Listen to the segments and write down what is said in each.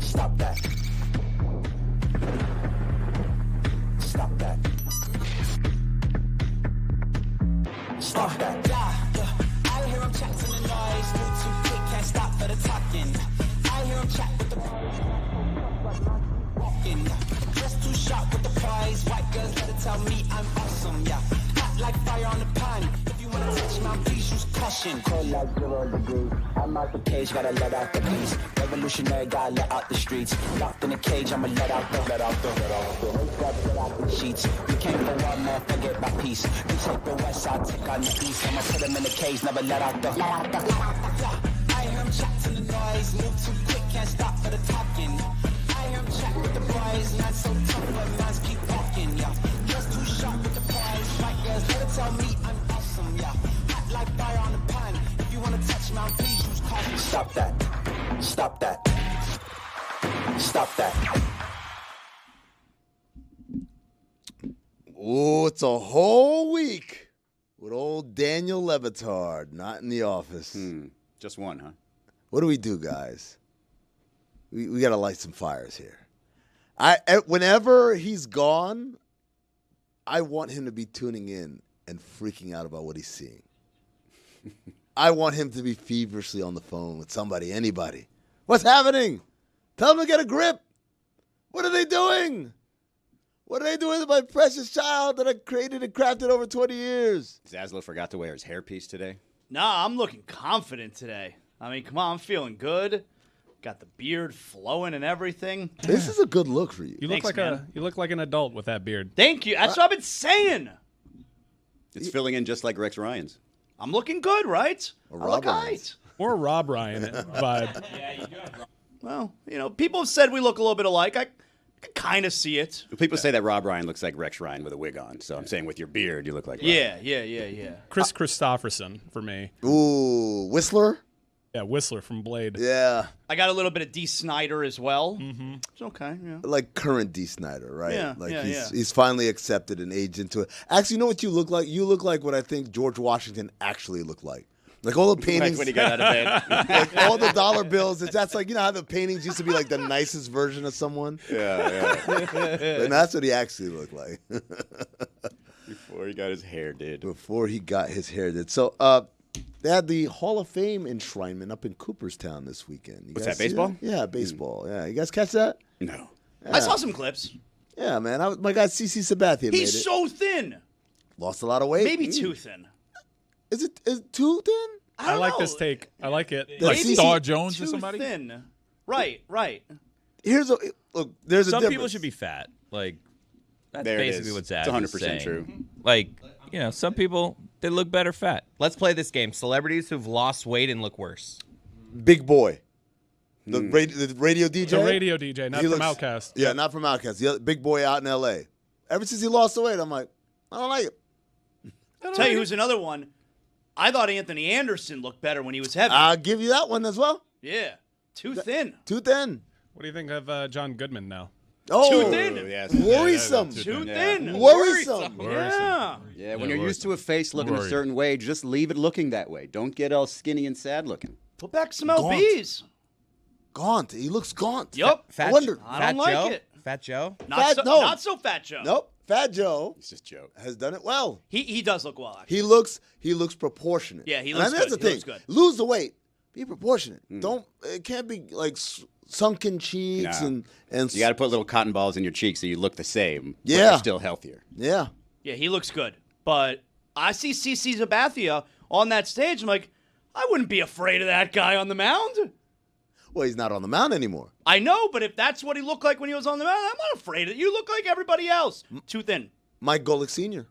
Stop that. Stop that. Stop that. I hear him chat to the noise. Move too quick, can't stop for the talking. I hear him chat with the walking. Just too sharp with the prize. White girls let it tell me I'm awesome, yeah. Hot like fire on the pan. If you wanna touch my please use caution. Cold like 0 degrees. I'm out the cage, gotta let out the beast. Revolutionary, gotta let out the streets. Locked in a cage, I'ma let out the sheets. We came for one man, forget my peace. We take the west side, take on the east. I'ma put him in the cage, never let out the. I hear him chat to the noise. Move too quick, can't stop for the talking. I hear him chat with the boys. Not so tough, but minds keep walking, yeah. Just too sharp with the prize. White girls, let it tell me I'm awesome, yeah. Hot like fire on the pan. If you wanna touch my please use caution. Stop that. Stop that. Stop that. Oh, it's a whole week with old Daniel Le Batard not in the office. Just one, huh? What do we do, guys? We got to light some fires here. Whenever he's gone, I want him to be tuning in and freaking out about what he's seeing. I want him to be feverishly on the phone with somebody, anybody. What's happening? Tell them to get a grip. What are they doing? What are they doing with my precious child that I created and crafted over 20 years? Zaslow forgot to wear his hairpiece today. Nah, I'm looking confident today. I mean, come on, I'm feeling good. Got the beard flowing and everything. This is a good look for you. You look you look like an adult with that beard. Thank you. That's what I've been saying. It's filling in just like Rex Ryan's. I'm looking good, right? Or I look Rob Ryan's. right. Or Rob Ryan vibe. Yeah, you do. Well, you know, people have said we look a little bit alike. I can kind of see it. People say that Rob Ryan looks like Rex Ryan with a wig on. So I'm saying with your beard, you look like Rob. Yeah. Chris Christopherson for me. Ooh, Whistler? Yeah, Whistler from Blade. Yeah. I got a little bit of D. Snyder as well. Mm-hmm. It's okay, yeah. Like current D. Snyder, right? Yeah, like yeah, he's finally accepted and aged into it. Actually, you know what you look like? You look like what I think George Washington actually looked like. Like all the paintings. Like when he got out of bed. Like all the dollar bills. That's like, you know how the paintings used to be like the nicest version of someone? Yeah. And that's what he actually looked like. Before he got his hair did. Before he got his hair did. So, they had the Hall of Fame enshrinement up in Cooperstown this weekend. You What's guys that, see baseball? Yeah, baseball. Yeah, you guys catch that? No. Yeah. I saw some clips. Yeah, man. My guy CC Sabathia made it. He's so thin. Lost a lot of weight. Maybe too thin. Is it too thin? I don't like know. this take. I like it. Like Maybe Star Jones too or somebody? Thin. Right. There's a difference. Some people should be fat. Like, that's There it basically is. what Zaz It's 100% is saying. true. Like, you know, some people, they look better fat. Let's play this game. Celebrities who've lost weight and look worse. Big Boy. The radio DJ? The radio DJ, not He from looks- Outkast. Yeah, not from Outkast. The other, Big Boy out in L.A. Ever since he lost the weight, I'm like, I don't like it. Tell you who's another one. I thought Anthony Anderson looked better when he was heavy. I'll give you that one as well. Yeah. Too thin. Too thin. What do you think of John Goodman now? Oh, Too thin. Yes. worrisome. Too Yeah. thin. Worrisome. Yeah. Yeah, when you're used to a face looking a certain way, just leave it looking that way. Don't get all skinny and sad looking. Put back some LBs. Gaunt. He looks gaunt. Yup. I wonder. I don't like Joe? it. Fat Joe? Not so Fat Joe. Nope. Fat Joe It's just Joe. has done it well. He does look well, actually. He looks proportionate. Yeah, he And looks that's good. the He thing. looks good. Lose the weight. Be proportionate. It can't be like sunken cheeks No. and You got to put little cotton balls in your cheeks so you look the same. But Yeah. you're still healthier. yeah. Yeah, he looks good. But I see CC Sabathia on that stage. I'm like, I wouldn't be afraid of that guy on the mound. Well, he's not on the mound anymore. I know, but if that's what he looked like when he was on the mound, I'm not afraid of it. You look like everybody else. Too thin. Mike Golick Sr.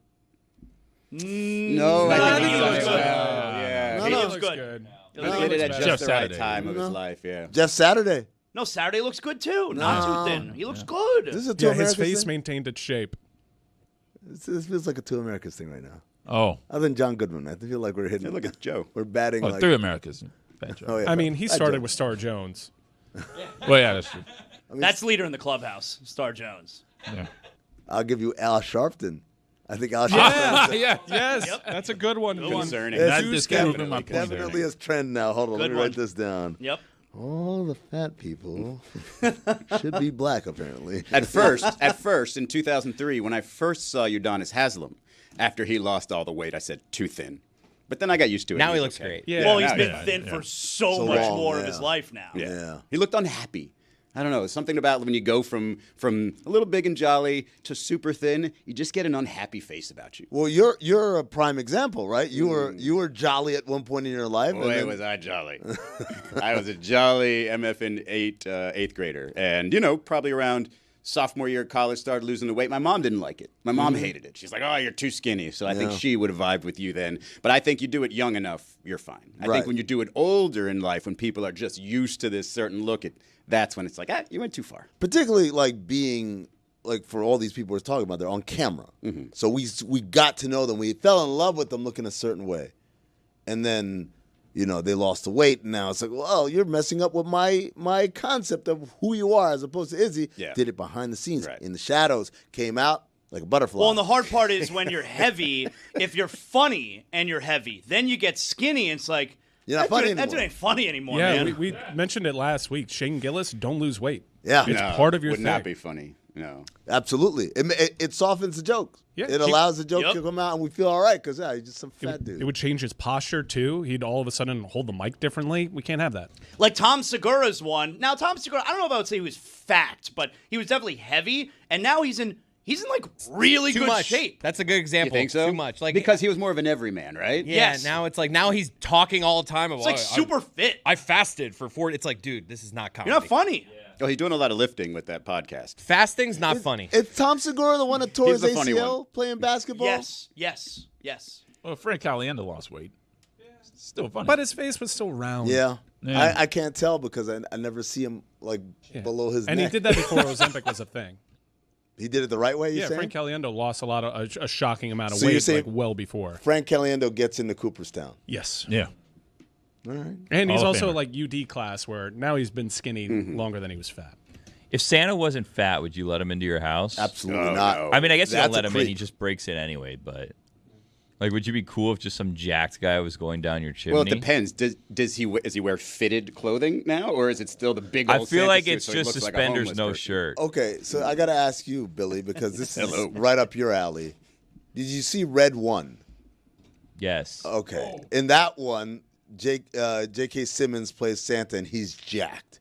No, I I think think he he looks does good. well. Yeah. He no. looks Looks good. good. He He looks did it good. at Jeff just the right Saturday. time of his No. life, yeah. Jeff Saturday. No, Saturday looks good too. Not too thin. He looks good. This is a two Yeah, his Americas face thing? maintained its shape. This feels like a two Americas thing right now. Oh. Other than John Goodman, I feel like we're hitting. Hey, look at Joe. We're batting Oh, like. 3 Americas. Fat Joe. Oh, yeah. I mean, he Fat started Joe. with Star Jones. Well, yeah, that's true. That's leader in the clubhouse, Star Jones. Yeah. I'll give you Al Sharpton. I think Al Sharpton. yeah. Yes, that's a good one. Concerning. Yes, That you just definitely- proving my point Definitely a trend now. Hold on, let Good me write one. this down. Yep. All the fat people should be black, apparently. At first, in 2003, when I first saw Udonis Haslem, after he lost all the weight, I said, too thin. But then I got used to it. Now he He's looks okay. great. Yeah. Well, he's now been he's thin for so much long, more of yeah. his life now. Yeah. He looked unhappy. I don't know. Something about when you go from a little big and jolly to super thin, you just get an unhappy face about you. Well, you're a prime example, right? You were jolly at one point in your life. and Boy, then- was I jolly. I was a jolly MFN eighth grader. And, probably around sophomore year of college, started losing the weight. My mom didn't like it. My mom hated it. She's like, oh, you're too skinny. So I think she would have vibed with you then. But I think you do it young enough, you're fine. I Right. think when you do it older in life, when people are just used to this certain look, that's when it's like, you went too far. particularly like being like for all these people we're talking about, they're on camera. So we got to know them. We fell in love with them looking a certain way, and then they lost the weight, and now it's like, well, you're messing up with my concept of who you are as opposed to Izzy. Yeah. Did it behind the scenes, Right. in the shadows, came out like a butterfly. Well, and the hard part is when you're heavy, if you're funny and you're heavy, then you get skinny, and it's like, You're not funny that anymore. dude ain't funny anymore, Yeah, man. we mentioned it last week. Shane Gillis, don't lose weight. Yeah. It's No, part of your would thing. not be funny. No. Absolutely. It softens the joke. Yeah. It allows the joke Yep. to come out, and we feel all right because he's just some It fat would, dude. it would change his posture too. He'd all of a sudden hold the mic differently. We can't have that. Like Tom Segura's one. Now, Tom Segura, I don't know if I would say he was fat, but he was definitely heavy, and now he's in like really Too good much. shape. That's a good You example. think so? Too much. Like because he was more of an everyman, right? yeah. Yes. Now it's like he's talking all the time about. It's like super fit. I fasted for 40. It's like, dude, this is not comedy. You're not funny. Oh, he's doing a lot of lifting with that podcast. Fasting's not funny. Is Tom Segura the one that tore He's his the funny ACL one. playing basketball? Yes. Well, Frank Caliendo lost weight. Still funny. But his face was still round. Yeah. Yeah. I can't tell because I never see him like below his And neck. he did that before Ozempic was a thing. He did it the right way, you Yeah, saying? Frank Caliendo lost a shocking amount of So you're weight saying- like well before. Frank Caliendo gets into Cooperstown. Yes. yeah. All right. And he's Hall of also Famer. like UD class where now he's been skinny longer than he was fat. If Santa wasn't fat, would you let him into your house? Absolutely Oh, not. no. I mean, I guess you That's don't let a him in. creep. He just breaks in anyway. But like, would you be cool if just some jacked guy was going down your chimney? Well, it depends. Does he wear fitted clothing now, or is it still the big old I feel Santa like suit it's so he just looks like a suspenders, homeless no person? shirt. Okay, so I got to ask you, Billy, because this Hello. is right up your alley. Did you see Red 1? Yes. Okay. In that one, J.K. Simmons plays Santa, and he's jacked.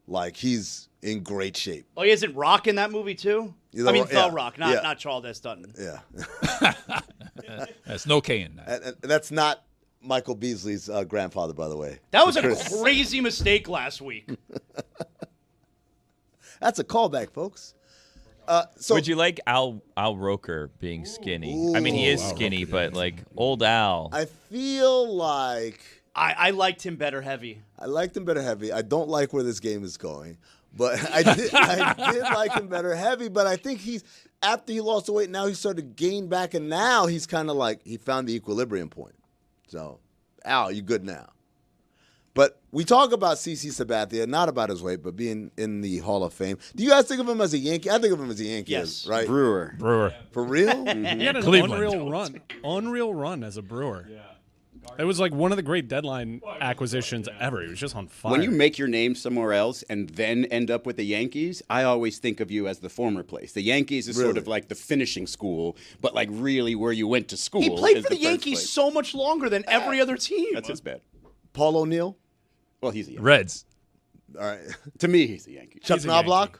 Like, he's in great shape. Oh, he isn't Rock in that movie too? He's I mean, yeah, The Rock, not yeah. Charles Dutton. Yeah. There's no K in that. And that's not Michael Beasley's grandfather, by the way. That was a Chris. crazy mistake last week. That's a callback, folks. So Would you like Al Roker being skinny? I mean, he is skinny, but like old Al. I feel like I liked him better heavy. I liked him better heavy. I don't like where this game is going, but I did like him better heavy. But I think after he lost the weight, now he started to gain back, and now he's kind of like he found the equilibrium point. So, Al, you good now? But we talk about CC Sabathia, not about his weight, but being in the Hall of Fame. Do you guys think of him as a Yankee? I think of him as a Yankee, Yes. right? Brewer. For real? He had an Cleveland. unreal run as a Brewer. Yeah. It was like one of the great deadline acquisitions ever. He was just on fire. When you make your name somewhere else and then end up with the Yankees, I always think of you as the former place. The Yankees is sort Really? of like the finishing school, but like really where you went to school. He played is for the first Yankees place. so much longer than every other team. That's his bad. Paul O'Neill? Well, he's a Yankee. Reds. All right. To me, he's a Yankee. Chuck He's a Knobloch?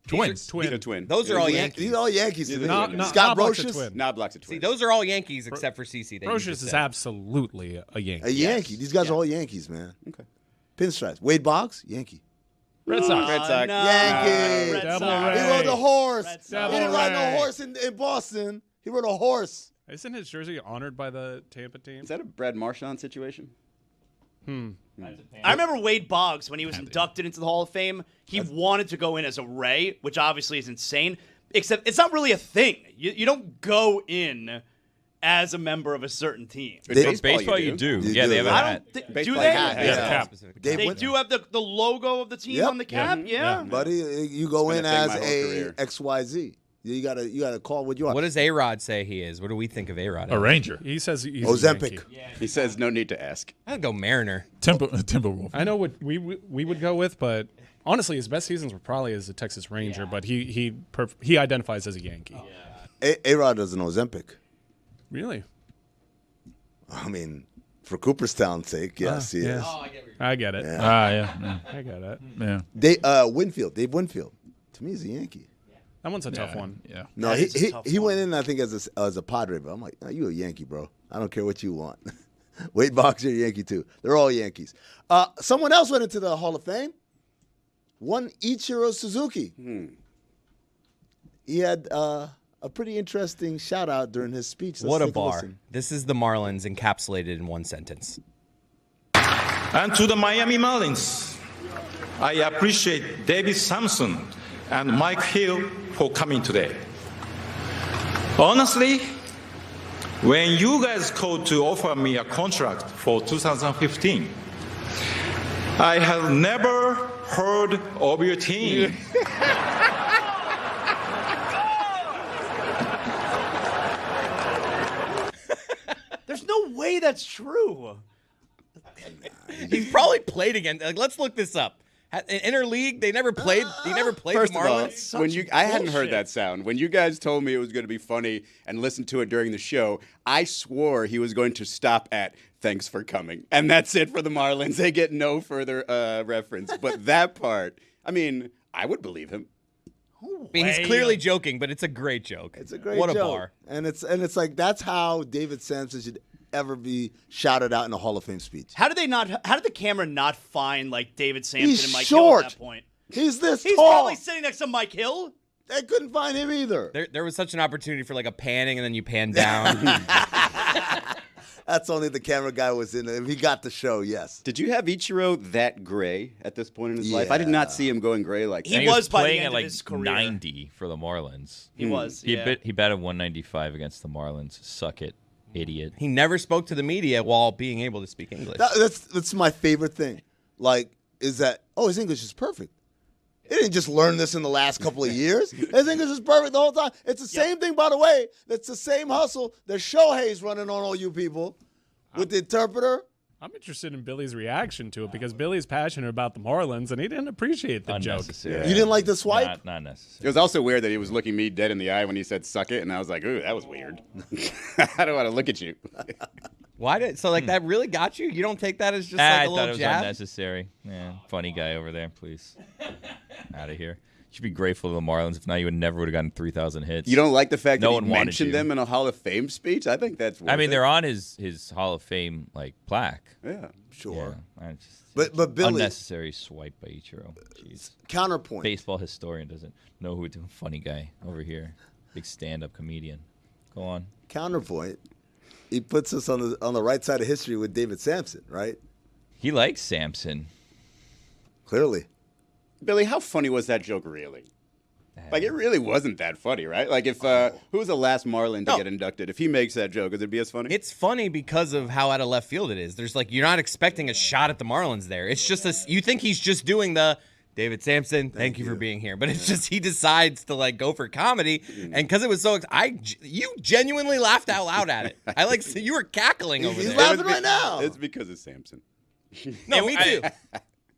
Twins. He's a twin. Those are all He's a- Yankees. These are all Yankees. to me. Scott Knobloch's a Brocious? twin. Knobloch's a twin. See, those are all Yankees except for CC. that you Brocious just is said. absolutely a Yankee. A Yankee. These guys are all Yankees, man. Okay. Pinstripes. Wade Boggs? Yankee. Red Sox. Red Sox. No, Yankee. Red Devil Sox. He Ray. rode the horse. Red He Sox. didn't ride no Ray. horse in Boston. He rode a horse. Isn't his jersey honored by the Tampa team? Is that a Brad Marchand situation? I remember Wade Boggs when he was inducted into the Hall of Fame. He wanted to go in as a Ray, which obviously is insane. Except it's not really a thing. You don't go in as a member of a certain team. With Baseball, you do. You Yeah, do. they have a I I hat. don't think. Do Baseball they? hat, Yeah, yeah. cap. Dave They Win- do have the logo of the team Yep. on the cap. Yeah. Yeah. Buddy, you go It's in been a thing as my whole a career. XYZ. You gotta call what you want. What does A-Rod say he is? What do we think of A-Rod? A Ranger. He says he's Ozempic. A Yankee. He says no need to ask. I'd go Mariner. Timberwolf. I know what we would go with, but honestly, his best seasons were probably as a Texas Ranger. But he identifies as a Yankee. A-Rod doesn't know Ozempic. Really? I mean, for Cooperstown's sake, yes, he is. I get it. Yeah. I get it. Yeah. Dave Winfield. To me, he's a Yankee. That one's a tough one. Yeah. No, That is a tough he one. went in, I think, as a Padre, but I'm like, no, you a Yankee, bro. I don't care what you want. Wade Boggs, you're a Yankee, too. They're all Yankees. Someone else went into the Hall of Fame. One Ichiro Suzuki. He had a pretty interesting shout-out during his speech. Let's What a take bar. listen. This is the Marlins encapsulated in one sentence. And to the Miami Marlins, I appreciate David Sampson and Mike Hill for coming today. Honestly, when you guys called to offer me a contract for 2015, I have never heard of your team. There's no way that's true. He's probably played again. Like, let's look this up. In interleague, they never played. He never played First the of all, Marlins. when I hadn't heard bullshit. that sound. When you guys told me it was going to be funny and listened to it during the show, I swore he was going to stop at "Thanks for coming," and that's it for the Marlins. They get no further reference. But that part, I mean, I would believe him. I mean, he's clearly joking, but it's a great joke. It's a great What joke. a bar. And it's like that's how David Sampson should ever be shouted out in a Hall of Fame speech. How did the camera not find like David Sampson He's and Mike short. Hill at that point? He's this He's tall. probably sitting next to Mike Hill. They couldn't find him either. There was such an opportunity for like a panning, and then you pan down. That's only the camera guy was in it. If he got the show, yes. Did you have Ichiro that gray at this point in his life? I did not see him going gray like He that. And was by the playing end at of like his career. 90 for the Marlins. He was. He Yeah. he batted 195 against the Marlins. Suck it, idiot. He never spoke to the media while being able to speak English. That's my favorite thing. Like, is that his English is perfect. He didn't just learn this in the last couple of years. His English is perfect the whole time. It's the same thing, by the way. That's the same hustle that Shohei's running on all you people with the interpreter. I'm interested in Billy's reaction to it because Billy's passionate about the Marlins and he didn't appreciate the joke. Unnecessary. You didn't like the swipe? Not It necessary. was also weird that he was looking me dead in the eye when he said "suck it," and I was like, "Ooh, that was weird." I don't want to look at you. Why did that really got you? You don't take that as just I like a thought it little was jab? unnecessary. Yeah, funny guy over there, please. Out of here. You should be grateful to the Marlins. If not, you would have gotten 3,000 hits. You don't like the fact No that one he wanted mentioned you. them in a Hall of Fame speech? I think that's. I mean, worth they're it. on his Hall of Fame like plaque. Yeah. Sure. Yeah, I just- But Billy, unnecessary swipe by Ichiro. Jeez. counterpoint. Baseball historian doesn't know who. Funny guy over here, big stand-up comedian. Go on. Counterpoint. He puts us on the right side of history with David Sampson, right? He likes Samson. Clearly. Billy, how funny was that joke really? Like, it really wasn't that funny, right? Like, if who was the last Marlin to get inducted? If he makes that joke, would it be as funny? It's funny because of how out of left field it is. There's like you're not expecting a shot at the Marlins there. It's just you think he's just doing the David Sampson, thank you for being here. But it's just he decides to like go for comedy, and because it was so you genuinely laughed out loud at it. I like you were cackling over He's there. laughing right now. It's because of Samson. No, me too.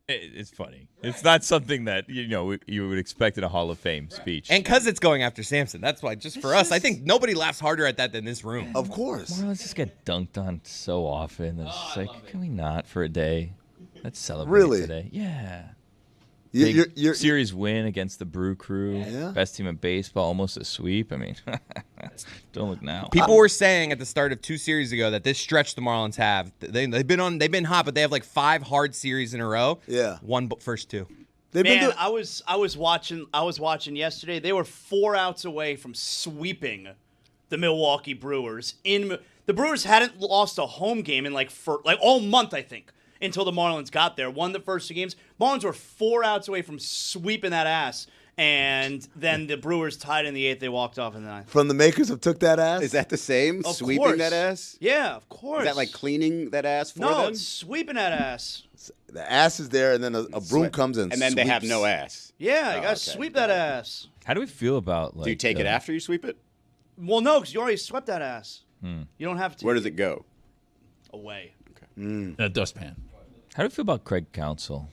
It's funny. It's not something that you would expect in a Hall of Fame speech. And because it's going after Samson, that's why. Just for us, I think nobody laughs harder at that than this room. Of course. Marlins just get dunked on so often. It's just like, can we not for a day? Let's celebrate Really? today. Yeah. You're, Big series win against the Brew Crew. Yeah. Best team in baseball, almost a sweep. I mean, don't look now. People were saying at the start of 2 series ago that this stretch the Marlins have, they've been hot, but they have like 5 hard series in a row. Yeah. Won first 2. they've been Man, doing, I was watching yesterday. They were 4 outs away from sweeping the Milwaukee Brewers. The Brewers hadn't lost a home game in like all month, I think, until the Marlins got there. Won the first 2 games. Marlins were 4 outs away from sweeping that ass. And then the Brewers tied in the 8th. They walked off in the 9th. From the makers of Took That Ass? Is that the same? Of Sweeping course. that ass? Yeah, of course. Is that like cleaning that ass for No, them? it's sweeping that ass. The ass is there, and then a broom comes in. And then they have sweeps. no ass. Yeah, you Oh, gotta okay. sweep that ass. How do we feel about like? Do you take it after you sweep it? Well, no, because you already swept that ass. You don't have to. Where does it go? Away. A dustpan. How do you feel about Craig Counsell?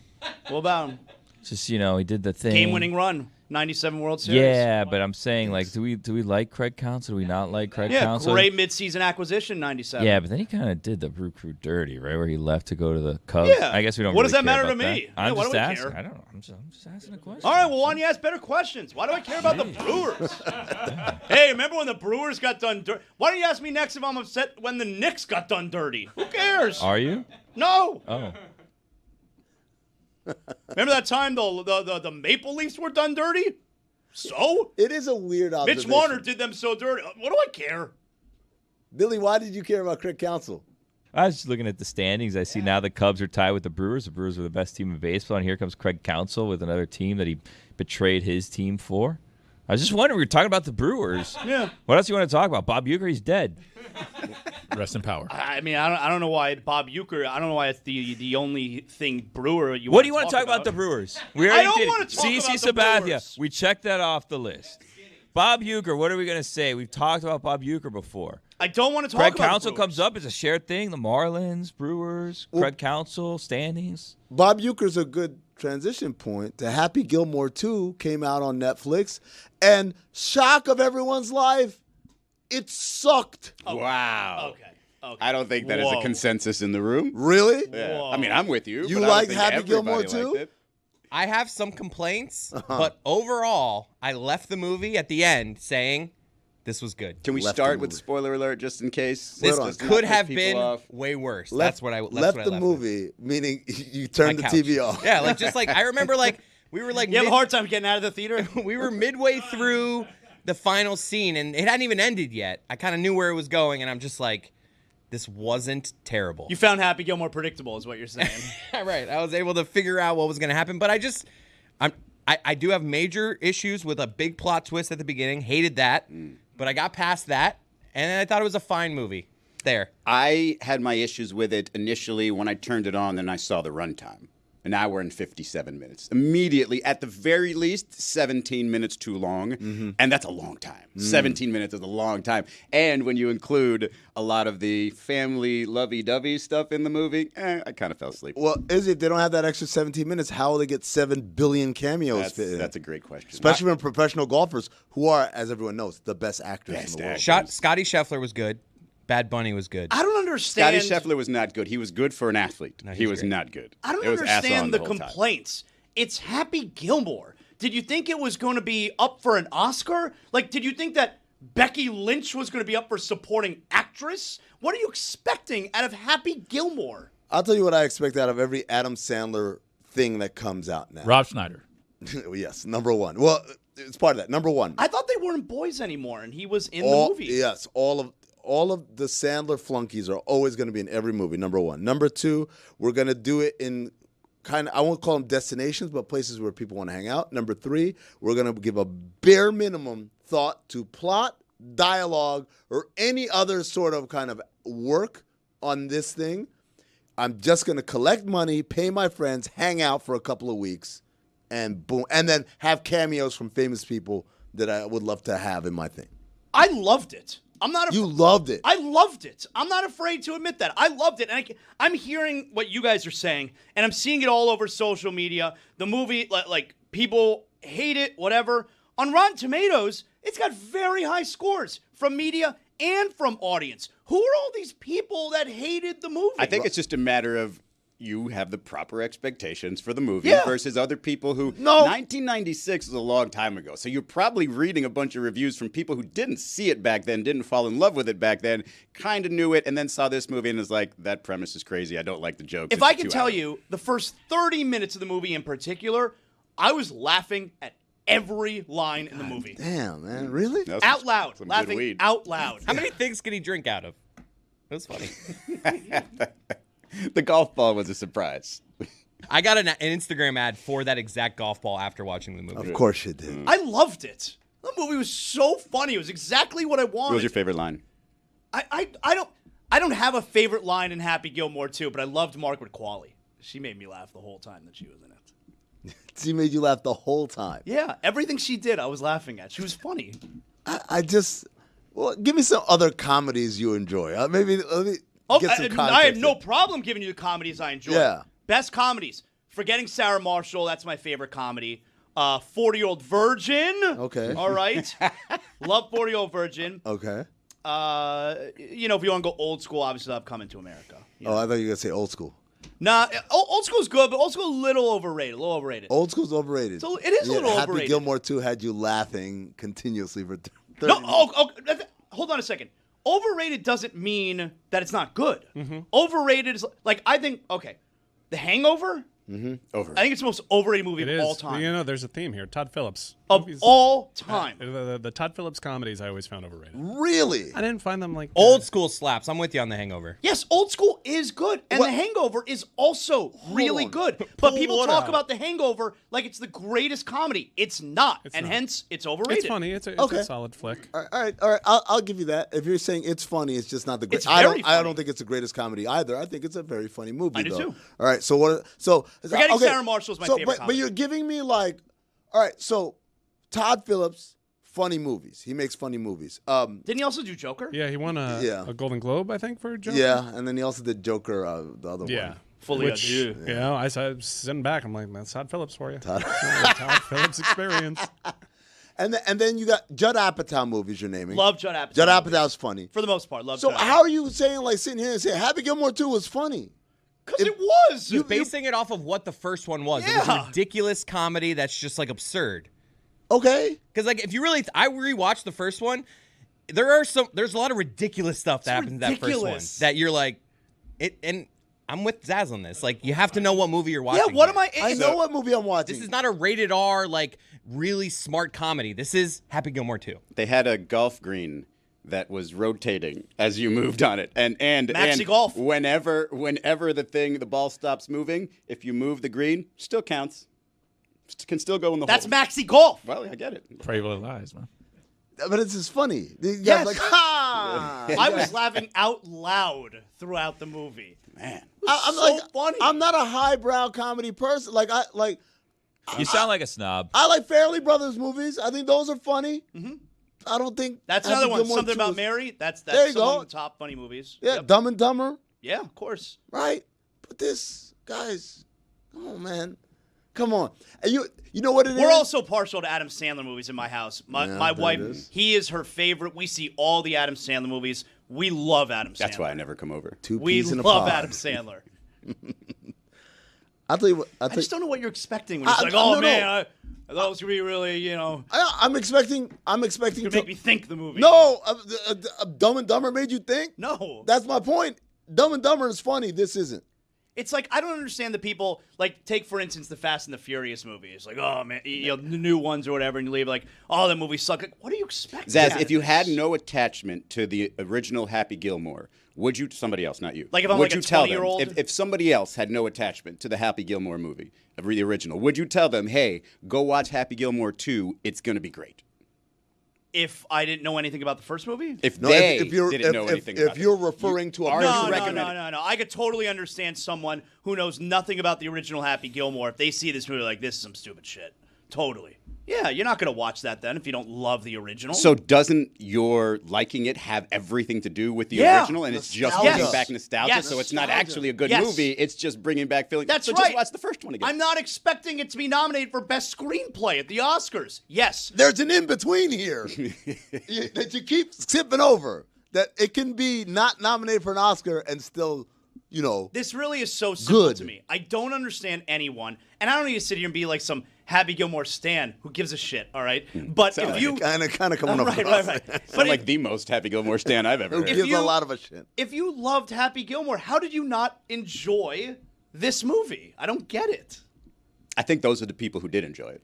What about him? Just he did the thing. Game-winning run, 97 World Series. Yeah, but I'm saying like, do we like Craig Counsell? Do we not like Craig Yeah, Counsell? great midseason acquisition, 97. Yeah, but then he kind of did the Brew Crew dirty, right? Where he left to go to the Cubs. Yeah. I guess we don't. What really does that care matter to about me? that. I'm Yeah, why just do we asking. care? I don't know. I'm just asking a question. All right, well, why don't you ask better questions? Why do I care about the Brewers? Hey, remember when the Brewers got done dirty? Why don't you ask me next if I'm upset when the Knicks got done dirty? Who cares? Are you? No. Oh. Remember that time the Maple Leafs were done dirty? So? It is a weird observation. Mitch Marner did them so dirty. What do I care? Billy, why did you care about Craig Counsell? I was just looking at the standings. I see now the Cubs are tied with the Brewers. The Brewers are the best team in baseball, and here comes Craig Counsell with another team that he betrayed his team for. I was just wondering, we were talking about the Brewers. Yeah. What else you want to talk about? Bob Uecker, he's dead. Rest in power. I mean, I don't know why Bob Uecker. I don't know why it's the only thing Brewer you. What do you want to talk about the Brewers? We already don't did wanna it. talk CC about the Sabathia. Brewers. We checked that off the list. Bob Uecker, what are we going to say? We've talked about Bob Uecker before. I don't want to talk Craig about Counsell the Brewers. comes up. It's a shared thing. The Marlins, Brewers, Craig Counsell, standings. Bob Uecker's a good transition point to Happy Gilmore 2 came out on Netflix, and shock of everyone's life, it sucked. Wow. Okay. Okay. I don't think that is a Whoa. consensus in the room. Really? Yeah. Whoa. I mean, I'm with you. You but I don't like think Happy everybody Gilmore liked too? it. I have some complaints, but overall, I left the movie at the end saying this was good. Can we Left the start with movie. spoiler alert just in case? This on. Does not could piss have people been off? way worse. Left- That's what I left what I the left movie, meaning you My turned the couch. TV off. Yeah, like just like I remember like we were like You have a hard time getting out of the theater. we were midway through the final scene and it hadn't even ended yet. I kind of knew where it was going and I'm just like, this wasn't terrible. You found Happy Gilmore predictable, is what you're saying. Right. I was able to figure out what was going to happen, but I do have major issues with a big plot twist at the beginning. Hated that, but I got past that, and I thought it was a fine movie. There. I had my issues with it initially when I turned it on, then I saw the runtime. And now we're in 57 minutes. Immediately, at the very least, 17 minutes too long. And that's a long time. 17 minutes is a long time. And when you include a lot of the family lovey-dovey stuff in the movie, I kind of fell asleep. Well, Izzy, if they don't have that extra 17 minutes, how will they get 7 billion cameos fit in? That's a great question. Especially from professional golfers who are, as everyone knows, the best actors Best in the world. actors. Scotty Scheffler was good. Bad Bunny was good. I don't understand. Scotty Scheffler was not good. He was good for an athlete. No, he he's was great. not good. I don't It was ass on understand the whole time. complaints. It's Happy Gilmore. Did you think it was going to be up for an Oscar? Like, did you think that Becky Lynch was going to be up for supporting actress? What are you expecting out of Happy Gilmore? I'll tell you what I expect out of every Adam Sandler thing that comes out now. Rob Schneider. Yes, number one. Well, it's part of that. Number one. I thought they weren't boys anymore, and he was in the movie. Yes, all of the Sandler flunkies are always going to be in every movie, number one. Number two, we're going to do it in kind of, I won't call them destinations, but places where people want to hang out. Number three, we're going to give a bare minimum thought to plot, dialogue, or any other sort of kind of work on this thing. I'm just going to collect money, pay my friends, hang out for a couple of weeks, and boom, and then have cameos from famous people that I would love to have in my thing. I loved it. I'm not. You loved it. I loved it. I'm not afraid to admit that. I loved it. And I'm hearing what you guys are saying, and I'm seeing it all over social media. The movie, like people hate it, whatever. On Rotten Tomatoes, it's got very high scores from media and from audience. Who are all these people that hated the movie? I think it's just a matter of you have the proper expectations for the movie Yeah. versus other people who... No. 1996 is a long time ago, so you're probably reading a bunch of reviews from people who didn't see it back then, didn't fall in love with it back then, kind of knew it, and then saw this movie and is like, that premise is crazy, I don't like the jokes. If it's I can too tell out. you, the first 30 minutes of the movie in particular, I was laughing at every line in the movie. Damn, man, really? That's Out loud. some good Laughing weed. out loud. How many things can he drink out of? That was funny. The golf ball was a surprise. I got an Instagram ad for that exact golf ball after watching the movie. Of course you did. I loved it. That movie was so funny. It was exactly what I wanted. What was your favorite line? I don't have a favorite line in Happy Gilmore 2, but I loved Margaret Qualley. She made me laugh the whole time that she was in it. She made you laugh the whole time. Yeah, everything she did, I was laughing at. She was funny. Well, give me some other comedies you enjoy. Maybe let me get some context. I have no problem giving you the comedies I enjoy. Yeah. Best comedies. Forgetting Sarah Marshall, that's my favorite comedy. 40-Year-Old Virgin. Okay. All right. Love 40-Year-Old Virgin. Okay. If you want to go old school, obviously I've Coming to America. Oh, I thought you were going to say old school. Nah, old school's good, but old school a little overrated. Old school's overrated. So it is a little Happy overrated. Gilmore 2 had you laughing continuously for 30 No, minutes. hold on a second. Overrated doesn't mean that it's not good. Mm-hmm. Overrated is I think, The Hangover? Over. I think it's the most overrated movie It of is. all time. There's a theme here. Todd Phillips. Of all time. The Todd Phillips comedies I always found overrated. Really? I didn't find them Old school slaps. I'm with you on The Hangover. Yes, old school is good, and The Hangover is also really good. But Pull people one talk out. about The Hangover like it's the greatest comedy. It's not, and not. hence it's overrated. It's funny. It's a solid flick. All right. I'll give you that. If you're saying it's funny, it's just not the greatest. It's very I funny. don't think it's the greatest comedy either. I think it's a very funny movie. I do though. too. All right. So what? So Forgetting Sarah Marshall is my favorite But comedy. you're giving me all right. So Todd Phillips, funny movies. He makes funny movies. Didn't he also do Joker? Yeah, he won a Golden Globe, I think, for Joker. Yeah, and then he also did Joker, the other Yeah. one. Fully Which, adieu. I was sitting back. I'm like, that's Todd Phillips for you. Todd Phillips experience. And then you got Judd Apatow movies you're naming. Love Judd Apatow. Judd Apatow's funny. For the most part, love So Judd how are you saying, sitting here and saying Happy Gilmore 2 was funny? Because it was. You're basing it off of what the first one was. It was a ridiculous comedy that's just absurd. Okay. Because if you really, I rewatched the first one. There's a lot of ridiculous stuff that happens in that first one that you're it. And I'm with Zaz on this. You have to know what movie you're watching. Yeah, what am I know what movie I'm watching. This is not a rated R really smart comedy. This is Happy Gilmore 2. They had a golf green that was rotating as you moved on it, and Maxi golf. Whenever the ball stops moving, if you move the green, still counts. Can still go in the hole. That's Maxi golf. Well, I get it. Pretty Little Lies, man. But it's just funny. You guys Yes. ha! I was laughing out loud throughout the movie. Man. I'm so funny. I'm not a highbrow comedy person. You sound like a snob. I like Fairley Brothers movies. I think those are funny. Mm-hmm. I don't think That's Happy another one. Gilmore Something 2 About is- Mary. That's There you some go. of the top funny movies. Yeah, Yep. Dumb and Dumber, Yeah, of course. right? But this, guys, come on, man, come on. And you know what it is? We're also partial to Adam Sandler movies in my house. My Yeah, wife, that is. he is her favorite. We see all the Adam Sandler movies. We love Adam Sandler. That's why I never come over. Two We peas in a love pod. Adam Sandler. I'll tell you what. I just don't know what you're expecting when you're like, no, oh no. man, I thought it was gonna be really, I'm expecting. to make me think the movie. No, Dumb and Dumber made you think. No. That's my point. Dumb and Dumber is funny. This isn't. It's I don't understand the people, take, for instance, the Fast and the Furious movies. Oh, man, the new ones or whatever, and you leave oh, that movie sucked. What are you expecting? Zaz, out if of you this? had no attachment to the original Happy Gilmore, would you, somebody else, not you, Like if I'm would like a you tell them, 20-year-old? if somebody else had no attachment to the Happy Gilmore movie, the original, would you tell them, hey, go watch Happy Gilmore 2, it's going to be great? If I didn't know anything about the first movie? If No, they if you're, didn't know if, anything if about you're it. referring to a Are No, you no, recommending? no. I could totally understand someone who knows nothing about the original Happy Gilmore. If they see this movie, this is some stupid shit. Totally. Yeah, you're not going to watch that then if you don't love the original. So doesn't your liking it have everything to do with the Yeah. original, and it's just Nostalgia. bringing back nostalgia? Yes. So it's not actually a good Yes. movie. It's just bringing back feelings. That's so right. just watch the first one again. I'm not expecting it to be nominated for Best Screenplay at the Oscars. Yes. There's an in between here that you keep skipping over. That it can be not nominated for an Oscar and still, This really is so simple Good. to me. I don't understand anyone, and I don't need to sit here and be like some Happy Gilmore stan who gives a shit, all right? But Sound if like you... kind of coming up. Right. Sound like the most Happy Gilmore stan I've ever Who heard. gives you- a lot of a shit. If you loved Happy Gilmore, how did you not enjoy this movie? I don't get it. I think those are the people who did enjoy it.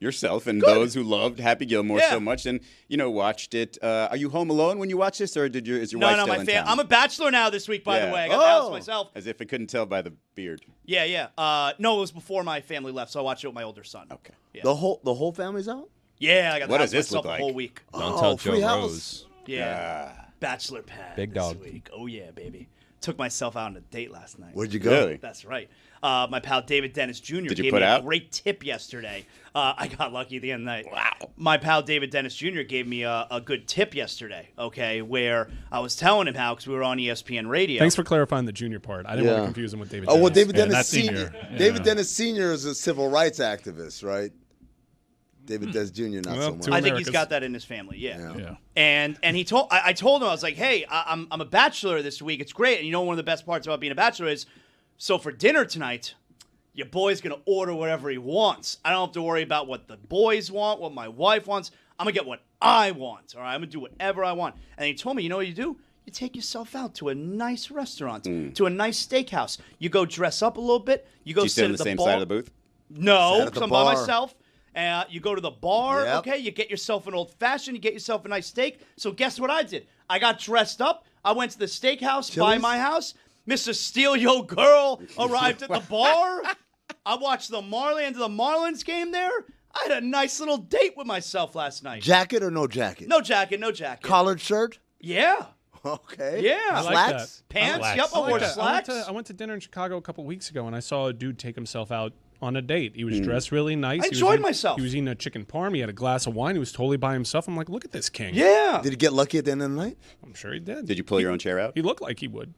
yourself and those who loved Happy Gilmore Yeah. so much and, watched it. Are you home alone when you watch this, or is your wife still in town? I'm a bachelor now this week, by the Yeah. way. I got the house myself. As if I couldn't tell by the beard. Yeah. No, it was before my family left, so I watched it with my older son. Okay. Yeah. The whole family's out? Yeah, I got the What house does this myself look like? the whole week. Don't tell free Joe house. Rose. Yeah. Bachelor pad. Big this dog. week. Oh, yeah, baby. Took myself out on a date last night. Where'd you go? Really? That's right. My pal David Dennis Jr. Did you gave put me out? a great tip yesterday. I got lucky at the end of the night. Wow. My pal David Dennis Jr. gave me a good tip yesterday, okay, where I was telling him how, because we were on ESPN Radio. Thanks for clarifying the junior part. I didn't want Yeah. to confuse him with David. Oh, well, Dennis. David Yeah, Dennis not Sr. senior. Yeah. David Dennis Sr. is a civil rights activist, right? David Dennis Jr. not Well, so much. two I think he's Americas. got that in his family, yeah. Yeah. And I told him, I was like, hey, I'm a bachelor this week. It's great. And one of the best parts about being a bachelor is, so for dinner tonight, your boy's going to order whatever he wants. I don't have to worry about what the boys want, what my wife wants. I'm going to get what I want, all right? I'm going to do whatever I want. And he told me, you know what you do? You take yourself out to a nice restaurant, to a nice steakhouse. You go dress up a little bit. You go Do you sit sit on at the same bar. side of the booth? No, Sat at the because I'm by bar. myself. You go to the bar, Yep. okay? You get yourself an old fashioned, you get yourself a nice steak. So guess what I did? I got dressed up. I went to the steakhouse by Chili's? my house. Mr. Steal Yo Girl arrived at the bar. I watched the Marlins game there. I had a nice little date with myself last night. Jacket or no jacket? No jacket, no jacket. Collared shirt? Yeah. Okay. Yeah. I like Slacks? Pants? Slacks. Yep, I wore Yeah. slacks. I went to dinner in Chicago a couple weeks ago, and I saw a dude take himself out on a date. He was dressed really nice. I He was enjoyed eating- myself. He was eating a chicken parm. He had a glass of wine. He was totally by himself. I'm like, look at this king. Yeah. Did he get lucky at the end of the night? I'm sure he did. Did you pull your own chair out? He looked like he would.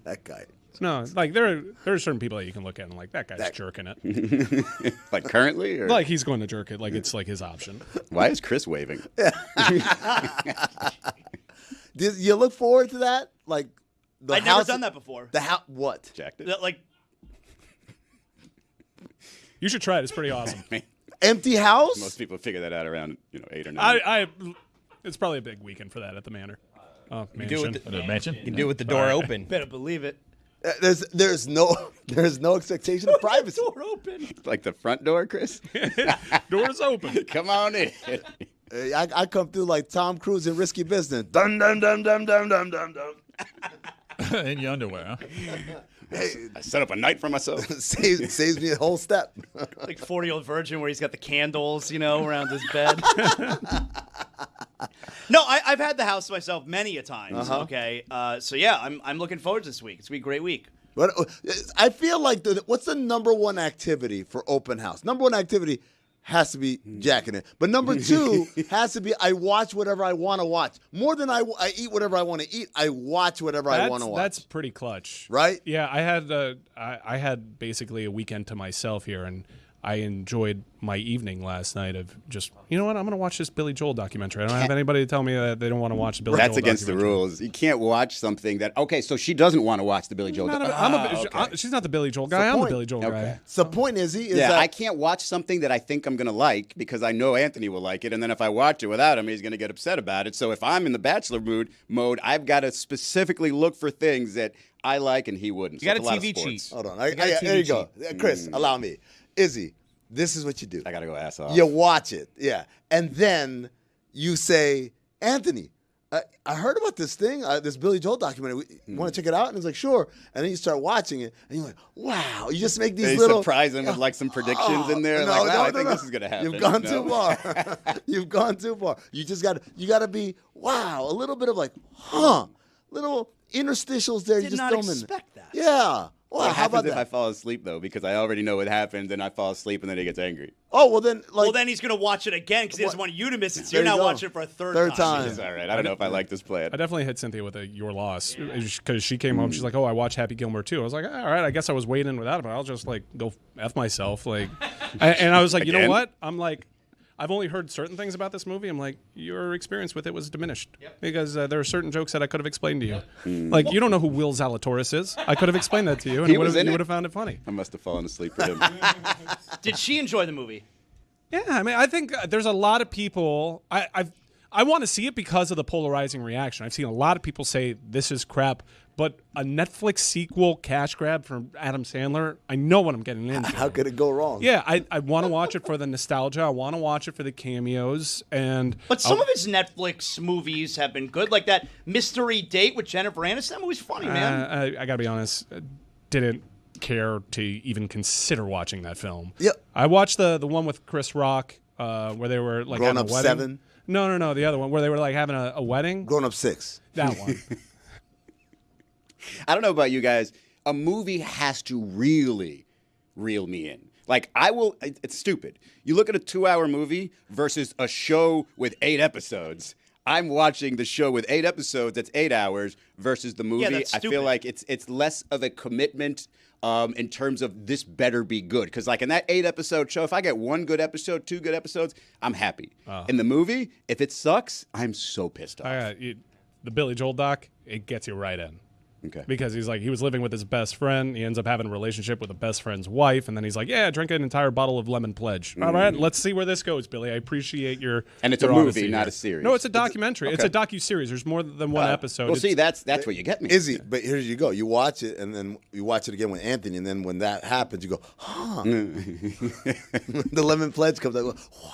That guy. No, like there are certain people that you can look at and like that guy's jerking it. Like currently? Or? Like he's going to jerk it. Like it's like his option. Why is Chris waving? Did you look forward to that? Like the I'd never house- done that before. The house? What? Jacked it? Like, You should try it. It's pretty awesome. Empty house? Most people figure that out around 8 or 9. It's probably a big weekend for that at the Manor. do it Mansion. with The mansion? You can do it with the door open. better believe it. There's no expectation of privacy. Door open. Like the front door, Chris? Doors open. Come on in. I come through like Tom Cruise in Risky Business. Dun dun dun dun dun dun dun dun. In your underwear, huh? I set up a night for myself. Saves me a whole step. Like 40-year-old virgin where he's got the candles, around his bed. No, I've had the house myself many a times. Okay, so yeah, I'm looking forward to this week. It's gonna be a great week. But I feel like what's the number one activity for open house? Number one activity has to be jacking it. But number two has to be I watch whatever I want to watch. More than I eat whatever I want to eat, I watch whatever I want to watch. That's pretty clutch. Right? Yeah, I had basically a weekend to myself here, and I enjoyed my evening last night of just, you know what, I'm going to watch this Billy Joel documentary. I don't have anybody to tell me that they don't want to watch the Billy That's Joel against the documentary. rules. You can't watch something that. Okay, so she doesn't want to watch the Billy Joel. She's not the Billy Joel guy. I'm the point. Billy Joel guy. So the point is Yeah, that I can't watch something that I think I'm going to like because I know Anthony will like it, and then if I watch it without him, he's going to get upset about it. So if I'm in the bachelor mode, I've got to specifically look for things that I like and he wouldn't. You got So a it's lot of TV sports. cheat. hold on. got a There you TV go. Chris, allow me. Izzy, this is what you do. I got to go ass off. You watch it, yeah. And then you say, Anthony, I heard about this thing, this Billy Joel documentary. You want to check it out? And he's like, sure. And then you start watching it, and you're like, wow. You just make these They little... surprise him with like some predictions in there. No, like, no, wow, I no, think no. this is going to happen. You've gone No? too far. You've gone too far. You just got to be, wow, a little bit of like, little interstitials there. You Did just not throw 'em in. expect that. Yeah. Wow, What how happens about if I that? fall asleep though? Because I already know what happens, and I fall asleep, and then he gets angry. Oh, well then, like... Well, then he's gonna watch it again because he doesn't want you to miss it. So There you're you not go. watching it for a third time. It's all right. I don't know if I like this plan. I definitely hit Cynthia with a your loss because she came home. She's like, "Oh, I watched Happy Gilmore too." I was like, "All right, I guess I was waiting without it, but I'll just like go f myself." Like, and I was like, you know Again? what? I'm like, I've only heard certain things about this movie. I'm like, your experience with it was diminished because there are certain jokes that I could have explained to you. Like, you don't know who Will Zalatoris is. I could have explained that to you, and He you would was in have it? found it funny. I must have fallen asleep for him. Did she enjoy the movie? Yeah, I mean, I think there's a lot of people. I want to see it because of the polarizing reaction. I've seen a lot of people say this is crap, but a Netflix sequel cash grab from Adam Sandler, I know what I'm getting into. How could it go wrong? Yeah, I want to watch it for the nostalgia. I want to watch it for the cameos. But some of his Netflix movies have been good, like that Mystery Date with Jennifer Aniston. That movie's funny, man. I got to be honest, didn't care to even consider watching that film. Yep. I watched the one with Chris Rock where they were like Grown having Up a wedding. 7? No, the other one where they were like having a wedding. Grown Up 6. That one. I don't know about you guys. A movie has to really reel me in. Like, I will, it's stupid. You look at a 2-hour movie versus a show with 8 episodes. I'm watching the show with 8 episodes, that's 8 hours, versus the movie. that's I feel stupid. like it's less of a commitment in terms of this better be good. Because, like, in that 8-episode show, if I get 1 good episode, 2 good episodes, I'm happy. In the movie, if it sucks, I'm so pissed off. The Billy Joel doc, it gets you right in. Okay. Because he was living with his best friend. He ends up having a relationship with a best friend's wife. And then he's like, yeah, drink an entire bottle of lemon pledge. All right, let's see where this goes, Billy. I appreciate your And it's your a movie, honesty not here. a series. No, it's a documentary. It's okay. a docu-series. There's more than one episode. Well, see, It's- that's where you get me. Izzy, but here you go. You watch it, and then you watch it again with Anthony, and then when that happens, you go, huh. The lemon pledge comes out. Wow.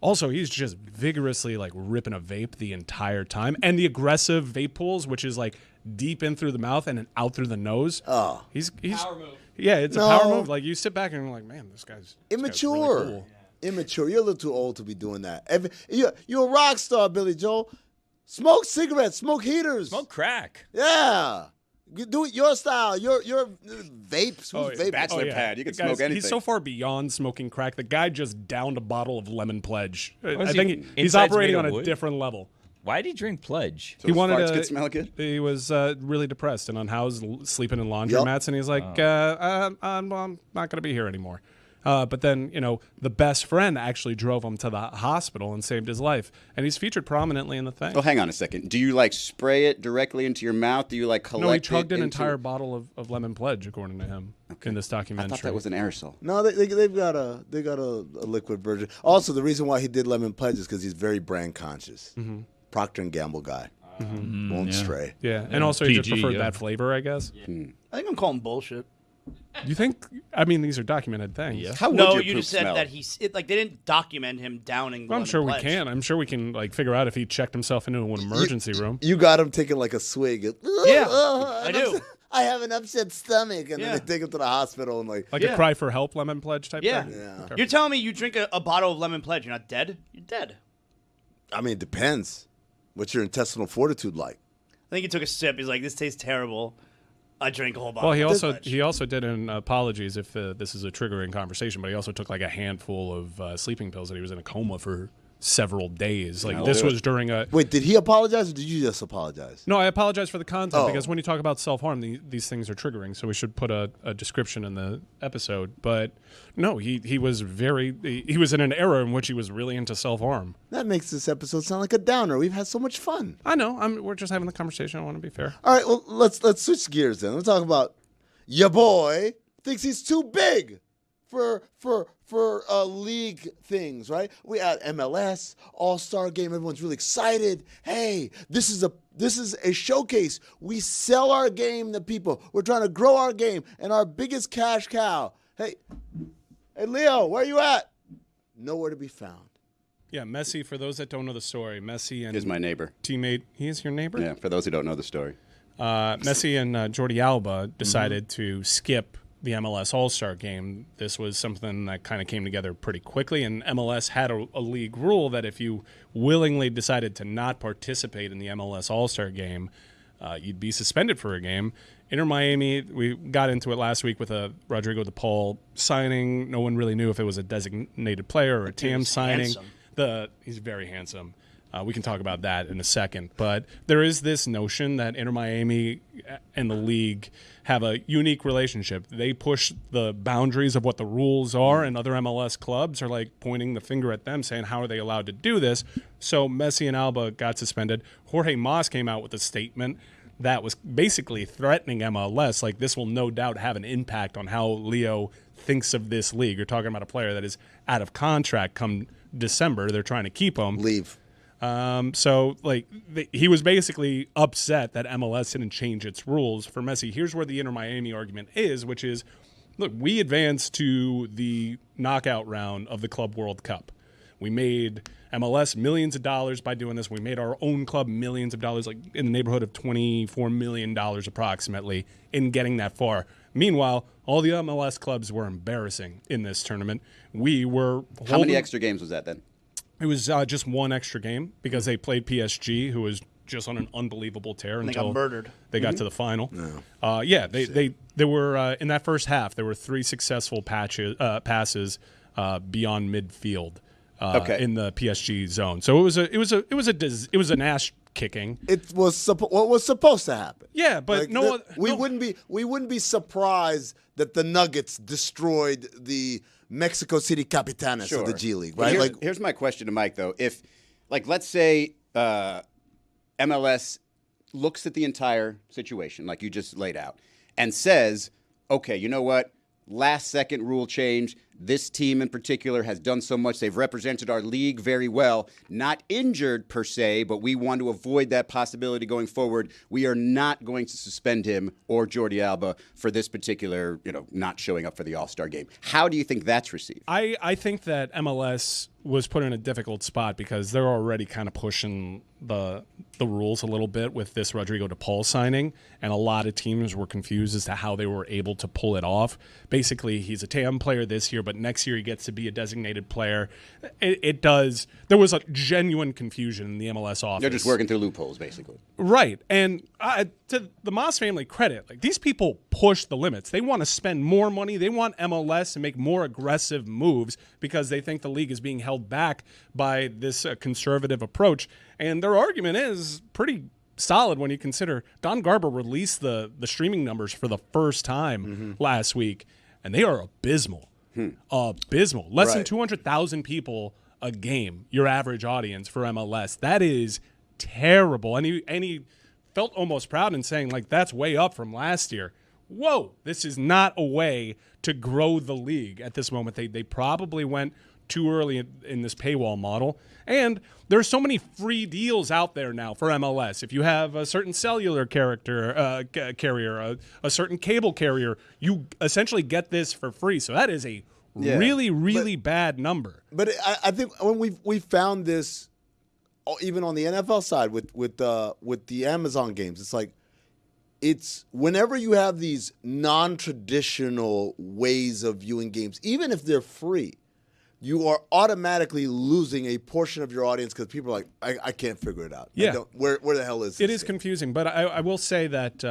Also, he's just vigorously like ripping a vape the entire time. And the aggressive vape pulls, which is like deep in through the mouth and then out through the nose. Oh. He's power move. Yeah, it's a power move. Like you sit back and you're like, man, this guy's Immature. really cool. Immature. You're a little too old to be doing that. You're a rock star, Billy Joel. Smoke cigarettes. Smoke heaters. Smoke crack. Yeah. You do it your style. Your vapes. Oh, Who's yeah. vaping? Bachelor pad. You can smoke anything. He's so far beyond smoking crack. The guy just downed a bottle of lemon pledge. I is think he- he's inside's operating made on of a wood? different level. Why did he drink Pledge? So He his wanted farts to. could smell good? He was really depressed and unhoused, sleeping in laundromats, and he's like, I'm not going to be here anymore. But then, the best friend actually drove him to the hospital and saved his life. And he's featured prominently in the thing. Well, hang on a second. Do you, like, spray it directly into your mouth? Do you, like, collect No, he chugged it an into... entire bottle of lemon pledge, according to him, in this I documentary. thought that was an aerosol. No, they've got a liquid version. Also, the reason why he did lemon pledge is because he's very brand conscious. Mm-hmm. Procter and Gamble guy. Won't stray. Yeah, and also he just PG, preferred yeah. that flavor, I guess. I think I'm calling bullshit. You think? I mean, these are documented things. Yeah. How would No, your you poop just said smell? that they didn't document him downing. I'm lemon sure we pledge. can. I'm sure we can like figure out if he checked himself into an emergency room. You got him taking like a swig. Yeah, I do. I have an upset stomach, and Yeah. then they take him to the hospital and Like Yeah. a cry for help lemon pledge type Yeah. thing? Yeah. Okay. You're telling me you drink a bottle of lemon pledge, you're not dead? You're dead. I mean, it depends. What's your intestinal fortitude like? I think he took a sip. He's like, this tastes terrible. I drank a whole bottle. Well, he of also pledge. he also did an apologies if this is a triggering conversation, but he also took like a handful of sleeping pills and he was in a coma for several days. Like this was during a. Wait, did he apologize or did you just apologize? No, I apologize for the content Oh. because when you talk about self-harm, these things are triggering. So we should put a description in the episode. But no, he was he was in an era in which he was really into self-harm. That makes this episode sound like a downer. We've had so much fun. I know. We're just having the conversation. I want to be fair. All right, well, let's switch gears then. Let's talk about your boy thinks he's too big for league things, right? We had MLS All-Star Game. Everyone's really excited. Hey, this is a showcase. We sell our game to people. We're trying to grow our game and our biggest cash cow. Hey, Leo, where you at? Nowhere to be found. Yeah, Messi. For those that don't know the story, Messi and He's my neighbor. teammate. He is your neighbor. Yeah, for those who don't know the story. Messi and Jordi Alba decided to skip the MLS All-Star Game. This was something that kind of came together pretty quickly, and MLS had a league rule that if you willingly decided to not participate in the MLS All-Star Game, you'd be suspended for a game. Inter Miami, we got into it last week with a Rodrigo de Paul signing. No one really knew if it was a designated player or a TAM signing. handsome. He's very handsome. We can talk about that in a second. But there is this notion that Inter Miami and the league have a unique relationship. They push the boundaries of what the rules are, and other MLS clubs are like pointing the finger at them saying, how are they allowed to do this? So Messi and Alba got suspended. Jorge Mas came out with a statement that was basically threatening MLS. Like, this will no doubt have an impact on how Leo thinks of this league. You're talking about a player that is out of contract come December. They're trying to keep him. Leave. So he was basically upset that MLS didn't change its rules for Messi. Here's where the Inter Miami argument is, which is, look, we advanced to the knockout round of the Club World Cup. We made MLS millions of dollars by doing this. We made our own club millions of dollars, like in the neighborhood of $24 million approximately, in getting that far. Meanwhile, all the MLS clubs were embarrassing in this tournament. We were How many extra games was that then? It was just one extra game because they played PSG, who was just on an unbelievable tear And they until got murdered. they got to the final. They were in that first half. There were 3 successful passes beyond midfield in the PSG zone. So it was an ass kicking. It was what was supposed to happen. Yeah, but we wouldn't be surprised that the Nuggets destroyed the Mexico City Capitanes of the G League, right? Here's my question to Mike though. If, let's say MLS looks at the entire situation like you just laid out and says, okay, you know what? Last second rule change. This team in particular has done so much. They've represented our league very well. Not injured per se, but we want to avoid that possibility going forward. We are not going to suspend him or Jordi Alba for this particular, not showing up for the All-Star game. How do you think that's received? I think that MLS was put in a difficult spot because they're already kind of pushing the rules a little bit with this Rodrigo de Paul signing, and a lot of teams were confused as to how they were able to pull it off. Basically, he's a TAM player this year, but next year he gets to be a designated player. There was a genuine confusion in the MLS office. They're just working through loopholes, basically. Right. And to the Moss family credit, these people push the limits. They want to spend more money. They want MLS to make more aggressive moves because they think the league is being held back by this conservative approach. And their argument is pretty solid when you consider Don Garber released the streaming numbers for the first time last week, and they are abysmal. Abysmal. Less than 200,000 people a game, your average audience for MLS. That is terrible. And he felt almost proud in saying, that's way up from last year. Whoa, this is not a way to grow the league at this moment. They probably went too early in this paywall model. And there's so many free deals out there now for MLS. If you have a certain cellular carrier, a certain cable carrier, you essentially get this for free. So that is a really bad number. But I think when we found this, even on the NFL side with the Amazon games, it's whenever you have these non-traditional ways of viewing games, even if they're free, you are automatically losing a portion of your audience because people are like, I can't figure it out. Yeah. Where the hell is this? It is confusing, but I will say that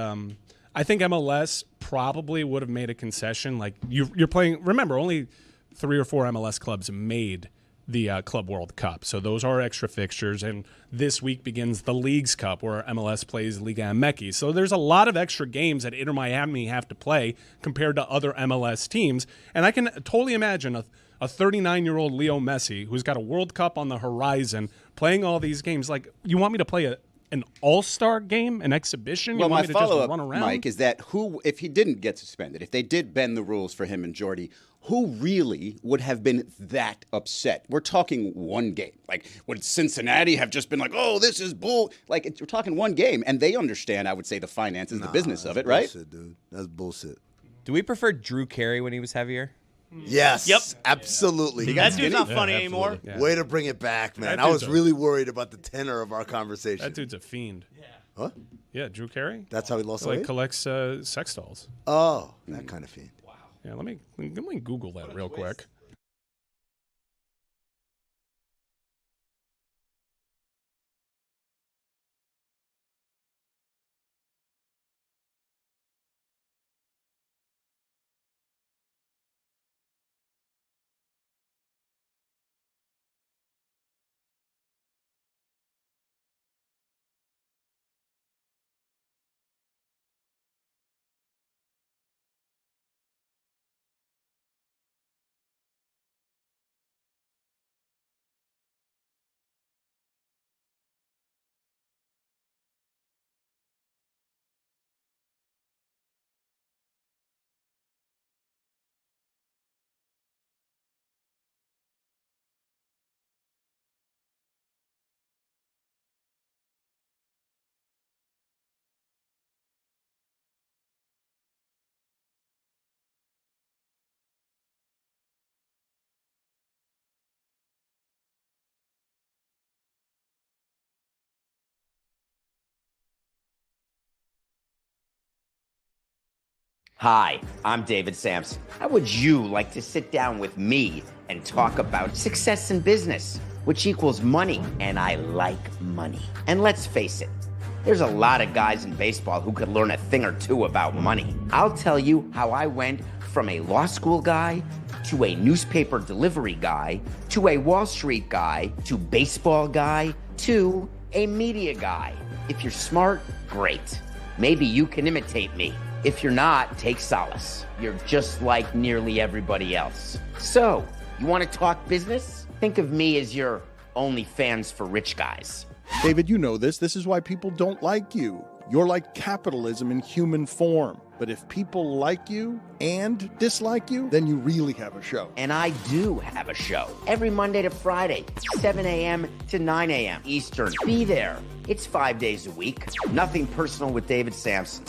I think MLS probably would have made a concession. You're playing, remember, only 3 or 4 MLS clubs made the Club World Cup. So those are extra fixtures, and this week begins the Leagues Cup where MLS plays Liga MX. So there's a lot of extra games that Inter Miami have to play compared to other MLS teams, and I can totally imagine a 39-year-old Leo Messi who's got a World Cup on the horizon playing all these games. You want me to play an all-star game, an exhibition? Well, you want my me to just follow-up, run around? Mike, is that if he didn't get suspended, if they did bend the rules for him and Jordi, who really would have been that upset? We're talking one game. Would Cincinnati have just been oh, this is bull? We're talking one game, and they understand, I would say, the finances, the business of it, right? Bullshit, dude. That's bullshit. Do we prefer Drew Carey when he was heavier? Yes. Yep. Absolutely. That dude's not funny anymore. Yeah. Way to bring it back, man. That I was dude's really worried about the tenor of our conversation. That dude's a fiend. Yeah. Huh? Yeah, Drew Carey. That's how he lost weight? Collects sex dolls. Oh, that kind of fiend. Yeah, let me Google that real quick. Hi, I'm David Sampson. How would you like to sit down with me and talk about success in business, which equals money? And I like money. And let's face it, there's a lot of guys in baseball who could learn a thing or two about money. I'll tell you how I went from a law school guy to a newspaper delivery guy to a Wall Street guy to baseball guy to a media guy. If you're smart, great. Maybe you can imitate me. If you're not, take solace. You're just like nearly everybody else. So, you want to talk business? Think of me as your OnlyFans for rich guys. David, you know this. This is why people don't like you. You're like capitalism in human form. But if people like you and dislike you, then you really have a show. And I do have a show. Every Monday to Friday, 7 a.m. to 9 a.m. Eastern. Be there. It's 5 days a week. Nothing personal with David Sampson.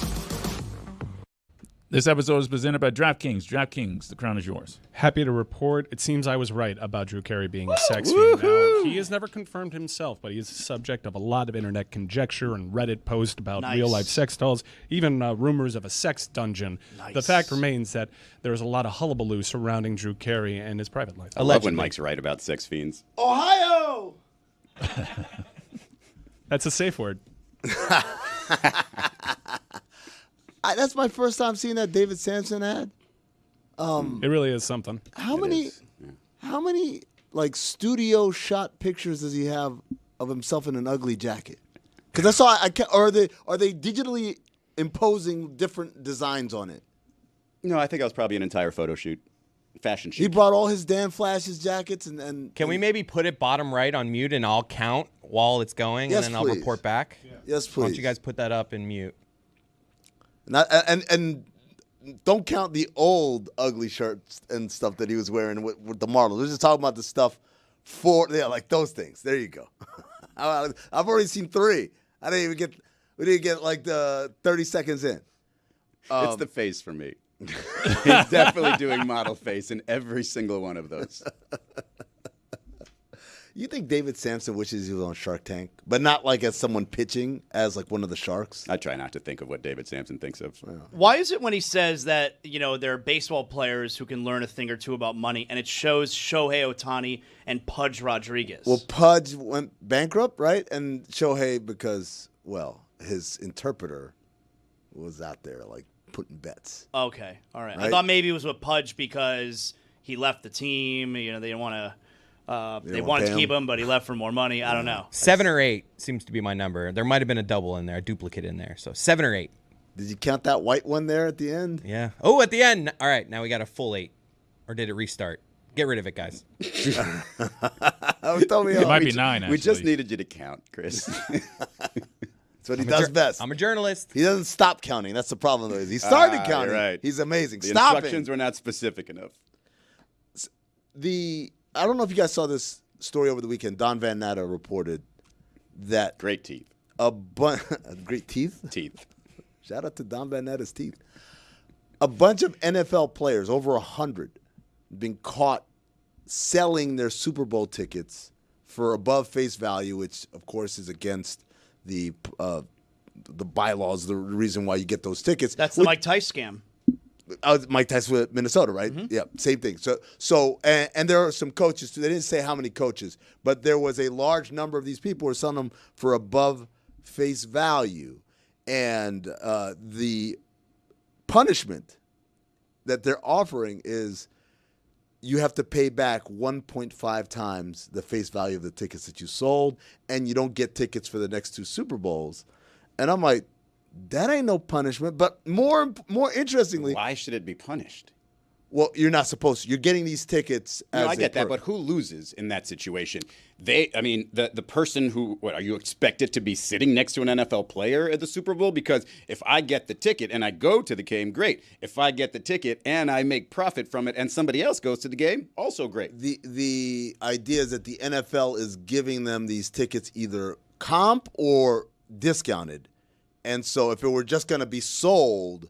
This episode is presented by DraftKings. DraftKings, the crown is yours. Happy to report, it seems I was right about Drew Carey being a sex fiend. Now, he has never confirmed himself, but he is the subject of a lot of internet conjecture and Reddit posts about real-life sex dolls, even rumors of a sex dungeon. The fact remains that there's a lot of hullabaloo surrounding Drew Carey and his private life. I love when Mike's right about sex fiends. Ohio! That's a safe word. That's my first time seeing that David Sampson ad. It really is something. How many like studio shot pictures does he have of himself in an ugly jacket? Because I saw, are they digitally imposing different designs on it? No, I think I was probably an entire photo shoot, fashion shoot. He brought all his Dan Flash's jackets and Can we maybe put it bottom right on mute and I'll count while it's going, Yes, and then I'll please. report back? Yeah. Yes, Why don't please. you guys put that up in mute? And don't count the old ugly shirts and stuff that he was wearing with the Marlins. We're just talking about the stuff like those things. There you go. I've already seen 3. We didn't get like the 30 seconds in. It's the face for me. He's definitely doing model face in every single one of those. You think David Sampson wishes he was on Shark Tank, but not like as someone pitching, as like one of the sharks? I try not to think of what David Sampson thinks of. Why is it when he says that, there are baseball players who can learn a thing or two about money, and it shows Shohei Ohtani and Pudge Rodriguez? Well, Pudge went bankrupt, right? And Shohei because, his interpreter was out there like putting bets. Okay, all right. Right? I thought maybe it was with Pudge because he left the team. They didn't want to. They wanted to keep him, but he left for more money. I don't know. 7 or 8 seems to be my number. There might have been a double in there, a duplicate in there. So 7 or 8. Did you count that white one there at the end? Yeah. Oh, at the end. All right, now we got a full 8. Or did it restart? Get rid of it, guys. It might be 9, actually. We just needed you to count, Chris. That's what he does best. I'm a journalist. He doesn't stop counting. That's the problem, though. He started counting. Right. He's amazing. The Stopping. instructions were not specific enough. I don't know if you guys saw this story over the weekend. Don Van Natta reported that Great teeth. great teeth. Teeth. Shout out to Don Van Natta's teeth. A bunch of NFL players, over 100, been caught selling their Super Bowl tickets for above face value, which of course is against the bylaws. The reason why you get those tickets. That's the Mike Tice scam. Mike Tyson with Minnesota, right? Mm-hmm. Yeah, same thing. So, and there are some coaches too. They didn't say how many coaches, but there was a large number of these people who were selling them for above face value, and the punishment that they're offering is you have to pay back 1.5 times the face value of the tickets that you sold, and you don't get tickets for the next 2 Super Bowls. And I'm like, that ain't no punishment. But more interestingly, Why should it be punished? well, you're not supposed to. You're getting these tickets as No, I a get that, perk. but who loses in that situation? The person who, are you expected to be sitting next to an NFL player at the Super Bowl? Because if I get the ticket and I go to the game, great. If I get the ticket and I make profit from it and somebody else goes to the game, also great. The idea is that the NFL is giving them these tickets either comp or discounted. And so if it were just going to be sold,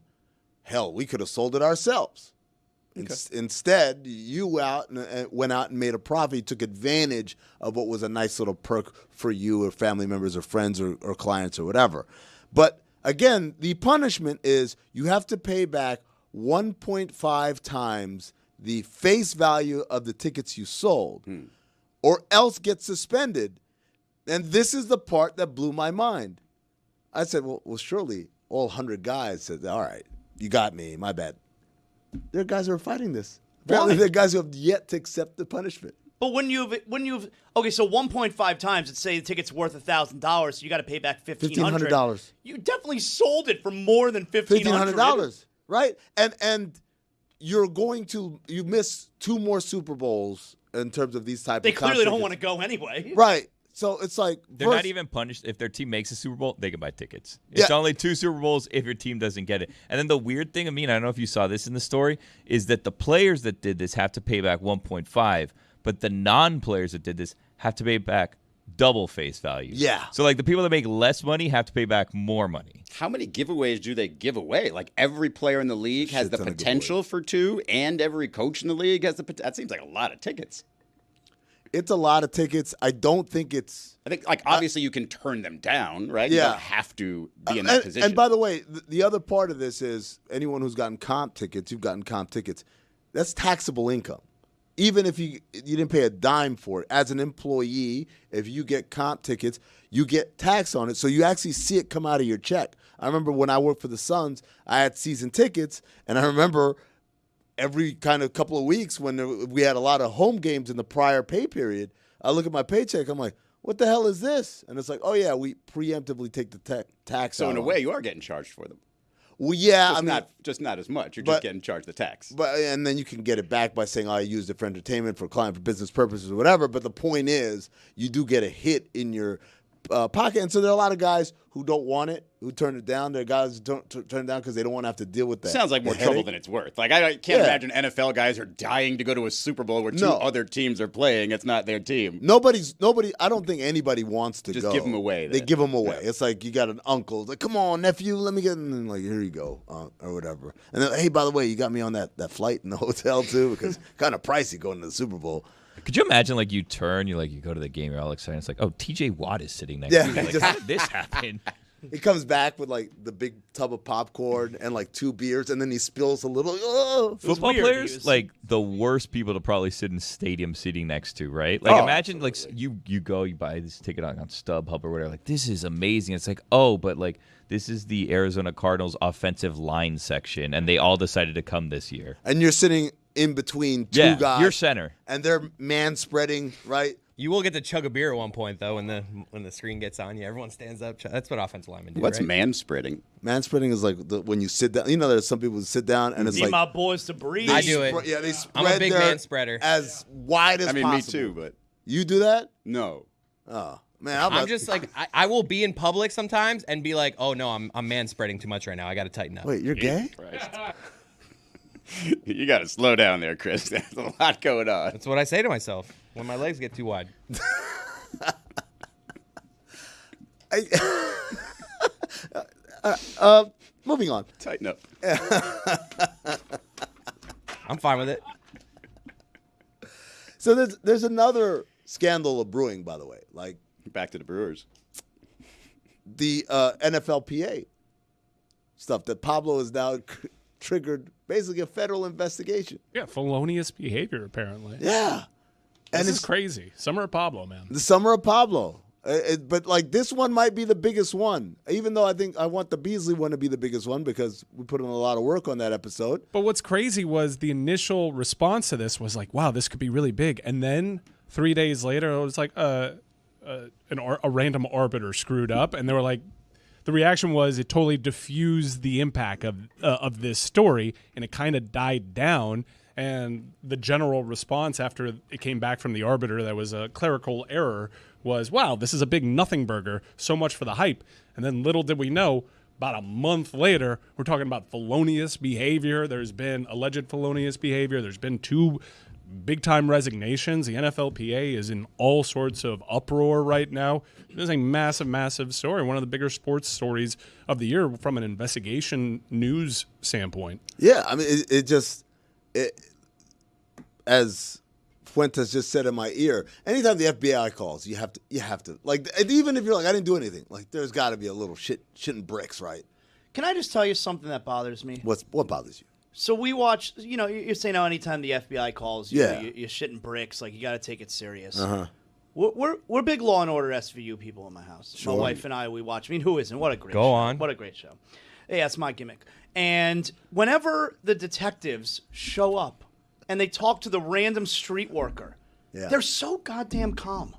hell, we could have sold it ourselves. Okay. Instead, you went out and made a profit. You took advantage of what was a nice little perk for you or family members or friends or clients or whatever. But again, the punishment is you have to pay back 1.5 times the face value of the tickets you sold, or else get suspended. And this is the part that blew my mind. I said, well, surely all 100 guys said, all right, you got me, my bad. There are guys who are fighting this. Apparently, there are guys who have yet to accept the punishment. But when you've okay, so 1.5 times, let's say the ticket's worth $1,000, so you got to pay back $1,500. You definitely sold it for more than $1,500. Right? And you miss 2 more Super Bowls in terms of these type they of clearly don't want to go anyway. Right. So it's like they're not even punished if their team makes a Super Bowl. They can buy tickets. It's only 2 Super Bowls if your team doesn't get it. And then the weird thing, I don't know if you saw this in the story, is that the players that did this have to pay back 1.5, but the non-players that did this have to pay back double face value. Yeah. So like the people that make less money have to pay back more money. How many giveaways do they give away? Like every player in the league has the potential for 2, and every coach in the league has the potential. That seems like a lot of tickets. It's a lot of tickets. I don't think it's... I think, obviously you can turn them down, right? Yeah. You don't have to be in that position. And by the way, the other part of this is anyone who's gotten comp tickets, that's taxable income. Even if you didn't pay a dime for it. As an employee, if you get comp tickets, you get tax on it. So you actually see it come out of your check. I remember when I worked for the Suns, I had season tickets, and I remember... every kind of couple of weeks when we had a lot of home games in the prior pay period, I look at my paycheck, I'm like, what the hell is this? And it's like, oh, yeah, we preemptively take the tax So out in a on way, it. you are getting charged for them. Well, yeah. Just not as much. You're just getting charged the tax. And then you can get it back by saying, I used it for entertainment, for client, for business purposes, or whatever. But the point is, you do get a hit in your pocket. And so there are a lot of guys who don't want it, who turn it down. There are guys who don't turn it down because they don't want to have to deal with that. Sounds like more trouble than it's worth. Like I can't imagine NFL guys are dying to go to a Super Bowl where 2 other teams are playing. It's not their team. Nobody. I don't think anybody wants to just go. give them away. They give them away. Yeah. It's like you got an uncle. It's like, come on, nephew, let me get in. And like, here you go, or whatever. And then, hey, by the way, you got me on that flight in the hotel too, because kind of pricey going to the Super Bowl. Could you imagine, like, you turn, you go to the game, you're all excited. It's like, oh, T.J. Watt is sitting next to you. Like, how did this happen? He comes back with, like, the big tub of popcorn and, like, 2 beers, and then he spills a little. Oh, football players, like, the worst people to probably sit in stadium seating next to, right? Like, imagine, like, you go, you buy this ticket on StubHub or whatever. Like, this is amazing. It's like, oh, but, like, this is the Arizona Cardinals offensive line section, and they all decided to come this year. And you're sitting in between 2 guys. You're center. And they're man-spreading, right? You will get to chug a beer at one point, though, when the screen gets on you. Everyone stands up. That's what offensive linemen do, What's right? man-spreading? Man-spreading is like when you sit down. You know, there's some people who sit down, and it's Need like... my boys to breathe. I do it. Yeah, they spread I'm a big man spreader. As wide as possible. Me too, but... You do that? No. Oh, man. I'm just like, I will be in public sometimes and be like, oh, no, I'm man-spreading too much right now. I got to tighten up. Wait, you're gay? You got to slow down there, Chris. There's a lot going on. That's what I say to myself when my legs get too wide. Moving on. Tighten up. I'm fine with it. So there's another scandal of brewing, by the way. Like, back to the Brewers. The NFLPA stuff that Pablo has now triggered basically a federal investigation. Yeah, felonious behavior, apparently. Yeah. And it's crazy. Summer of Pablo, man. The Summer of Pablo. But, like, this one might be the biggest one, even though I think I want the Beasley one to be the biggest one because we put in a lot of work on that episode. But what's crazy was the initial response to this was like, wow, this could be really big. And then 3 days later, it was like a random arbiter screwed up. And they were like, the reaction was it totally diffused the impact of this story, and it kind of died down. And the general response after it came back from the arbiter that was a clerical error was, wow, this is a big nothing burger, so much for the hype. And then little did we know, about a month later, we're talking about felonious behavior. There's been alleged felonious behavior. There's been 2 big-time resignations. The NFLPA is in all sorts of uproar right now. It is a massive, massive story, one of the bigger sports stories of the year from an investigation news standpoint. Yeah, I mean, as Fuentes just said in my ear, anytime the FBI calls, you have to, like, even if you're like, I didn't do anything, like, there's got to be a little shit and bricks, right? Can I just tell you something that bothers me? What bothers you? So we watch, you're saying how anytime the FBI calls, Yeah. you're shitting bricks, like you got to take it serious. Uh-huh. We're big Law and Order SVU people in my house. Sure. My wife and I, we watch. I mean, who isn't? What a great show. Go on. What a great show. Yeah, that's my gimmick. And whenever the detectives show up and they talk to the random street worker, they're so goddamn calm.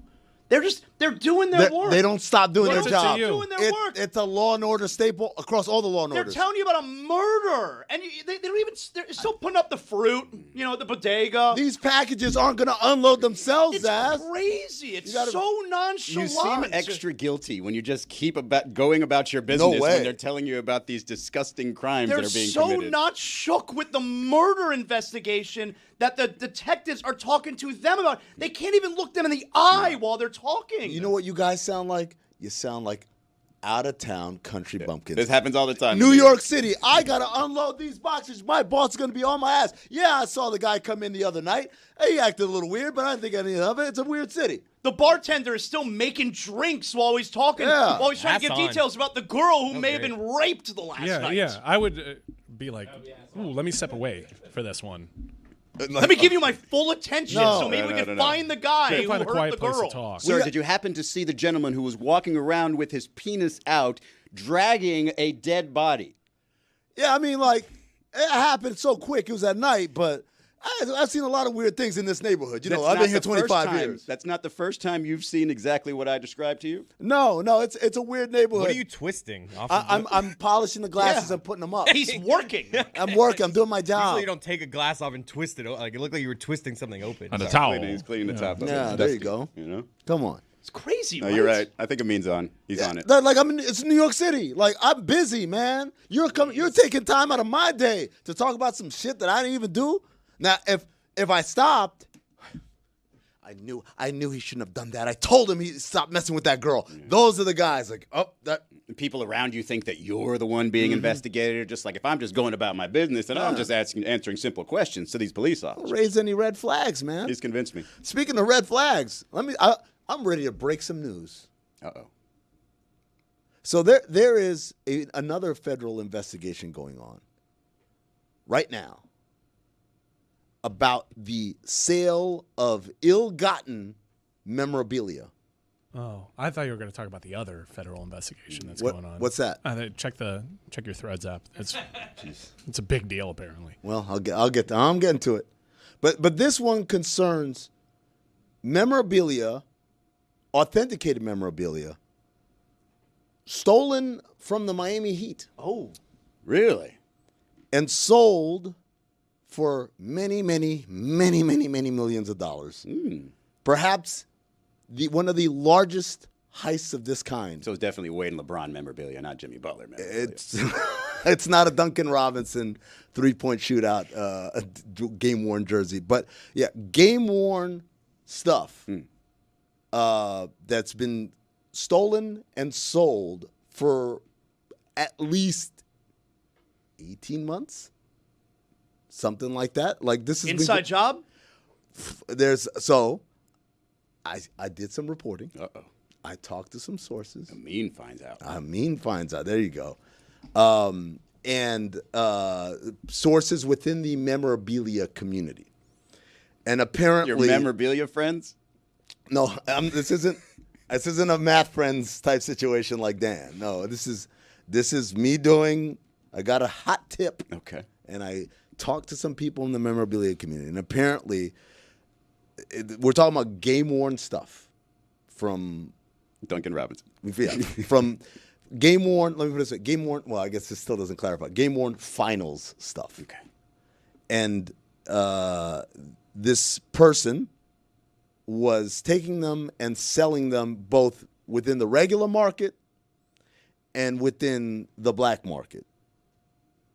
They're doing their work. They don't stop doing their job. They're doing their work. It's a Law and Order staple across all the Law and They're Orders. telling you about a murder, and they don't even. They're still putting up the fruit, the bodega. These packages aren't going to unload themselves, It's Zaz. crazy. It's gotta- so nonchalant. You seem extra guilty when you just keep going about your business way. when they're telling you about these disgusting crimes They're that are being so committed. not shook with the murder investigation that the detectives are talking to them about. They can't even look them in the eye while they're talking. You know what you guys sound like? You sound like out-of-town country bumpkins. This happens all the time. New York City, I got to unload these boxes. My boss is going to be on my ass. Yeah, I saw the guy come in the other night. He acted a little weird, but I didn't think anything of it. It's a weird city. The bartender is still making drinks while he's talking, Yeah. while he's trying to Hats give on. details about the girl who may have great. been raped the last night. Yeah. I would be like, ooh, let me step away for this one. Let me give you my full attention No. so maybe No, we no, can no. find the guy Yeah, who find a hurt quiet the place girl. to talk. Sir, did you happen to see the gentleman who was walking around with his penis out, dragging a dead body? Yeah, I mean, like, it happened so quick. It was at night, but I've seen a lot of weird things in this neighborhood. That's I've not been here the first 25 time- years. That's not the first time you've seen exactly what I described to you. No, it's a weird neighborhood. What are you twisting? Off of I'm polishing the glasses and putting them up. He's working. I'm working. I'm doing my job. Usually you don't take a glass off and twist it. Like it looked like you were twisting something open. On the Sorry. towel. He's cleaning the top of it. Yeah, It's there you dusty, go. You know? Come on. It's crazy, No, right? you're right. I think Amin's on. He's on it. Like it's New York City. Like I'm busy, man. You're taking time out of my day to talk about some shit that I didn't even do. Now, if I stopped, I knew he shouldn't have done that. I told him he stopped messing with that girl. Yeah. Those are the guys. Like, that. People around you think that you're the one being investigated. Just like if I'm just going about my business and I'm just answering simple questions to these police officers. Don't raise any red flags, man. He's convinced me. Speaking of red flags, I'm ready to break some news. Uh-oh. So there is another federal investigation going on right now about the sale of ill-gotten memorabilia. Oh, I thought you were going to talk about the other federal investigation that's What- going on. what's that? Check your Threads app. It's a big deal apparently. Well, I'm getting to it, but this one concerns memorabilia, authenticated memorabilia, stolen from the Miami Heat. Oh, really? And sold for many, many, many, many, many millions of dollars. Perhaps one of the largest heists of this kind. So it's definitely Wade and LeBron memorabilia, not Jimmy Butler memorabilia. It's not a Duncan Robinson 3-point shootout game-worn jersey. But, yeah, game-worn stuff that's been stolen and sold for at least 18 months. Something like that. Like this is inside job. I did some reporting. Uh-oh. I talked to some sources. Amin finds out. There you go. And sources within the memorabilia community. And apparently, Your memorabilia friends? No, this isn't a math friends type situation like Dan. No, this is me doing. I got a hot tip. Okay. And I talked to some people in the memorabilia community, and apparently, we're talking about game-worn stuff from Duncan Robinson. From game-worn. Let me put it this way: game-worn. Well, I guess this still doesn't clarify. Game-worn finals stuff. Okay. And this person was taking them and selling them both within the regular market and within the black market.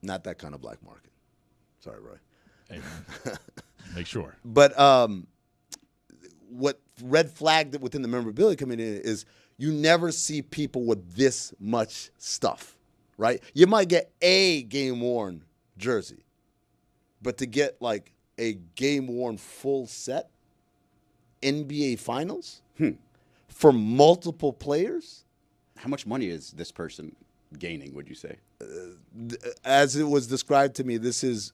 Not that kind of black market. Sorry, Roy. Hey, make sure. But what red flagged within the memorabilia community is you never see people with this much stuff, right? You might get a game-worn jersey, but to get like a game-worn full set NBA Finals for multiple players. How much money is this person gaining, would you say? As it was described to me, this is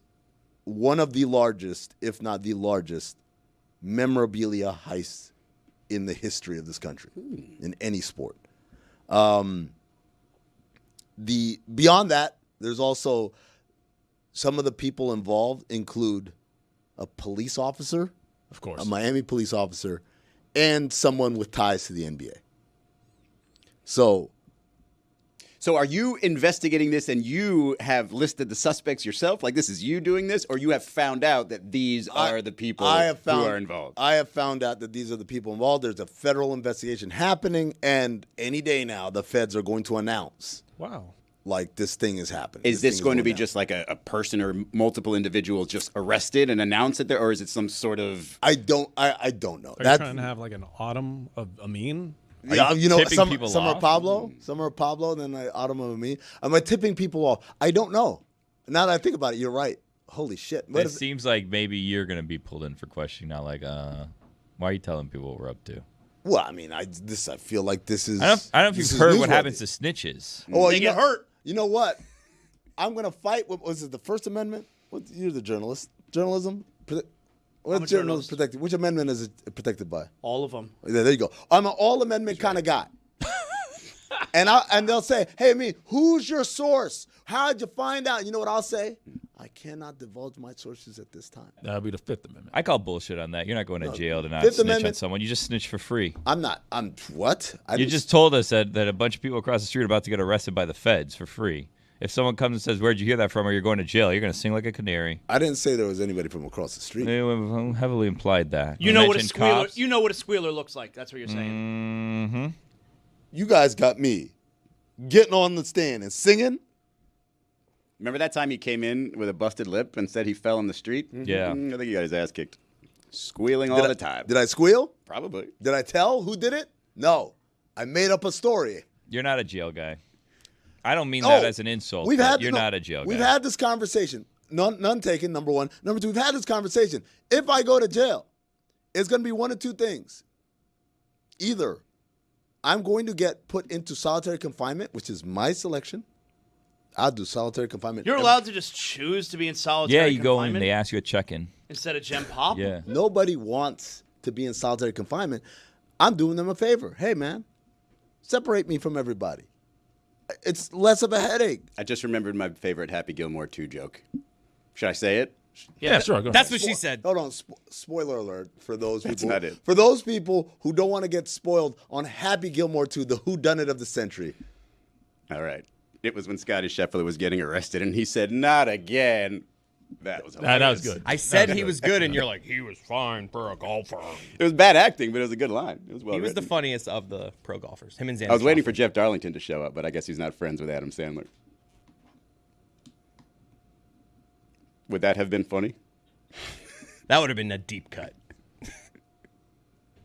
one of the largest, if not the largest, memorabilia heist in the history of this country, in any sport. Beyond that, there's also some of the people involved include a police officer, Of course. a Miami police officer, and someone with ties to the NBA. So are you investigating this and you have listed the suspects yourself? Like this is you doing this, or you have found out that these are the people who are involved? I have found out that these are the people involved. There's a federal investigation happening, and any day now, the feds are going to announce, Wow. like, this thing is happening. Is this thing going to be down. just like a person or multiple individuals just arrested and announced it there, or is it some sort of? I don't know. Are you trying to have like an autumn of Amin? Yeah, you know, tipping some people are off? Pablo, then I autumn of me. Am I tipping people off? I don't know. Now that I think about it, you're right. Holy shit! It seems like maybe you're going to be pulled in for questioning now. Like, why are you telling people what we're up to? Well, I mean, I feel like this is. I don't know if this you've is heard what newsworthy. happens to snitches. Oh, well, They get hurt. You know what? I'm gonna fight. What was it? The First Amendment? You're the journalist. Journalism. What's journalism protected? Which amendment is it protected by? All of them. There you go. I'm an all amendment kind of guy. And they'll say, "Hey, who's your source? How'd you find out?" You know what I'll say? I cannot divulge my sources at this time. That'll be the Fifth Amendment. I call bullshit on that. You're not going to jail to not Fifth snitch on Amendment- someone. You just snitch for free. I'm not. I'm what? You just told us that a bunch of people across the street are about to get arrested by the feds for free. If someone comes and says, "Where'd you hear that from?" or "You're going to jail," you're going to sing like a canary. I didn't say there was anybody from across the street. They heavily implied that. You know what a mentioned squealer. cops. You know what a squealer looks like. That's what you're saying. Mm-hmm. You guys got me getting on the stand and singing. Remember that time he came in with a busted lip and said he fell in the street? Yeah. I think he got his ass kicked. Squealing all the time. Did I squeal? Probably. Did I tell who did it? No. I made up a story. You're not a jail guy. I don't mean that as an insult. You're not a jail guy. We've had this conversation. None taken, number one. Number two, we've had this conversation. If I go to jail, it's going to be one of two things. Either I'm going to get put into solitary confinement, which is my selection. I'll do solitary confinement. You're allowed to just choose to be in solitary Yeah, you go in, confinement they ask you a check-in. instead of Gem Pop. Yeah. Nobody wants to be in solitary confinement. I'm doing them a favor. Hey, man, separate me from everybody. It's less of a headache. I just remembered my favorite Happy Gilmore 2 joke. Should I say it? Yeah, sure. Go That's ahead. what she said. Hold on. Spoiler alert for those people. That's not it. For those people who don't want to get spoiled on Happy Gilmore 2, the whodunit of the century. All right. It was when Scotty Scheffler was getting arrested, and he said, "Not again." That was hilarious. That was good. I said he was good, and you're like, he was fine for a golfer. It was bad acting, but it was a good line. It was well He was the written. funniest of the pro golfers. Him and Xander. I was waiting Schauffele. for Jeff Darlington to show up, but I guess he's not friends with Adam Sandler. Would that have been funny? That would have been a deep cut.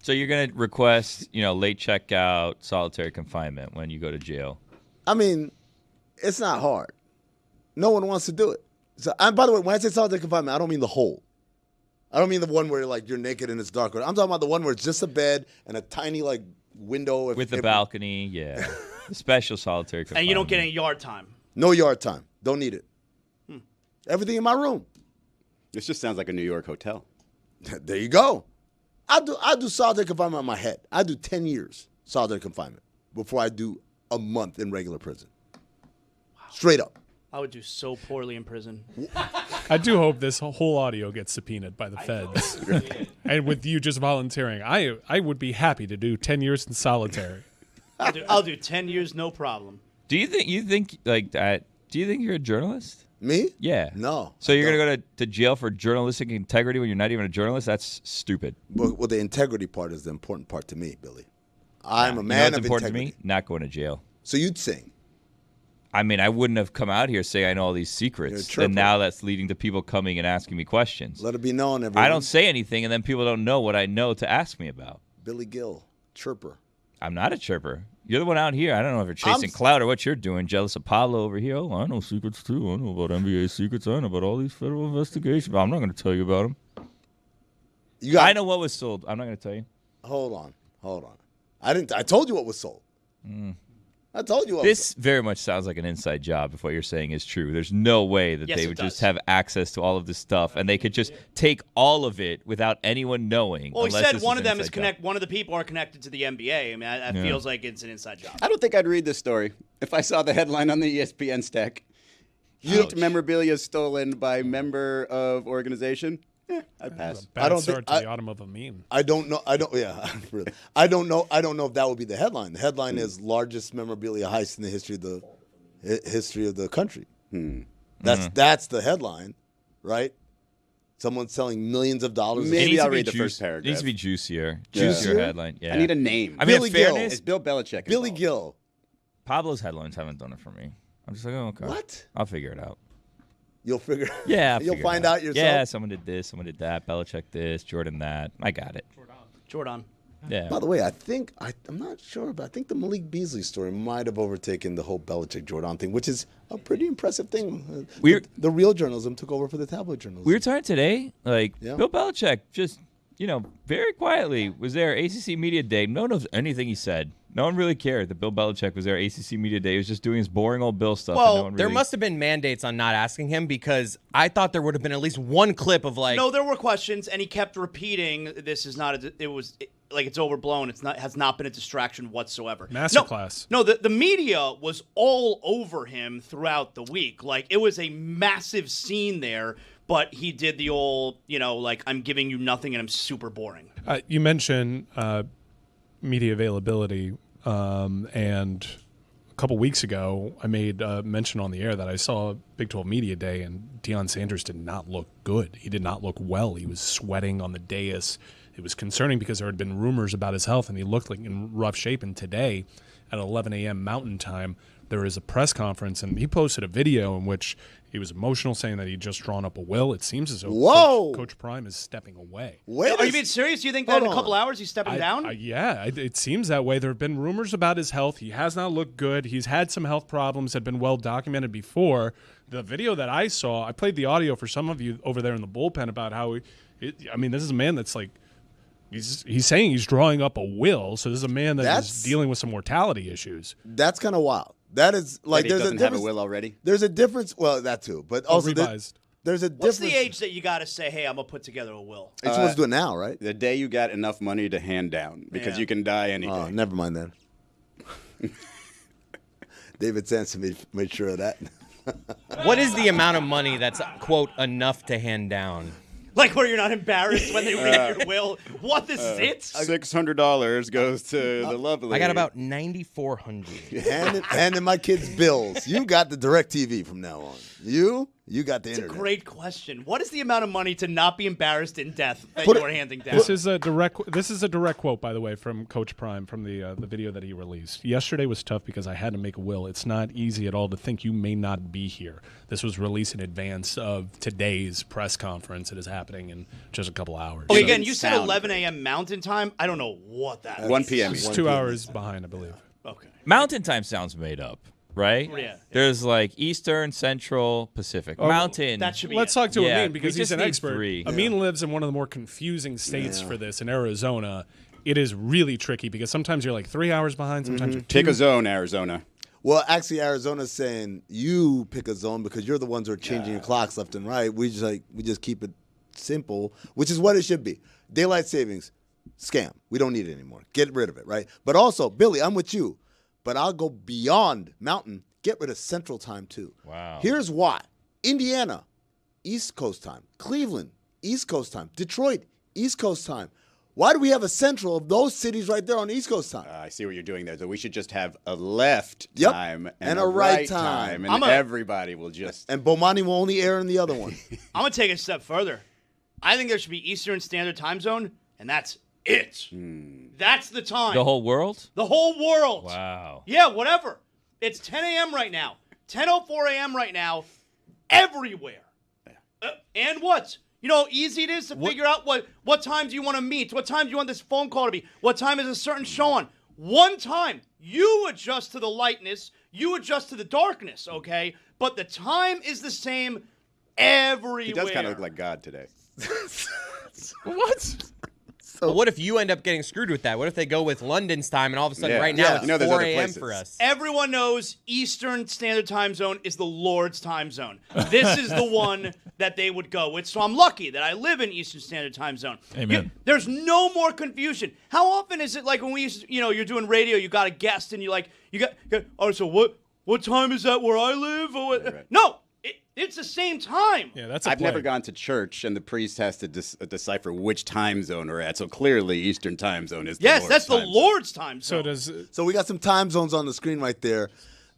So you're going to request, late checkout, solitary confinement when you go to jail. I mean, it's not hard. No one wants to do it. So, and by the way, when I say solitary confinement, I don't mean the hole. I don't mean the one where you're naked and it's dark. I'm talking about the one where it's just a bed and a tiny window With the balcony, yeah. Special solitary confinement. And you don't get any yard time. No yard time. Don't need it. Everything in my room. This just sounds like a New York hotel. There you go. I do solitary confinement on my head. I do 10 years solitary confinement before I do a month in regular prison. Straight up. I would do so poorly in prison. I do hope this whole audio gets subpoenaed by the feds. And with you just volunteering, I would be happy to do 10 years in solitary. I'll do 10 years, no problem. Do you think like that? Do you think you're a journalist? Me? Yeah. No. So you're going to go to jail for journalistic integrity when you're not even a journalist? That's stupid. Well, the integrity part is the important part to me, Billy. I'm a You know man what's of important integrity. to me? Not going to jail. So you'd sing. I mean, I wouldn't have come out here saying I know all these secrets. You're a And now that's leading to people coming and asking me questions. Let it be known, everyone. I don't say anything, and then people don't know what I know to ask me about. Billy Gill, chirper. I'm not a chirper. You're the one out here. I don't know if you're chasing clout or what you're doing. Jealous of Pablo over here. Oh, I know secrets, too. I know about NBA secrets. I know about all these federal investigations. But I'm not going to tell you about them. I know what was sold. I'm not going to tell you. Hold on. I told you what was sold. I told you. This very much sounds like an inside job if what you're saying is true. There's no way that they would just have access to all of this stuff and they could just take all of it without anyone knowing. Well, he said one of them is one of the people are connected to the NBA. I mean, that feels like it's an inside job. I don't think I'd read this story if I saw the headline on the ESPN stack. Used memorabilia stolen by member of organization. I'd pass. I don't think the autumn of a meme. I don't know. I don't. Yeah, really. I don't know. I don't know if that would be the headline. The headline is largest memorabilia heist in the history of the country. That's the headline, right? Someone's selling millions of dollars. Maybe I'll read the first paragraph. It needs to be juicier. Juicier headline. Yeah. I need a name. I mean, in fairness, it's Bill Belichick. Billy Gill. Pablo's headlines haven't done it for me. I'm just like, oh, okay. What? I'll figure it out. You'll figure. Yeah, you'll find out yourself. Yeah, someone did this, someone did that. Belichick this, Jordan that. I got it. Jordan. Yeah. By the way, I think I'm not sure, but I think the Malik Beasley story might have overtaken the whole Belichick Jordan thing, which is a pretty impressive thing. The real journalism took over for the tabloid journalism. We were talking today, Bill Belichick just, very quietly was there ACC Media Day. No one knows anything he said. No one really cared that Bill Belichick was there ACC Media Day. He was just doing his boring old Bill stuff. Well, there must have been mandates on not asking him because I thought there would have been at least one clip of No, there were questions, and he kept repeating, "This is not. It's overblown. Has not been a distraction whatsoever." Masterclass. No, the media was all over him throughout the week. Like it was a massive scene there. But he did the old, I'm giving you nothing and I'm super boring. You mentioned media availability, and a couple weeks ago, I made mention on the air that I saw Big 12 Media Day, and Deion Sanders did not look good. He did not look well. He was sweating on the dais. It was concerning because there had been rumors about his health, and he looked like in rough shape. And today, at 11 a.m. Mountain Time, there is a press conference, and he posted a video in which he was emotional, saying that he'd just drawn up a will. It seems as though Coach Prime is stepping away. Are you being serious? Do you think that in a couple hours he's stepping down? Yeah, it seems that way. There have been rumors about his health. He has not looked good. He's had some health problems that have been well documented before. The video that I saw, I played the audio for some of you over there in the bullpen about how this is a man that's like, he's saying he's drawing up a will. So this is a man that is dealing with some mortality issues. That's kind of wild. That is like there's a difference. Have a will already. There's a difference. Well, that too, but also revised. There's a difference. What's the age that you got to say, "Hey, I'm gonna put together a will"? You're supposed to do it now, right? The day you got enough money to hand down, because you can die any day. Oh, never mind then. David Sampson made sure of that. What is the amount of money that's quote enough to hand down? Like where you're not embarrassed when they read your will. What, this is it? $600 goes to the lovely. I got about $9,400. Handing my kids bills. You got the DirecTV from now on. You got the internet. It's a great question. What is the amount of money to not be embarrassed in death that you are handing down? This is a direct quote, by the way, from Coach Prime from the video that he released. Yesterday was tough because I had to make a will. It's not easy at all to think you may not be here. This was released in advance of today's press conference. It is happening in just a couple hours. Okay, again, you said 11 a.m. Mountain Time. I don't know what that is. 1 p.m. It's 2 hours behind, I believe. Okay. Mountain Time sounds made up. Right? Yeah. There's like Eastern, Central, Pacific. Mountain. That should be Let's talk to Amin because he's an need expert. 3. Amin lives in one of the more confusing states for this in Arizona. It is really tricky because sometimes you're like 3 hours behind, sometimes you're 2. Pick a zone, Arizona. Well, actually, Arizona's saying you pick a zone because you're the ones who are changing your clocks left and right. We just keep it simple, which is what it should be. Daylight savings, scam. We don't need it anymore. Get rid of it, right? But also, Billy, I'm with you. But I'll go beyond Mountain. Get rid of Central Time, too. Wow. Here's why. Indiana, East Coast Time. Cleveland, East Coast Time. Detroit, East Coast Time. Why do we have a Central of those cities right there on East Coast Time? I see what you're doing there. So we should just have a left time and a right time. And everybody will just... And Bomani will only air in the other one. I'm going to take it a step further. I think there should be Eastern Standard Time Zone, and that's it. That's the time. The whole world? The whole world. Wow. Yeah, whatever. It's 10 a.m. right now. 10:04 a.m. right now. Everywhere. And what? You know how easy it is to figure out what time do you want to meet? What time do you want this phone call to be? What time is a certain show on? One time. You adjust to the lightness. You adjust to the darkness, okay? But the time is the same everywhere. He does kind of look like God today. What? But what if you end up getting screwed with that? What if they go with London's time and all of a sudden right now it's 4 a.m. for us? Everyone knows Eastern Standard Time Zone is the Lord's time zone. This is the one that they would go with. So I'm lucky that I live in Eastern Standard Time Zone. Amen. There's no more confusion. How often is it like when we used to, you're doing radio, you got a guest and you got so what time is that where I live? Or what? Right. No. It's the same time. Yeah, that's. I've never gone to church, and the priest has to decipher which time zone we're at. So clearly, Eastern Time Zone is. That's the Lord's time zone. So we got some time zones on the screen right there.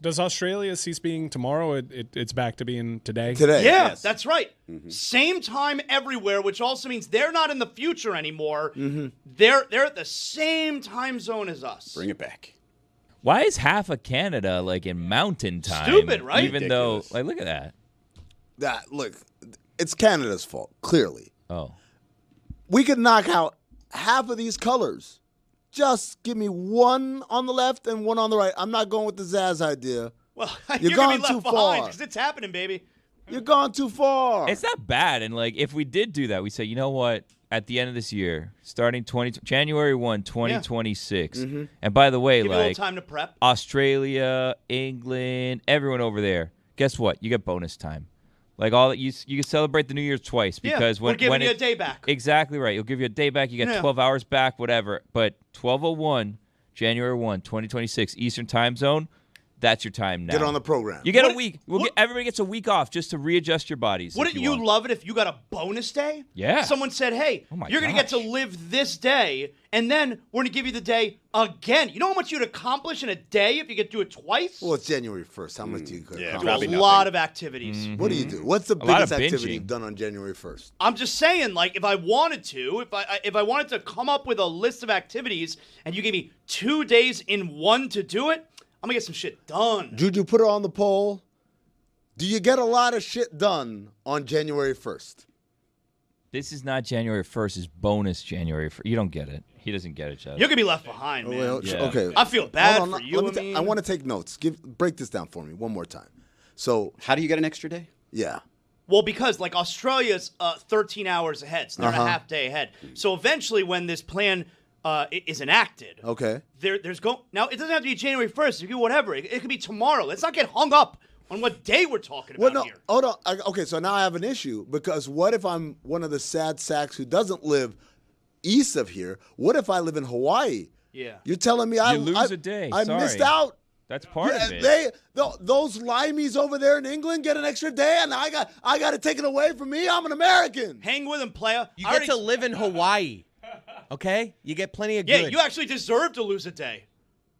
Does Australia cease being tomorrow? It's back to being today. Today. Yeah, that's right. Mm-hmm. Same time everywhere, which also means they're not in the future anymore. Mm-hmm. They're at the same time zone as us. Bring it back. Why is half of Canada like in mountain time? Stupid, right? Even Ridiculous. though, look at that. Look, it's Canada's fault, clearly. Oh. We could knock out half of these colors. Just give me one on the left and one on the right. I'm not going with the Zaz idea. Well, you're gonna gone be left too behind far. because it's happening, baby. You're gone too far. It's not bad. And, if we did do that, we say, you know what? At the end of this year, starting January 1, 2026. Yeah. Mm-hmm. And by the way, give you a little time to prep. Australia, England, everyone over there, guess what? You get bonus time. All that you can celebrate the New Year twice because we're giving you a day back. Exactly right. You'll give you a day back. You get 12 hours back, whatever. But 12:01, January 1, 2026, Eastern Time Zone. That's your time now. Get on the program. You get a week. Everybody gets a week off just to readjust your bodies. Wouldn't you love it if you got a bonus day? Yeah. Someone said, hey, you're going to get to live this day, and then we're going to give you the day again. You know how much you'd accomplish in a day if you could do it twice? Well, it's January 1st. How much do you A accomplish? lot of activities. Mm-hmm. What do you do? What's the biggest activity you've done on January 1st? I'm just saying, if I wanted to, if I wanted to come up with a list of activities, and you gave me 2 days in one to do it, I'm going to get some shit done. Juju, put her on the poll. Do you get a lot of shit done on January 1st? This is not January 1st. It's bonus January 1st. You don't get it. He doesn't get it, Chad. You're going to be left behind, man. Well, yeah. Okay. I feel bad for you. I want to take notes. Break this down for me one more time. So, how do you get an extra day? Yeah. Well, because Australia's 13 hours ahead. So they're a half day ahead. So eventually when this plan is enacted. Okay. Now, it doesn't have to be January 1st. It could be whatever. It could be tomorrow. Let's not get hung up on what day we're talking about here. Hold on. Okay, so now I have an issue because what if I'm one of the sad sacks who doesn't live east of here? What if I live in Hawaii? Yeah. You're telling me you lose a day. I missed out. That's part of it. Those limeys over there in England get an extra day, and I got it taken away from me. I'm an American. Hang with them, player. You get to live in Hawaii. Okay? You get plenty of good. Yeah, you actually deserve to lose a day.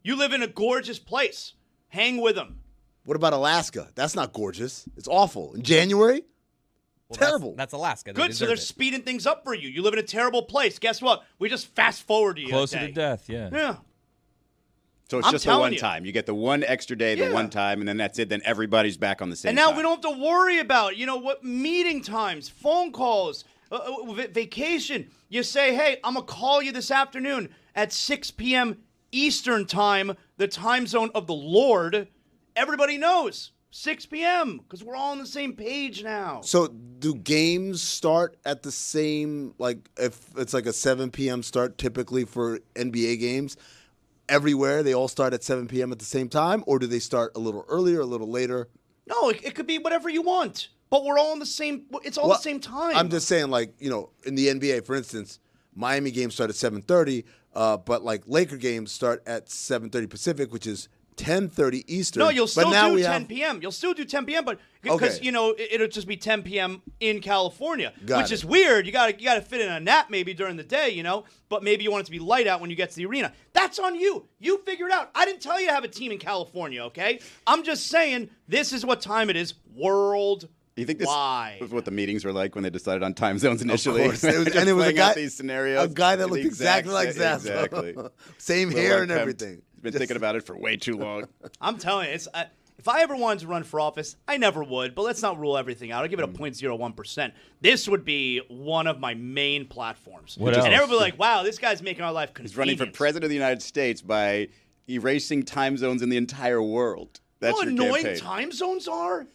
You live in a gorgeous place. Hang with them. What about Alaska? That's not gorgeous. It's awful. In January? Terrible. That's Alaska. Good, so they're speeding things up for you. You live in a terrible place. Guess what? We just fast forward to you. Closer to death, yeah. Yeah. So it's just the one time. You get the one extra day, the one time, and then that's it. Then everybody's back on the same time. And now time. we don't have to worry about, what meeting times, phone calls, vacation. You say, hey, I'm going to call you this afternoon at 6 p.m. Eastern time, the time zone of the Lord. Everybody knows. 6 p.m. because we're all on the same page now. So do games start at the same, if it's a 7 p.m. start typically for NBA games, everywhere they all start at 7 p.m. at the same time, or do they start a little earlier, a little later? No, it could be whatever you want. But we're all on the same. It's all the same time. I'm just saying, in the NBA, for instance, Miami games start at 7:30, but Laker games start at 7:30 Pacific, which is 10:30 Eastern. No, you'll still do 10 p.m. You'll still do 10 p.m. But because it'll just be 10 p.m. in California, which is weird. You got to fit in a nap maybe during the day, But maybe you want it to be light out when you get to the arena. That's on you. You figure it out. I didn't tell you to have a team in California, okay? I'm just saying this is what time it is worldwide. You think this was what the meetings were like when they decided on time zones initially? Of course. And it was these scenarios. A guy that looked exactly like Zaz. Exactly. Same hair and everything. Been thinking about it for way too long. I'm telling you, if I ever wanted to run for office, I never would, but let's not rule everything out. I'll give it a 0.01%. This would be one of my main platforms. What else? And everybody would be like, wow, this guy's making our life convenient. He's running for president of the United States by erasing time zones in the entire world. That's how your annoying campaign. time zones are?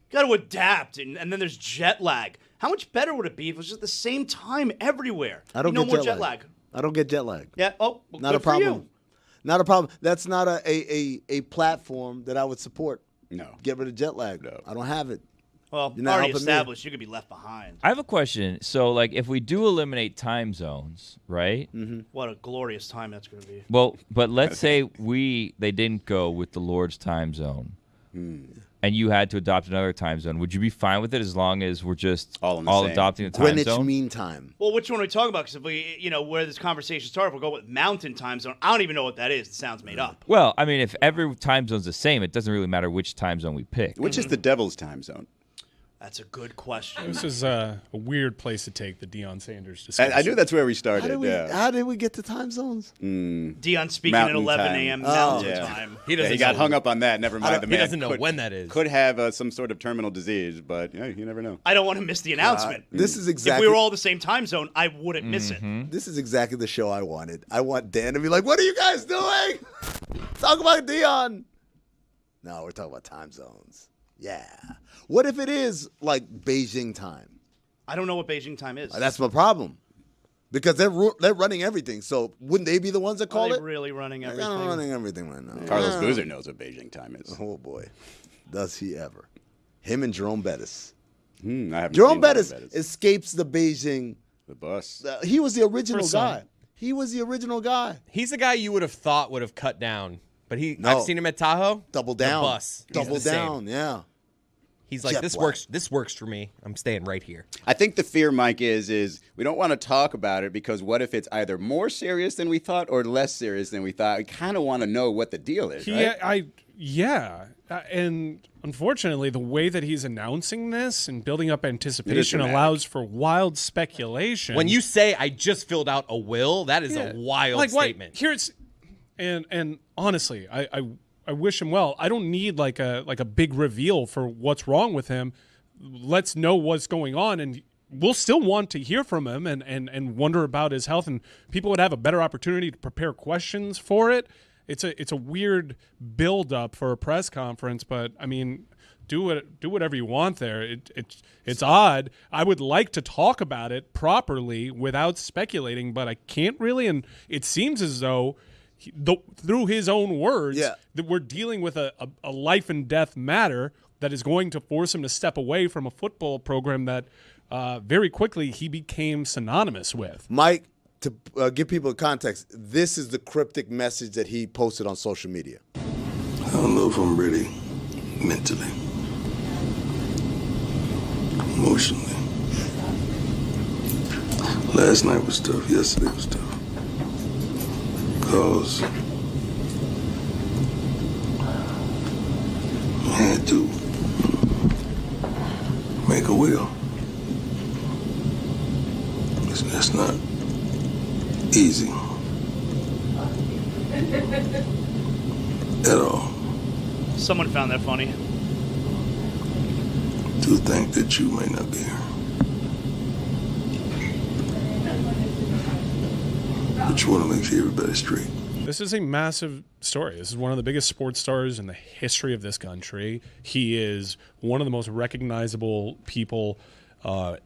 Got to adapt, and then there's jet lag. How much better would it be if it was just the same time everywhere? I don't no get more jet lag. I don't get jet lag. Yeah. Oh, well, Not good a problem. For you. Not a problem. That's not a platform that I would support. No. Get rid of jet lag. No. I don't have it. Well, You're not already helping me. established, you could be left behind. I have a question. So, like, if we do eliminate time zones, right? Mm-hmm. What a glorious time that's going to be. Well, but let's say they didn't go with the Lord's time zone, and you had to adopt another time zone. Would you be fine with it as long as we're just All in the all same. adopting the time Greenwich zone? Mean Time. Well, which one are we talking about? Because if we, where this conversation started, if we go with Mountain Time Zone, I don't even know what that is. It sounds made up. Well, I mean, if every time zone's the same, it doesn't really matter which time zone we pick. Which is the devil's time zone? That's a good question. This is a weird place to take the Deion Sanders discussion. I knew that's where we started. How did we get to time zones? Dion speaking Mountain at 11 time. a.m. Oh. Mountain Yeah. Time. He doesn't. He got know. hung up on that. Never mind. The He man doesn't know could- when that is. Could have some sort of terminal disease, but you never know. I don't want to miss the announcement. This is If exactly. we were all the same time zone, I wouldn't miss it. This is exactly the show I wanted. I want Dan to be like, "What are you guys doing? Talk about Deion." No, we're talking about time zones. Yeah. What if it is like Beijing time? I don't know what Beijing time is. That's my problem. Because they're running everything. So wouldn't they be the ones that Are call they it? really running They're everything? not running everything right now. Carlos Boozer knows what Beijing time is. Oh boy, does he ever? Him and Jerome Bettis. I haven't Jerome seen Bettis Bettis. escapes the Beijing. The bus. He was the original For some. guy. He was the original guy. He's the guy you would have thought would have cut down, but No. I've seen him at Tahoe. Double down. The bus. He's Double the same. down. Yeah. He's like, Jet this black. works. This works for me. I'm staying right here. I think the fear, Mike, is we don't want to talk about it because what if it's either more serious than we thought or less serious than we thought? We kind of want to know what the deal is, right? And unfortunately, the way that he's announcing this and building up anticipation dramatic. allows for wild speculation. When you say I just filled out a will, that is a wild statement. Here's and honestly, I wish him well. I don't need like a big reveal for what's wrong with him. Let's know what's going on, and we'll still want to hear from him and wonder about his health, and people would have a better opportunity to prepare questions for it. It's a weird build up for a press conference, but I mean, do whatever you want there. It's odd. I would like to talk about it properly without speculating, but I can't really, and it seems as though through his own words, that we're dealing with a life and death matter that is going to force him to step away from a football program that very quickly he became synonymous with. Mike, to give people context, this is the cryptic message that he posted on social media. I don't know if I'm ready mentally, emotionally. Last night was tough. Yesterday was tough. Because I had to make a will. That's not easy at all. Someone found that funny. To think that you may not be here. But you want to make sure everybody's straight. This is a massive story. This is one of the biggest sports stars in the history of this country. He is one of the most recognizable people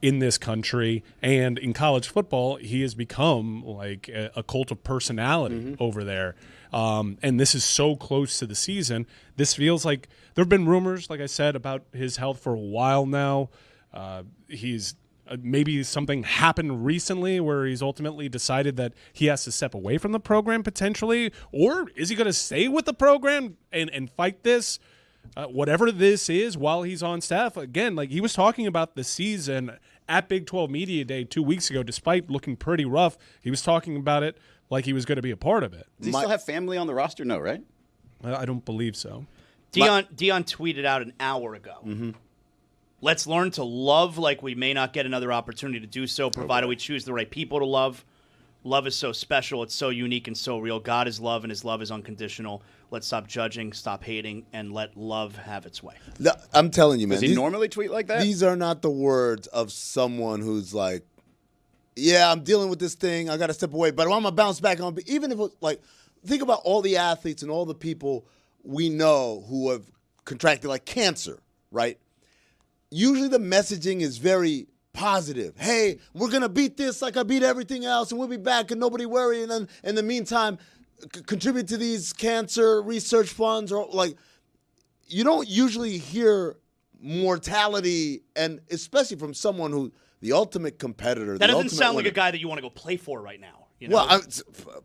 in this country, and in college football, he has become like a cult of personality over there. And this is so close to the season. This feels like there have been rumors, like I said, about his health for a while now. He's maybe something happened recently where he's ultimately decided that he has to step away from the program potentially, or is he going to stay with the program and fight this? Whatever this is while he's on staff. Again, like he was talking about the season at Big 12 Media Day 2 weeks ago, despite looking pretty rough, he was talking about it like he was going to be a part of it. Does he still have family on the roster? No, right? I don't believe so. Dion tweeted out an hour ago. Let's learn to love like we may not get another opportunity to do so, provided we choose the right people to love. Love is so special. It's so unique and so real. God is love, and his love is unconditional. Let's stop judging, stop hating, and let love have its way. No, I'm telling you, man. Does he normally tweet like that? These are not the words of someone who's like, yeah, I'm dealing with this thing. I got to step away, but I'm going to bounce back on. Even if it's like, think about all the athletes and all the people we know who have contracted like cancer, right? Usually the messaging is very positive. Hey, we're going to beat this like I beat everything else, and we'll be back, and nobody worry. And then in the meantime, contribute to these cancer research funds. Or like, you don't usually hear mortality, and especially from someone who, the ultimate competitor. That doesn't sound like a guy that you want to go play for right now. You know? Well, I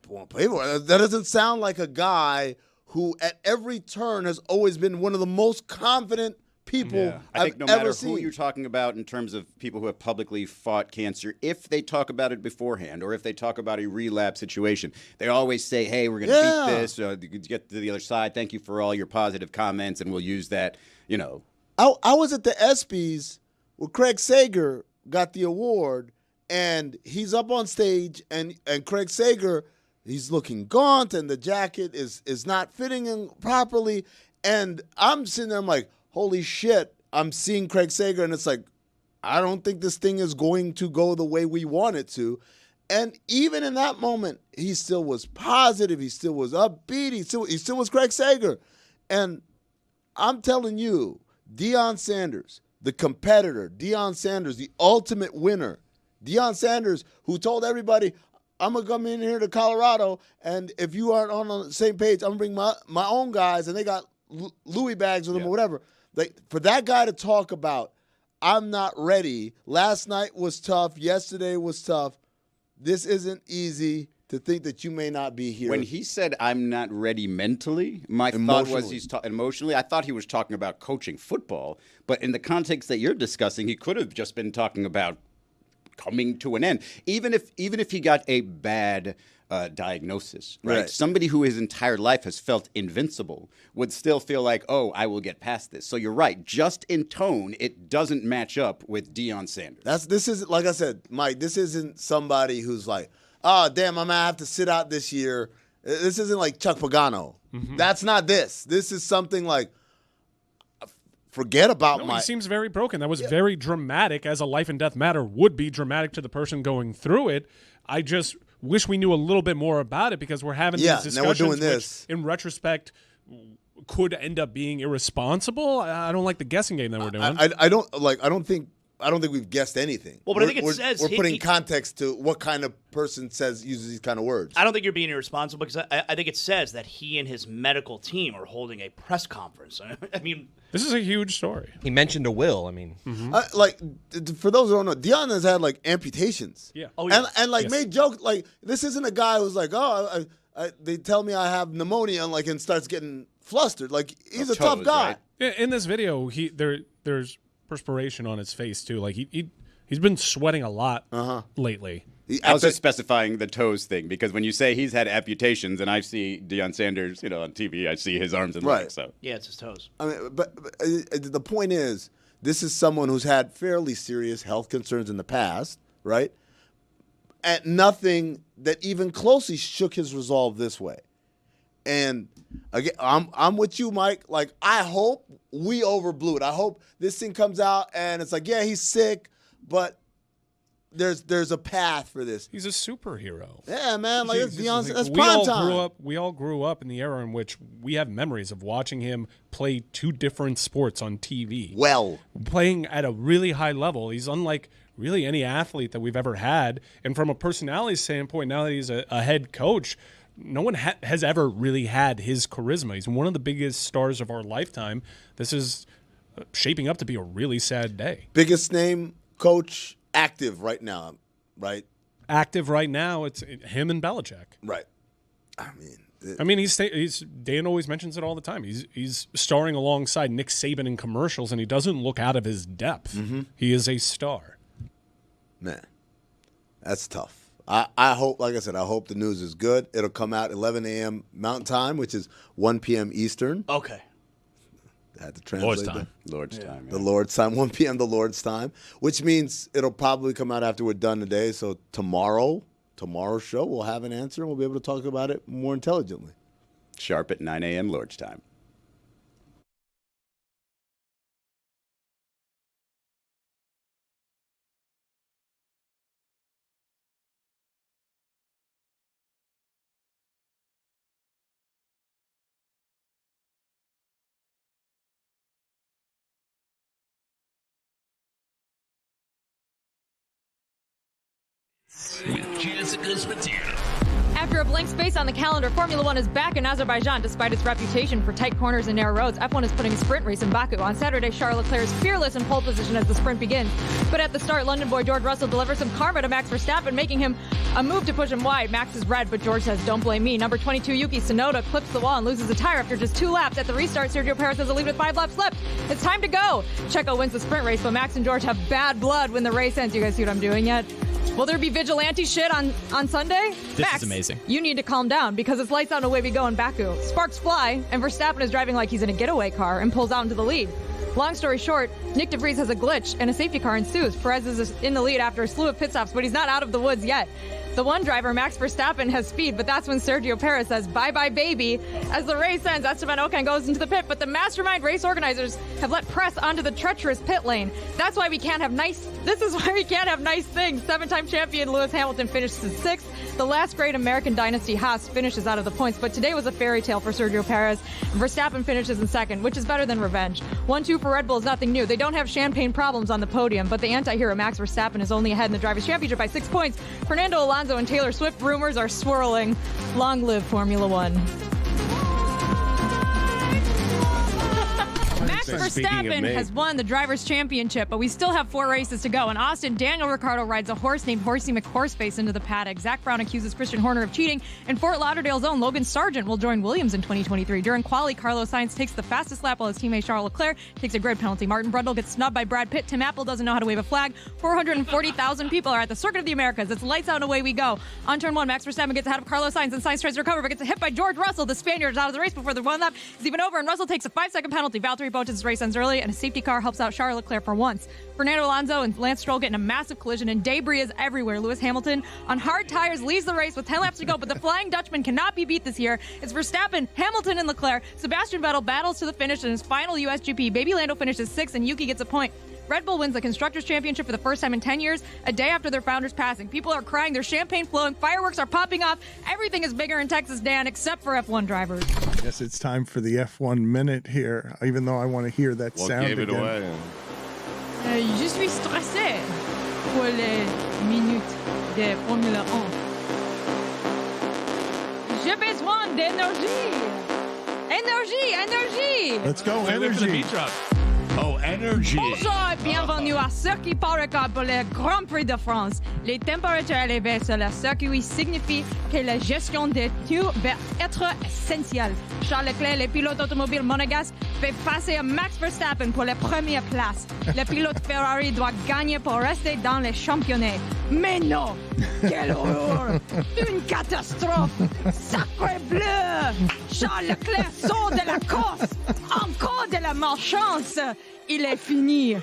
want to play for. That doesn't sound like a guy who at every turn has always been one of the most confident people I think no matter who seen. you're talking about in terms of people who have publicly fought cancer, if they talk about it beforehand or if they talk about a relapse situation, they always say, hey, we're going to beat this, get to the other side. Thank you for all your positive comments, and we'll use that, you know. I was at the ESPYs where Craig Sager got the award, and he's up on stage, and Craig Sager, he's looking gaunt, and the jacket is not fitting him properly, and I'm sitting there, I'm like, holy shit, I'm seeing Craig Sager, and it's like, I don't think this thing is going to go the way we want it to. And even in that moment, he still was positive, he still was upbeat, he still was Craig Sager. And I'm telling you, Deion Sanders, the competitor, Deion Sanders, the ultimate winner, Deion Sanders, who told everybody, I'm going to come in here to Colorado, and if you aren't on the same page, I'm going to bring my own guys, and they got Louis bags with them or whatever. Like, for that guy to talk about, I'm not ready. Last night was tough. Yesterday was tough. This isn't easy to think that you may not be here. When he said, I'm not ready mentally, my thought was emotionally. I thought he was talking about coaching football. But in the context that you're discussing, he could have just been talking about coming to an end. Even if he got a bad diagnosis, right? Somebody who his entire life has felt invincible would still feel like, oh, I will get past this. So you're right. Just in tone, it doesn't match up with Deion Sanders. This is, like I said, Mike, this isn't somebody who's like, oh, damn, I'm going to have to sit out this year. This isn't like Chuck Pagano. Mm-hmm. That's not this. This is something like, forget about He seems very broken. That was very dramatic, as a life and death matter would be dramatic to the person going through it. I just wish we knew a little bit more about it, because we're having these discussions, now we're doing this. Which, in retrospect, could end up being irresponsible. I don't like the guessing game that we're doing. I don't think we've guessed anything. Well, but I think it says we're putting context to what kind of person uses these kind of words. I don't think you're being irresponsible, because I think it says that he and his medical team are holding a press conference. I mean, this is a huge story. He mentioned a will. I mean, for those who don't know, Deion has had like amputations. Yeah. Oh, yeah. And made jokes like, this isn't a guy who's like, oh, they tell me I have pneumonia, and starts getting flustered. Like, he's a tough guy. Right? Yeah, in this video, there's perspiration on his face too. Like he's been sweating a lot lately. I was just specifying the toes thing, because when you say he's had amputations, and I see Deion Sanders, on TV, I see his arms and legs. So yeah, it's his toes. I mean, but the point is, this is someone who's had fairly serious health concerns in the past, right? And nothing that even closely shook his resolve this way. And again, I'm with you, Mike. Like, I hope we overblew it. I hope this thing comes out and it's like, yeah, he's sick, but there's a path for this. It's a superhero. Yeah, man. Like, it's Deion, that's prime time. We all grew up in the era in which we have memories of watching him play two different sports on TV. Well, playing at a really high level. He's unlike really any athlete that we've ever had. And from a personality standpoint, now that he's a head coach, no one has ever really had his charisma. He's one of the biggest stars of our lifetime. This is shaping up to be a really sad day. Biggest name coach active right now, right? Active right now, it's him and Belichick. Right. I mean, he's Dan always mentions it all the time. He's starring alongside Nick Saban in commercials, and he doesn't look out of his depth. Mm-hmm. He is a star. Man, that's tough. I hope, like I said, I hope the news is good. It'll come out 11 a.m. Mountain Time, which is 1 p.m. Eastern. Okay. I had to translate Lord's time. The Lord's time, 1 p.m. the Lord's time, which means it'll probably come out after we're done today. So tomorrow's show, we'll have an answer, and we'll be able to talk about it more intelligently. Sharp at 9 a.m. Lord's time. with Jessica Spatier. After a blank space on the calendar, Formula One is back in Azerbaijan despite its reputation for tight corners and narrow roads. F1 is putting a sprint race in Baku. On Saturday, Charles Leclerc is fearless in pole position as the sprint begins. But at the start, London boy George Russell delivers some karma to Max Verstappen, making him a move to push him wide. Max is red, but George says, don't blame me. Number 22, Yuki Tsunoda, clips the wall and loses a tire after just 2 laps. At the restart, Sergio Perez has a lead with 5 laps left. It's time to go. Checo wins the sprint race, but Max and George have bad blood when the race ends. You guys see what I'm doing yet? Will there be vigilante shit on Sunday? This Max, is amazing. You need to calm down because it's lights out and away we go in Baku. Sparks fly, and Verstappen is driving like he's in a getaway car and pulls out into the lead. Long story short, Nick DeVries has a glitch and a safety car ensues. Perez is in the lead after a slew of pit stops, but he's not out of the woods yet. The one driver, Max Verstappen, has speed, but that's when Sergio Perez says, bye-bye, baby. As the race ends, Esteban Ocon goes into the pit, but the mastermind race organizers have let press onto the treacherous pit lane. This is why we can't have nice things. 7-time champion Lewis Hamilton finishes in 6th. The last great American dynasty, Haas, finishes out of the points, but today was a fairy tale for Sergio Perez. Verstappen finishes in 2nd, which is better than revenge. 1-2 for Red Bull is nothing new. They don't have champagne problems on the podium, but the anti-hero Max Verstappen is only ahead in the Drivers' Championship by 6 points. Fernando Alonso and Taylor Swift rumors are swirling. Long live Formula One. Max Verstappen has won the Drivers' Championship, but we still have 4 races to go. In Austin, Daniel Ricciardo rides a horse named Horsey McHorseface into the paddock. Zach Brown accuses Christian Horner of cheating, and Fort Lauderdale's own Logan Sargent will join Williams in 2023. During quali, Carlos Sainz takes the fastest lap while his teammate Charles Leclerc takes a grid penalty. Martin Brundle gets snubbed by Brad Pitt. Tim Apple doesn't know how to wave a flag. 440,000 people are at the Circuit of the Americas. It's lights out and away we go. On turn 1, Max Verstappen gets ahead of Carlos Sainz, and Sainz tries to recover, but gets hit by George Russell. The Spaniard is out of the race before the 1 lap is even over, and Russell takes a 5-second penalty. Valtteri Bottas' race ends early, and a safety car helps out Charles Leclerc for once. Fernando Alonso and Lance Stroll get in a massive collision, and debris is everywhere. Lewis Hamilton, on hard tires, leads the race with 10 laps to go, but the Flying Dutchman cannot be beat this year. It's Verstappen, Hamilton, and Leclerc. Sebastian Vettel battles to the finish in his final USGP. Baby Lando finishes 6th, and Yuki gets a point. Red Bull wins the Constructors' Championship for the first time in 10 years, a day after their founder's passing. People are crying, there's champagne flowing, fireworks are popping off. Everything is bigger in Texas, Dan, except for F1 drivers. Yes, it's time for the F1 minute here, even though I want to hear that sound gave it again. away? Je suis stressé pour les minutes de Formula 1. J'ai besoin d'énergie. Énergie. Let's go, Wait for the energy. beat drop. Oh, energy. Bonjour et bienvenue à Circuit Park pour le Grand Prix de France. Les températures élevées sur le circuit signifient que la gestion des tout va être essentielle. Charles Leclerc, le pilote automobile monégasque, fait passer à Max Verstappen pour la première place. Le pilote Ferrari doit gagner pour rester dans les championnats. Mais non! Quelle horreur! Une catastrophe! Sacré bleu! Charles Leclerc sort de la course! Encore de la malchance! Il est fini!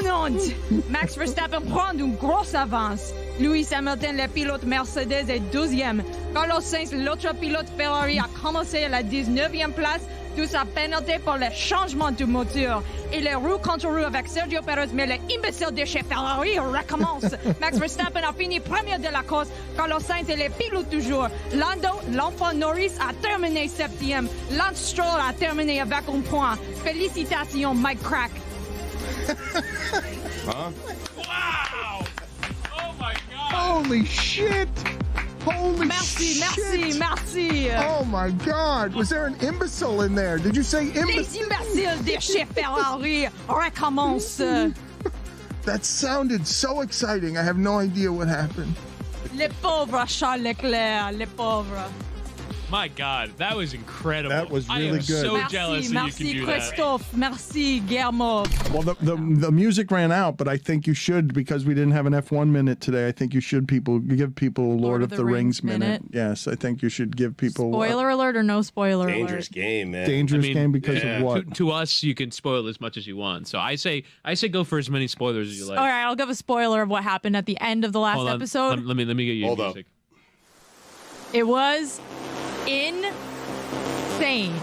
Une honte! Max Verstappen prend une grosse avance. Lewis Hamilton, le pilote Mercedes, est 12e. Carlos Sainz, l'autre pilote Ferrari, a commencé à la 19e place. Tout sa pénalité pour le changement du moteur. Et les roues contre roues avec Sergio Perez, mais l'imbécile de chez Ferrari recommence. Max Verstappen a fini premier de la course. Carlos Sainz est le pilote toujours. Lando, l'enfant Norris, a terminé 7e. Lance Stroll a terminé avec un point. Félicitations, Mike Crack. Huh? Wow! Oh my God! Holy shit! Holy shit! Merci. Oh my God! Was there an imbecile in there? Did you say Les imbecile? imbéciles de chez Ferrari recommencent. That sounded so exciting. I have no idea what happened. Les pauvres Charles Leclerc, les pauvres. My God, that was incredible. That was I really am good. so Merci, jealous that merci you can do that. Christophe, merci Guillermo. Well, the music ran out, but I think you should, because we didn't have an F1 minute today. I think you should give people a Lord of the Rings minute. Yes, I think you should give people. Spoiler alert or no spoiler Dangerous alert? game, man. Dangerous game because of what? To us, you can spoil as much as you want. So I say go for as many spoilers as you like. All right, I'll give a spoiler of what happened at the end of the last Hold on. episode. Let me get you Hold up. music. It was insane.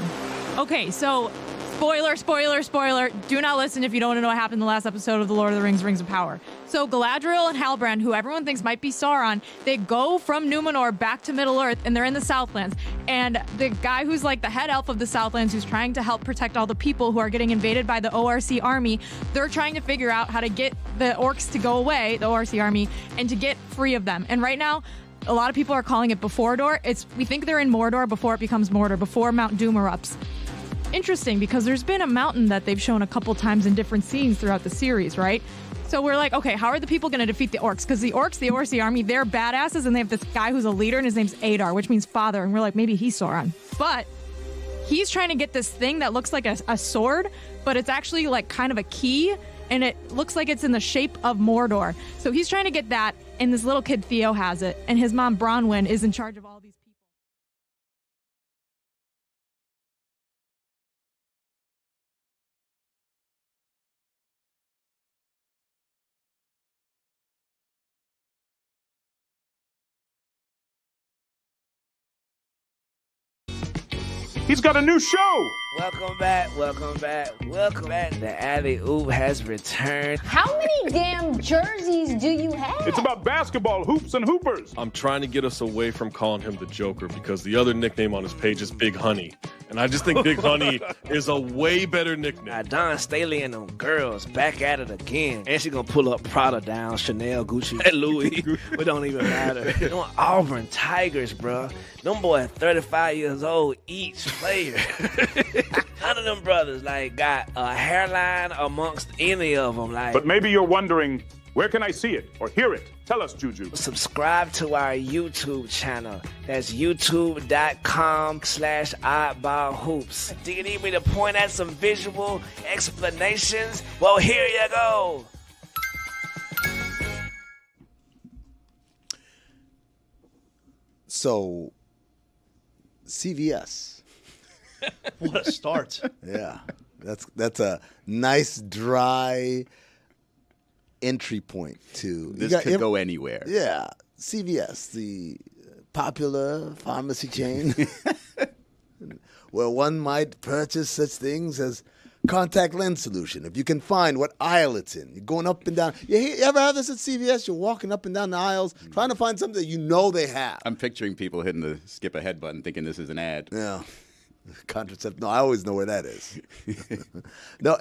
Okay, so Spoiler. Do not listen if you don't want to know what happened in the last episode of The Lord of the Rings, Rings of Power. So Galadriel and Halbrand, who everyone thinks might be Sauron, they go from Numenor back to Middle-earth, and they're in the Southlands. And the guy who's like the head elf of the Southlands, who's trying to help protect all the people who are getting invaded by the ORC army, they're trying to figure out how to get the orcs to go away, the ORC army, and to get free of them. And right now, a lot of people are calling it Before-Dor. We think they're in Mordor before it becomes Mordor, before Mount Doom erupts. Interesting, because there's been a mountain that they've shown a couple times in different scenes throughout the series, right? So we're like, okay, how are the people going to defeat the orcs? Because the orcs, the ORC army, they're badasses, and they have this guy who's a leader, and his name's Adar, which means father, and we're like, maybe he's Sauron. But he's trying to get this thing that looks like a sword, but it's actually like kind of a key, and it looks like it's in the shape of Mordor. So he's trying to get that, and this little kid Theo has it, and his mom Bronwyn is in charge of all these people. He's got a new show. Welcome back. The Alley Oop has returned. How many damn jerseys do you have? It's about basketball, hoops, and hoopers. I'm trying to get us away from calling him the Joker because the other nickname on his page is Big Honey. And I just think Big Honey is a way better nickname. Now, Don Staley and them girls back at it again. And she gonna pull up Prada down, Chanel, Gucci, and Louis. It don't even matter. Them Auburn Tigers, bro. Them boys 35 years old each player. None of them brothers got a hairline amongst any of them. But maybe you're wondering, where can I see it or hear it? Tell us, Juju. Subscribe to our YouTube channel. That's youtube.com/oddballhoops. Do you need me to point at some visual explanations? Well, here you go. So, CVS. What a start. Yeah. That's a nice, dry entry point to... This could go anywhere. Yeah. CVS, the popular pharmacy chain, where one might purchase such things as contact lens solution. If you can find what aisle it's in. You're going up and down. You ever have this at CVS? You're walking up and down the aisles trying to find something that you know they have. I'm picturing people hitting the skip ahead button thinking this is an ad. Yeah. Contraceptive. No, I always know where that is. No,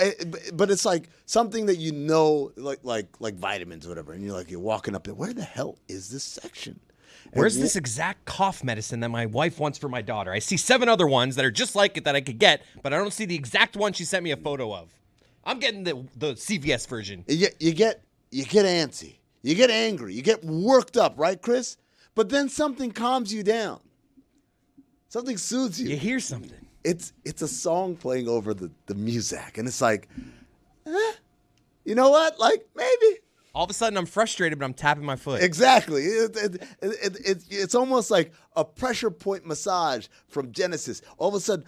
but it's like something that you know, like vitamins or whatever, and you're walking up there. Where the hell is this section? Where's this exact cough medicine that my wife wants for my daughter? I see 7 other ones that are just like it that I could get, but I don't see the exact one she sent me a photo of. I'm getting the CVS version. You get antsy, you get angry, you get worked up, right, Chris? But then something calms you down. Something soothes you. You hear something. It's a song playing over the music, and it's like, you know what? Maybe. All of a sudden, I'm frustrated, but I'm tapping my foot. Exactly. It's almost like a pressure point massage from Genesis. All of a sudden,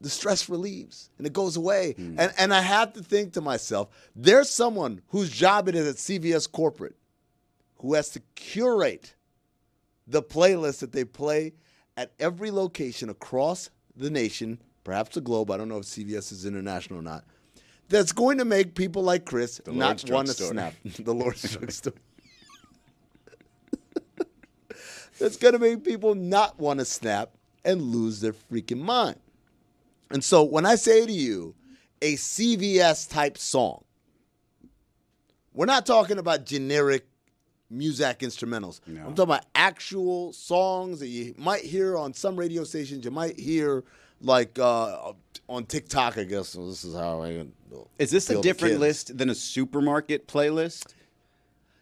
the stress relieves, and it goes away. And I have to think to myself, there's someone whose job it is at CVS Corporate who has to curate the playlist that they play at every location across the nation, perhaps the globe. I don't know if CVS is international or not. That's going to make people like Chris not want to snap. The Lord's Drugstore. That's going to make people not want to snap and lose their freaking mind. And so when I say to you, a CVS type song, we're not talking about generic music instrumentals. No. I'm talking about actual songs that you might hear on some radio stations. You might hear on TikTok, I guess. So this is how I. Is this a different list than a supermarket playlist?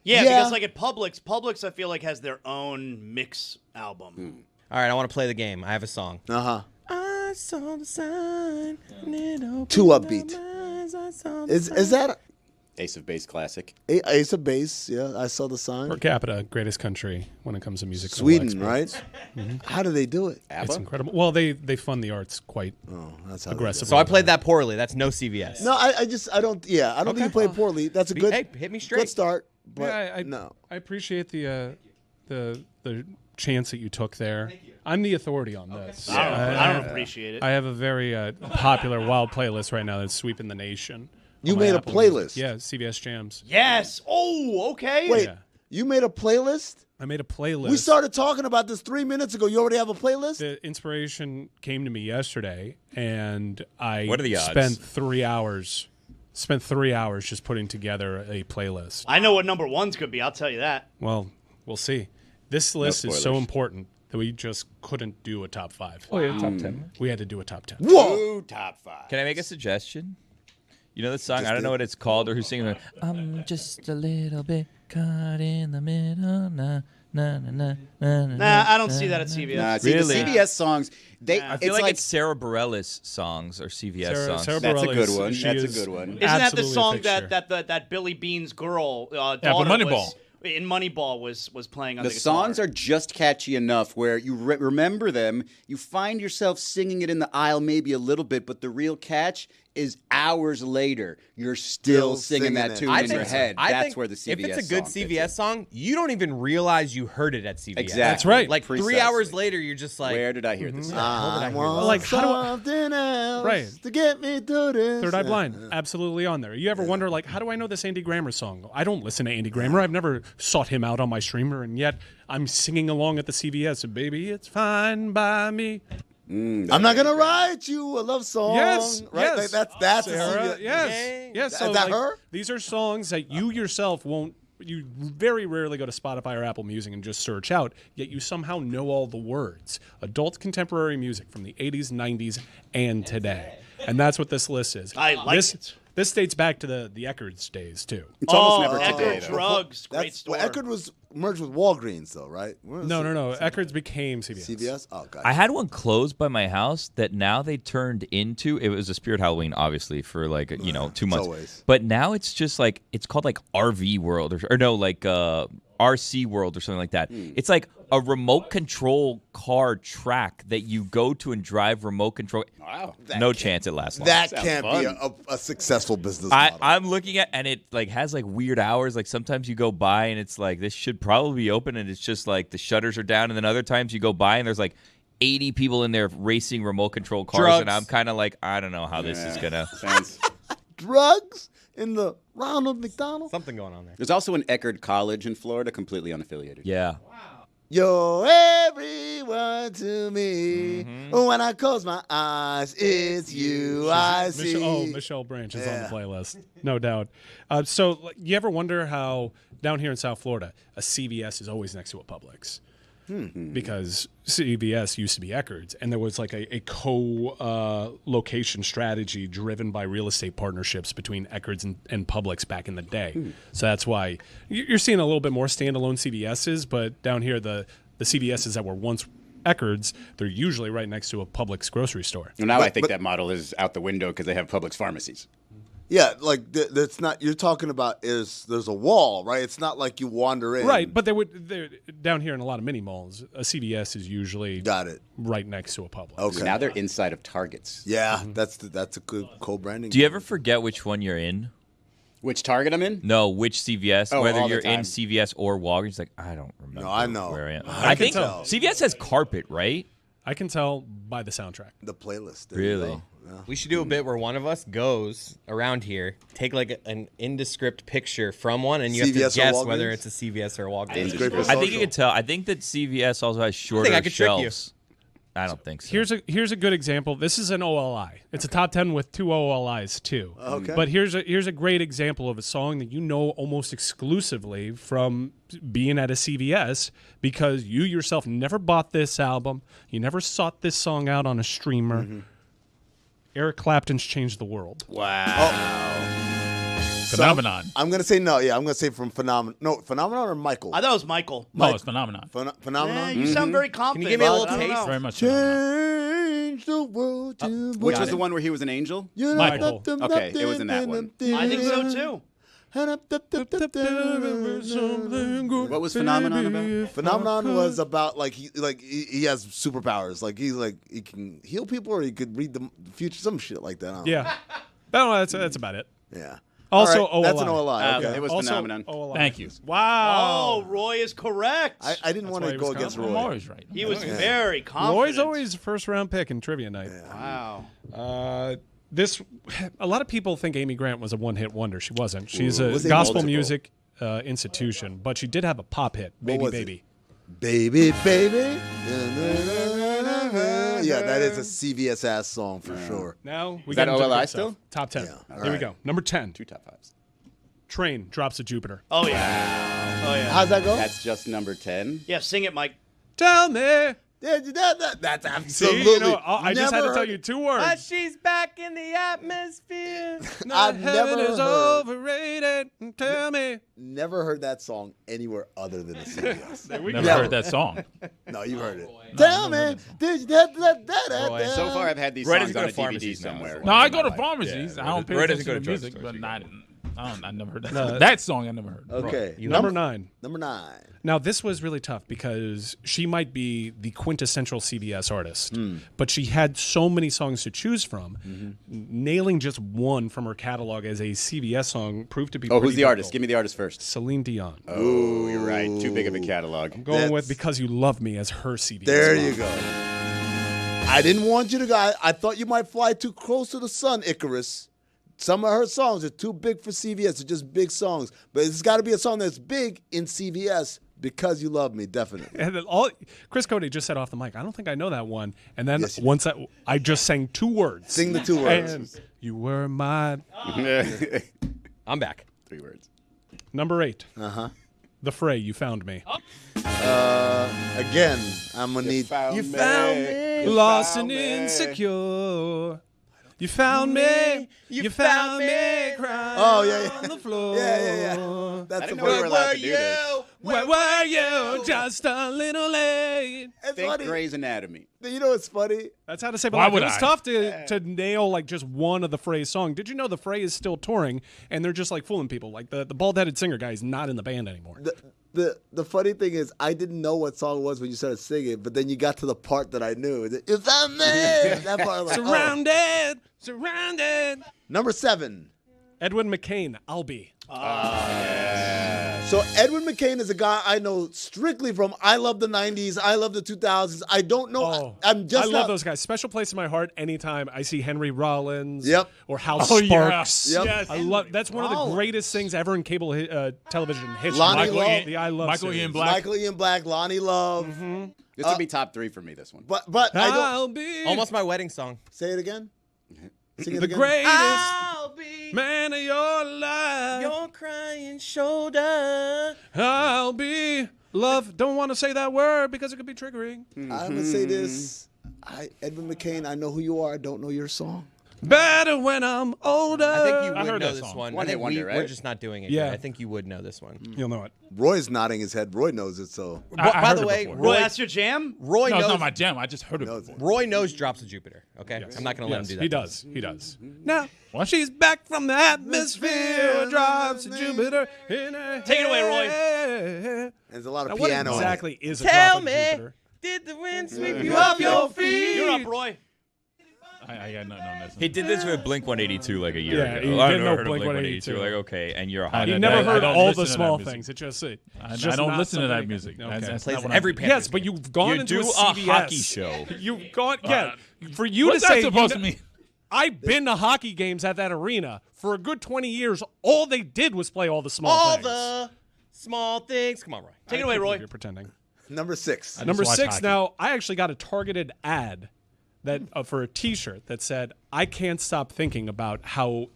Yeah, because at Publix I feel like has their own mix album. All right, I want to play the game. I have a song. I saw the sign. Too upbeat. Is that Ace of Base classic? Ace of Base, yeah. I saw the sign. Per capita, greatest country when it comes to music. Sweden, right? Mm-hmm. How do they do it? It's incredible. Well, they fund the arts quite aggressively. So I played that poorly. That's no CVS. No, I don't think you played poorly. That's a good. Hey, hit me straight. Good start. But I appreciate the the chance that you took there. I'm the authority on this. I don't appreciate it. I have a very popular wild playlist right now that's sweeping the nation. You on my made a Apple playlist? Music. Yeah, CBS Jams. Yes. Oh, okay. Wait, you made a playlist? I made a playlist. We started talking about this 3 minutes ago. You already have a playlist? The inspiration came to me yesterday, and I What are the odds? spent 3 hours just putting together a playlist. I know what number ones could be. I'll tell you that. Well, we'll see. This list is so spoilers. important that we just couldn't do a top 5. Oh, yeah, top 10. We had to do a top 10. Whoa! Ooh, top 5. Can I make a suggestion? You know the song? I don't know what it's called or who's singing it. I'm just a little bit caught in the middle. Nah, nah, nah, nah, Nah, I don't see that at CBS. Nah, see, Really? the CBS songs, I feel like it's Sarah Bareilles songs or CVS songs. Sarah That's a Bareilles, good one. she That's a is good one. Isn't that the absolutely a song fixture. that Billy Bean's girl daughter but Moneyball. was in Moneyball was playing on the The songs guitar? are just catchy enough where you remember them. You find yourself singing it in the aisle maybe a little bit, but the real catch is hours later. You're still singing that tune in your head. That's where the CVS if it's a good song fits CVS song, you don't even realize you heard it at CVS. Exactly. That's right. Like 3 Precisely. hours later, you're just like, Where did I hear this? I want Like, how do I- something else Right. to get me through this. Third Eye Blind, absolutely on there. You ever wonder, like, how do I know this Andy Grammer song? I don't listen to Andy Grammer. I've never sought him out on my streamer, and yet I'm singing along at the CVS. And baby, it's fine by me. I'm not gonna write you a love song. Yes, right? yes. Like, that's Sarah, a yes. Is So, that like, her? These are songs that you yourself won't. You very rarely go to Spotify or Apple Music and just search out, yet you somehow know all the words. Adult contemporary music from the 80s, 90s, and today. And that's what this list is. I like it. This dates back to the Eckerd's days, too. It's almost never today, Eckerd though. Drugs, great store. Well, Eckerd was merged with Walgreens, though, right? No. Eckerd's became CVS. CVS? Oh, God. I had one closed by my house that now they turned into. It was a Spirit Halloween, obviously, for like 2 months. always. But now it's just like it's called like RV World or no, like RC World or something like that. It's like a remote control car track that you go to and drive remote control. Wow. No chance it lasts long. That Sounds can't fun. be a successful business model. I'm looking at, and it like has like weird hours. Like sometimes you go by and it's like this should probably be open, and it's just like the shutters are down. And then other times you go by and there's like 80 people in there racing remote control cars, Drugs. and I'm kind of like, I don't know how this is gonna. Sounds. Drugs in the Ronald McDonald? something going on there. There's also an Eckerd College in Florida, completely unaffiliated. Yeah. You're everyone to me. When I close my eyes, it's you I see. Michelle Branch is on the playlist, no doubt. So, like, you ever wonder how down here in South Florida, a CVS is always next to a Publix? Because CVS used to be Eckerd's, and there was like a co-location strategy driven by real estate partnerships between Eckerd's and Publix back in the day. So that's why you're seeing a little bit more standalone CVS's, but down here the CVS's that were once Eckerd's, they're usually right next to a Publix grocery store. Well, now I think that model is out the window because they have Publix pharmacies. Yeah, like that's not. You're talking about there's a wall, right? It's not like you wander in. Right, but they're down here in a lot of mini malls. A CVS is usually right next to a Publix. Okay. Now they're inside of Targets. Yeah, that's a good co-branding. Do you ever forget which one you're in? Which Target I'm in? No, which CVS? Oh, whether all the you're in time. CVS or Walgreens. Like, I don't remember. No, I know. Where I am. I I think can tell. CVS has carpet, right? I can tell by the soundtrack. The playlist. There you Really? go. Yeah. We should do a bit where one of us goes around here, take like an indescript picture from one, and you have CVS or to guess Walgreens? whether it's a CVS or a Walgreens. Great for I think you social. can tell. I think that CVS also has shorter I could trick you. shelves. I don't think so. Here's a good example. This is an OLI. It's a top 10 with 2 OLIs too. Okay. But here's a great example of a song that you know almost exclusively from being at a CVS because you yourself never bought this album. You never sought this song out on a streamer. Eric Clapton's Changed the World. Phenomenon. So I'm gonna say no. Yeah, I'm gonna say from Phenomenon. No, Phenomenon or Michael? I thought it was Michael. No, it's Phenomenon. Phenomenon. Yeah, you sound very confident. Can you give me a little but I don't taste? know. Very much Phenomenon. Change the world to Which was the one where he was an angel? Michael. Okay, it was in that one. I think so too. What was Phenomenon about? Phenomenon was about he has superpowers. Like he can heal people or he could read the future, some shit like that. I don't know. Yeah. No, that's about it. Yeah. Also, All right, that's an OLI. OLI. Okay. It was Also, phenomenon. OLI. Thank you. Wow. Oh, Roy is correct. I didn't want to go against Roy. I'm always right. He was very confident. Roy's always first round pick in trivia night. Wow. A lot of people think Amy Grant was a one-hit wonder. She wasn't. She's Was a it gospel multiple? music institution, but she did have a pop hit, Baby was Baby. Baby, baby. Yeah, that is a CVS ass song for sure. Now we Is that get into OLI good stuff. still? Top 10. Yeah. Here we right. go. Number 10. 2 top 5s. Train drops to Jupiter. Oh, yeah. Oh, yeah. How's that go? That's just number 10. Yeah, sing it, Mike. Tell me. That's See, absolutely. you know, I just had to Never tell heard- you 2 words. But she's back in the atmosphere. I've Heaven never is heard. overrated. Tell me. Never heard that song anywhere other than a CVS. Never heard that song. No, you heard it. Tell me. So far, I've had these Roy songs doesn't go on to a DVD pharmacies now, somewhere. so- No, I go to Like, pharmacies. yeah, I don't pay Roy attention doesn't to go to music, drugstores but I never heard that. No. That song I never heard. Okay. Number 9. Number 9. Now, this was really tough because she might be the quintessential CBS artist, but she had so many songs to choose from. Nailing just one from her catalog as a CBS song proved to be Oh, pretty who's the artist? difficult. Give me the artist first. Celine Dion. Oh, you're right. Too big of a catalog. I'm going with That's- Because You Love Me as her CBS There song. you go. I didn't want you to go. I thought you might fly too close to the sun, Icarus. Some of her songs are too big for CVS. They're just big songs. But it's got to be a song that's big in CVS. Because You Love Me, definitely. And then Chris Cody just said off the mic, I don't think I know that one. And then Yes, you once I just sang 2 words. Sing the 2 words. And you were my I'm back. 3 words. number 8. Uh-huh. The Fray, You Found Me. Again, I'm going to need... You found me. Lost and insecure. You found me. You found me crying Oh, yeah. on the floor. Yeah. I That's didn't the know we were allowed to do this. Where were you? Just a little late. It's Think funny. Grey's Anatomy. You know what's funny? That's how to say. But Why like, would it was I? tough to nail like just one of the Fray's song. Did you know the Fray is still touring and they're just like fooling people? Like the bald-headed singer guy is not in the band anymore. The funny thing is, I didn't know what song it was when you started singing, but then you got to the part that I knew. You found me. That part, I was like, oh. Surrounded. Number 7. Edwin McCain, I'll Be. So Edwin McCain is a guy I know strictly from I love the 90s, I love the 2000s. I don't know. Oh, I'm just I love not- those guys. Special place in my heart anytime I see Henry Rollins. Yep. Or House Oh, yeah. Sparks. Yep. Yes. I love. That's one of the greatest things ever in cable television history. Lonnie Michael Love. Ian- The I Love Michael series. Ian Black. Michael Ian Black, Lonnie Love. This would be top 3 for me, this one. But I don't I'll be Almost my wedding song. say it again. Sing it the again. greatest I'll be man of your life. your crying shoulder. I'll be love. Don't want to say that word because it could be triggering. I'm gonna say this. Edwin McCain, I know who you are. I don't know your song. Better when I'm older. I think you I would heard know that this song. one. One I hit think wonder, we're right? just not doing it. Yeah. Yet. I think you would know this one. You'll know it. Roy's nodding his head. Roy knows it, so. I By heard the it way, before. Roy, that's your jam? Roy No, it's knows. not my jam. I just heard it Knows before. Roy knows Drops of Jupiter. Okay, I'm not gonna let him do that. He does. He does. Now she's back from the atmosphere. Drops to Jupiter. In her Take it away, Roy. hair. There's a lot Now, of what piano. in it. exactly is a Tell drop of me, Jupiter? did the wind sweep you off your feet? You're up, Roy. I got nothing on this one. He did this with Blink 182 like a year Yeah, ago. he I didn't know never heard of Blink Blink 182. 182. Like, okay, and you're a I hot. He don't- never I heard don't all listen the to small that music. things. It's just it. I It's just don't not listen to that something- music. Okay. That's Plays not what every I'm- Panthers Yes, but game. you've gone You into do a a CVS. hockey show. You've gone, yeah. For you What's to that say, supposed to mean? I've been to hockey games at that arena for a good 20 years. All they did was play all the small All things. the small things. Come on, Roy. Take it away, Roy. You're pretending. Number 6. Number watch 6 hockey. now, I actually got a targeted ad that for a T-shirt that said, I can't stop thinking about how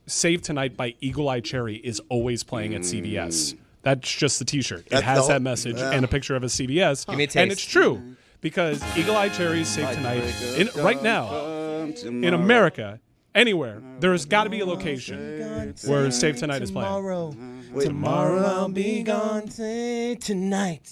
Save Tonight by Eagle Eye Cherry is always playing at CVS. That's just the T-shirt. It That's has the- that message yeah. and a picture of a CVS. Give me a taste. And it's true because Eagle Eye Cherry's Save Tonight, right now, in America, anywhere, there's got to be a location where Save Tonight is playing. Tomorrow I'll be gone. Say tonight.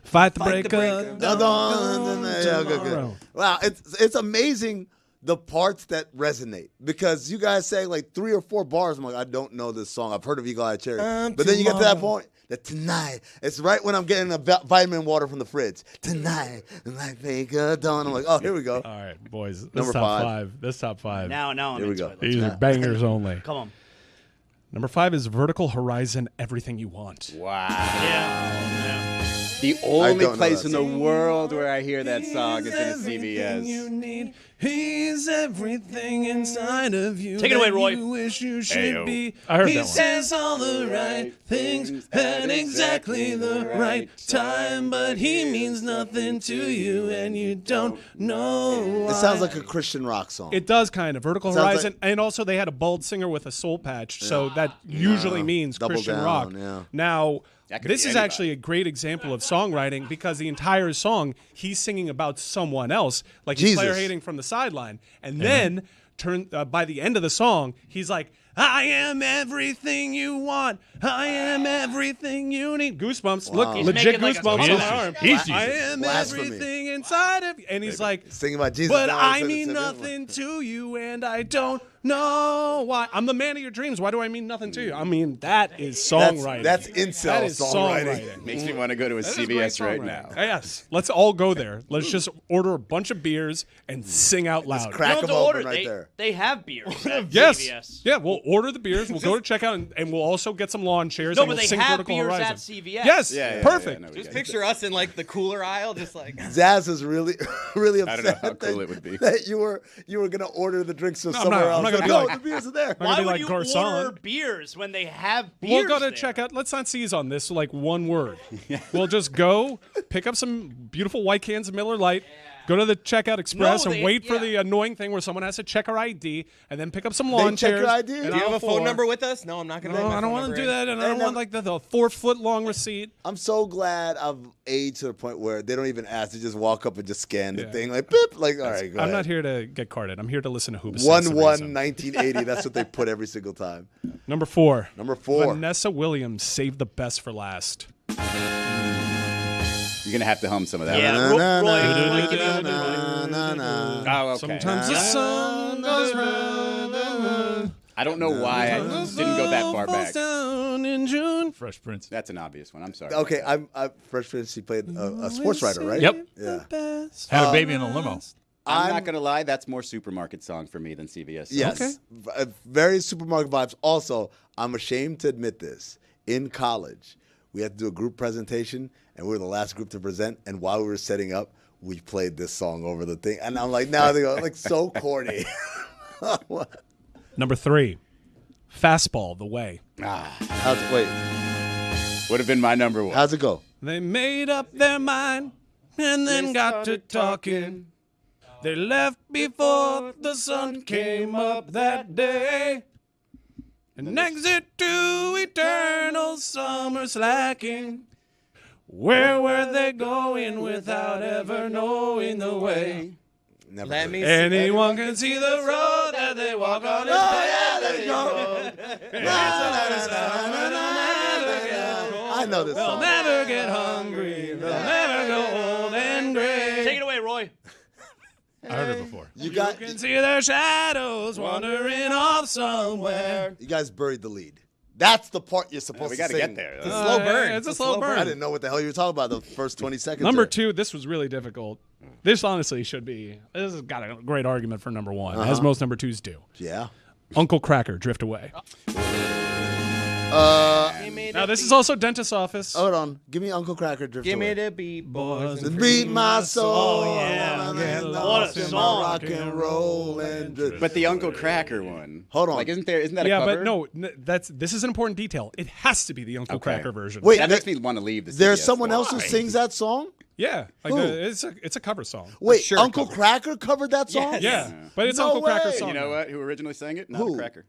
Fight the Fight the breaker. Yeah, good. Tomorrow. Wow, it's amazing the parts that resonate because you guys say like 3 or 4 bars. I'm like, I don't know this song. I've heard of Eagle Eye Cherry, but then you get to that point that tonight. It's right when I'm getting a vitamin water from the fridge. Tonight, like make a dawn. I'm like, oh, here we go. All right, boys. This Number top 5. 5. This top 5. Now I'm Here we into go. it. These are bangers only. Come on. Number 5 is Vertical Horizon, Everything You Want. Wow. Yeah. The only place in the world where I hear that song is in a CVS. You need. He's everything inside of you. Take it away, Roy. You wish you should Ayo. be. I heard he that one. says all the right things at exactly the right time, but he means nothing to you, and you don't know why. It sounds like a Christian rock song. It does kind of. Vertical Sounds Horizon, like- and also they had a bald singer with a soul patch, so that usually means Double Christian down, rock. yeah. Now, That could this be is anybody. actually a great example of songwriting because the entire song he's singing about someone else, like he's Jesus. player hating from the sideline, and then by the end of the song, he's like, "I am everything you want. I am everything you need." Goosebumps. Look, He's legit making like a goosebumps song. on my arm. He's Jesus. I am Blasphemy. everything inside of you, and he's like, Singing about Jesus. "But now I instead of mean singing- nothing to you, and I don't know why. I'm the man of your dreams. Why do I mean nothing to you?" I mean, that is songwriting. That's incel That is songwriting. Makes me want to go to a That is great CVS right songwriting. now. Yes. Let's all go there. Let's just order a bunch of beers and sing out loud. crack You don't have them to order. open right there. They have beers at Yes. CVS. Yeah, we'll order the beers. We'll go to checkout, and we'll also get some lawn chairs. No, and but we'll they sing have Vertical beers Horizon. at CVS. Yes, Yeah, perfect. no, we Just got it. picture us in like the cooler aisle, just like. Zaz is really, really I upset don't know how that, cool it would be. that you were gonna order the drinks from I'm somewhere not- else. I'm not gonna be no, like- the beers are there. I'm not Why gonna be would like you Garcon. order beers when they have beers? We'll go to there? checkout. Let's not seize on this like one word. We'll just go pick up some beautiful white cans of Miller Lite, go to the checkout express, No, and they- wait for yeah. the annoying thing where someone has to check our ID, and then pick up some They lawn check chairs. your ID? and Do Do you have I'll a phone pour. number with us? No, I'm not going to. No, I don't want to do that, and I don't want like the 4 foot long receipt. I'm so glad I've aged to the point where they don't even ask. They just walk up and just scan the Yeah. thing like beep. Like, all right, go I'm ahead. not here to get carded. I'm here to listen to Hooba. 1/1/1980. That's what they put every single time. Number 4. Number 4. Vanessa Williams saved the best for last. You're going to have to hum some of that. Yeah, one. Roy, give me a little bit. Oh, okay. Sometimes the sun goes round and round. I don't know why I didn't go that far back. Down in June. Fresh Prince. That's an obvious one. I'm sorry. Okay, I'm Fresh Prince. He played a sports writer, right? Yep. Yeah. Had a baby in a limo. I'm not going to lie. That's more supermarket song for me than CVS. Yes. Okay. Very supermarket vibes. Also, I'm ashamed to admit this. In college, we had to do a group presentation, and we were the last group to present. And while we were setting up, we played this song over the thing. And I'm like, now they go, like, so corny. What? Number 3. Fastball, The Way. Wait, Would have been my number 1. how's it go? They made up their mind and then got to talking. They left before the sun came up that day. An exit to eternal summer slacking. Where were they going without ever knowing the way? Never Let heard me it. see. Anyone can see the road that they walk on. Oh, yeah, there you go. I know this They'll song. never get hungry. They'll never go old and gray. Take it away, Roy. I heard it before. You got, can see their shadows wandering off somewhere. you guys buried the lead. That's the part you're supposed we to got to sing. get there. It's a slow burn. It's a slow burn. I didn't know what the hell you were talking about the first 20 seconds. Number there. 2, this was really difficult. This honestly should be. This has got a great argument for number 1, as most number 2s do. Yeah. Uncle Cracker, Drift Away. Now this is also dentist's office. Hold on. Give me Uncle Cracker Drift Give Away. me the beat, boys. The beat my soul. Oh, yeah. I get What lost a in my song. rock and roll and drift. But the Uncle Cracker one. Hold on. Like, isn't that a Yeah, cover? but no, this is an important detail. It has to be the Uncle Okay. Cracker version. Wait, That makes me want to leave the there's CVS someone one. else who sings that song? Yeah, like Who? it's a cover song. Wait, Sure, Uncle cover. Cracker covered that song? Yeah, but it's No Uncle Cracker's way. song. You know what? Who originally sang it? Not Who? a cracker.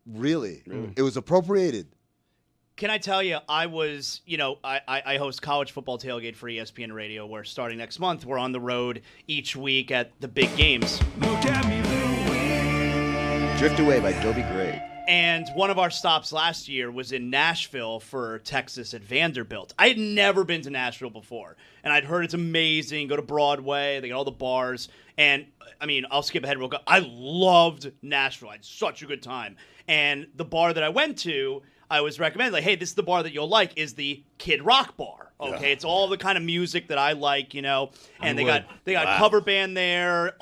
Really? It was appropriated. Can I tell you, I was, I host college football tailgate for ESPN Radio, where starting next month, we're on the road each week at the big games. Drift Away by Dobie Gray. And one of our stops last year was in Nashville for Texas at Vanderbilt. I had never been to Nashville before, and I'd heard it's amazing. Go to Broadway, they got all the bars. And, I mean, I'll skip ahead real quick. I loved Nashville. I had such a good time. And the bar that I went to, I was recommended, like, hey, this is the bar that you'll like, is the Kid Rock bar. Okay, it's all the kind of music that I like, and they got cover band there,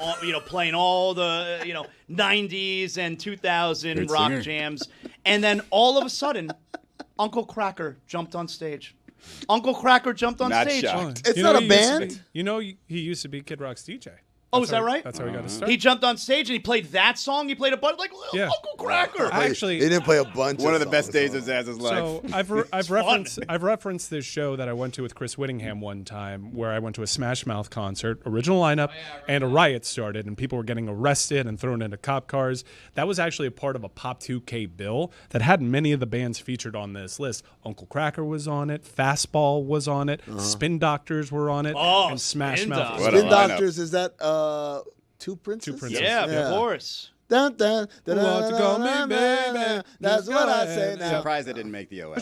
playing all the 90s and 2000 Good rock singer. jams. And then all of a sudden, Uncle Kracker jumped on stage. Uncle Kracker jumped on Not stage. shocked. It's not a band. He used to be Kid Rock's DJ. Oh, is that right? That's how he got his start. He jumped on stage and he played that song. He played a bunch like Uncle Kracker. Actually, They didn't play a bunch. One of the songs, best days though. of Zaz's life. So I've referenced this show that I went to with Chris Whittingham one time, where I went to a Smash Mouth concert, original lineup, and a riot started, and people were getting arrested and thrown into cop cars. That was actually a part of a Pop 2K bill that had many of the bands featured on this list. Uncle Kracker was on it, Fastball was on it, Spin Doctors were on it, and Smash Mouth. Spin Doctors, is that Two Princes? Yeah, of course. Dun, dun, dun, Who wants to call me dun, baby? dun, That's what I say now. Surprised they didn't make the OL.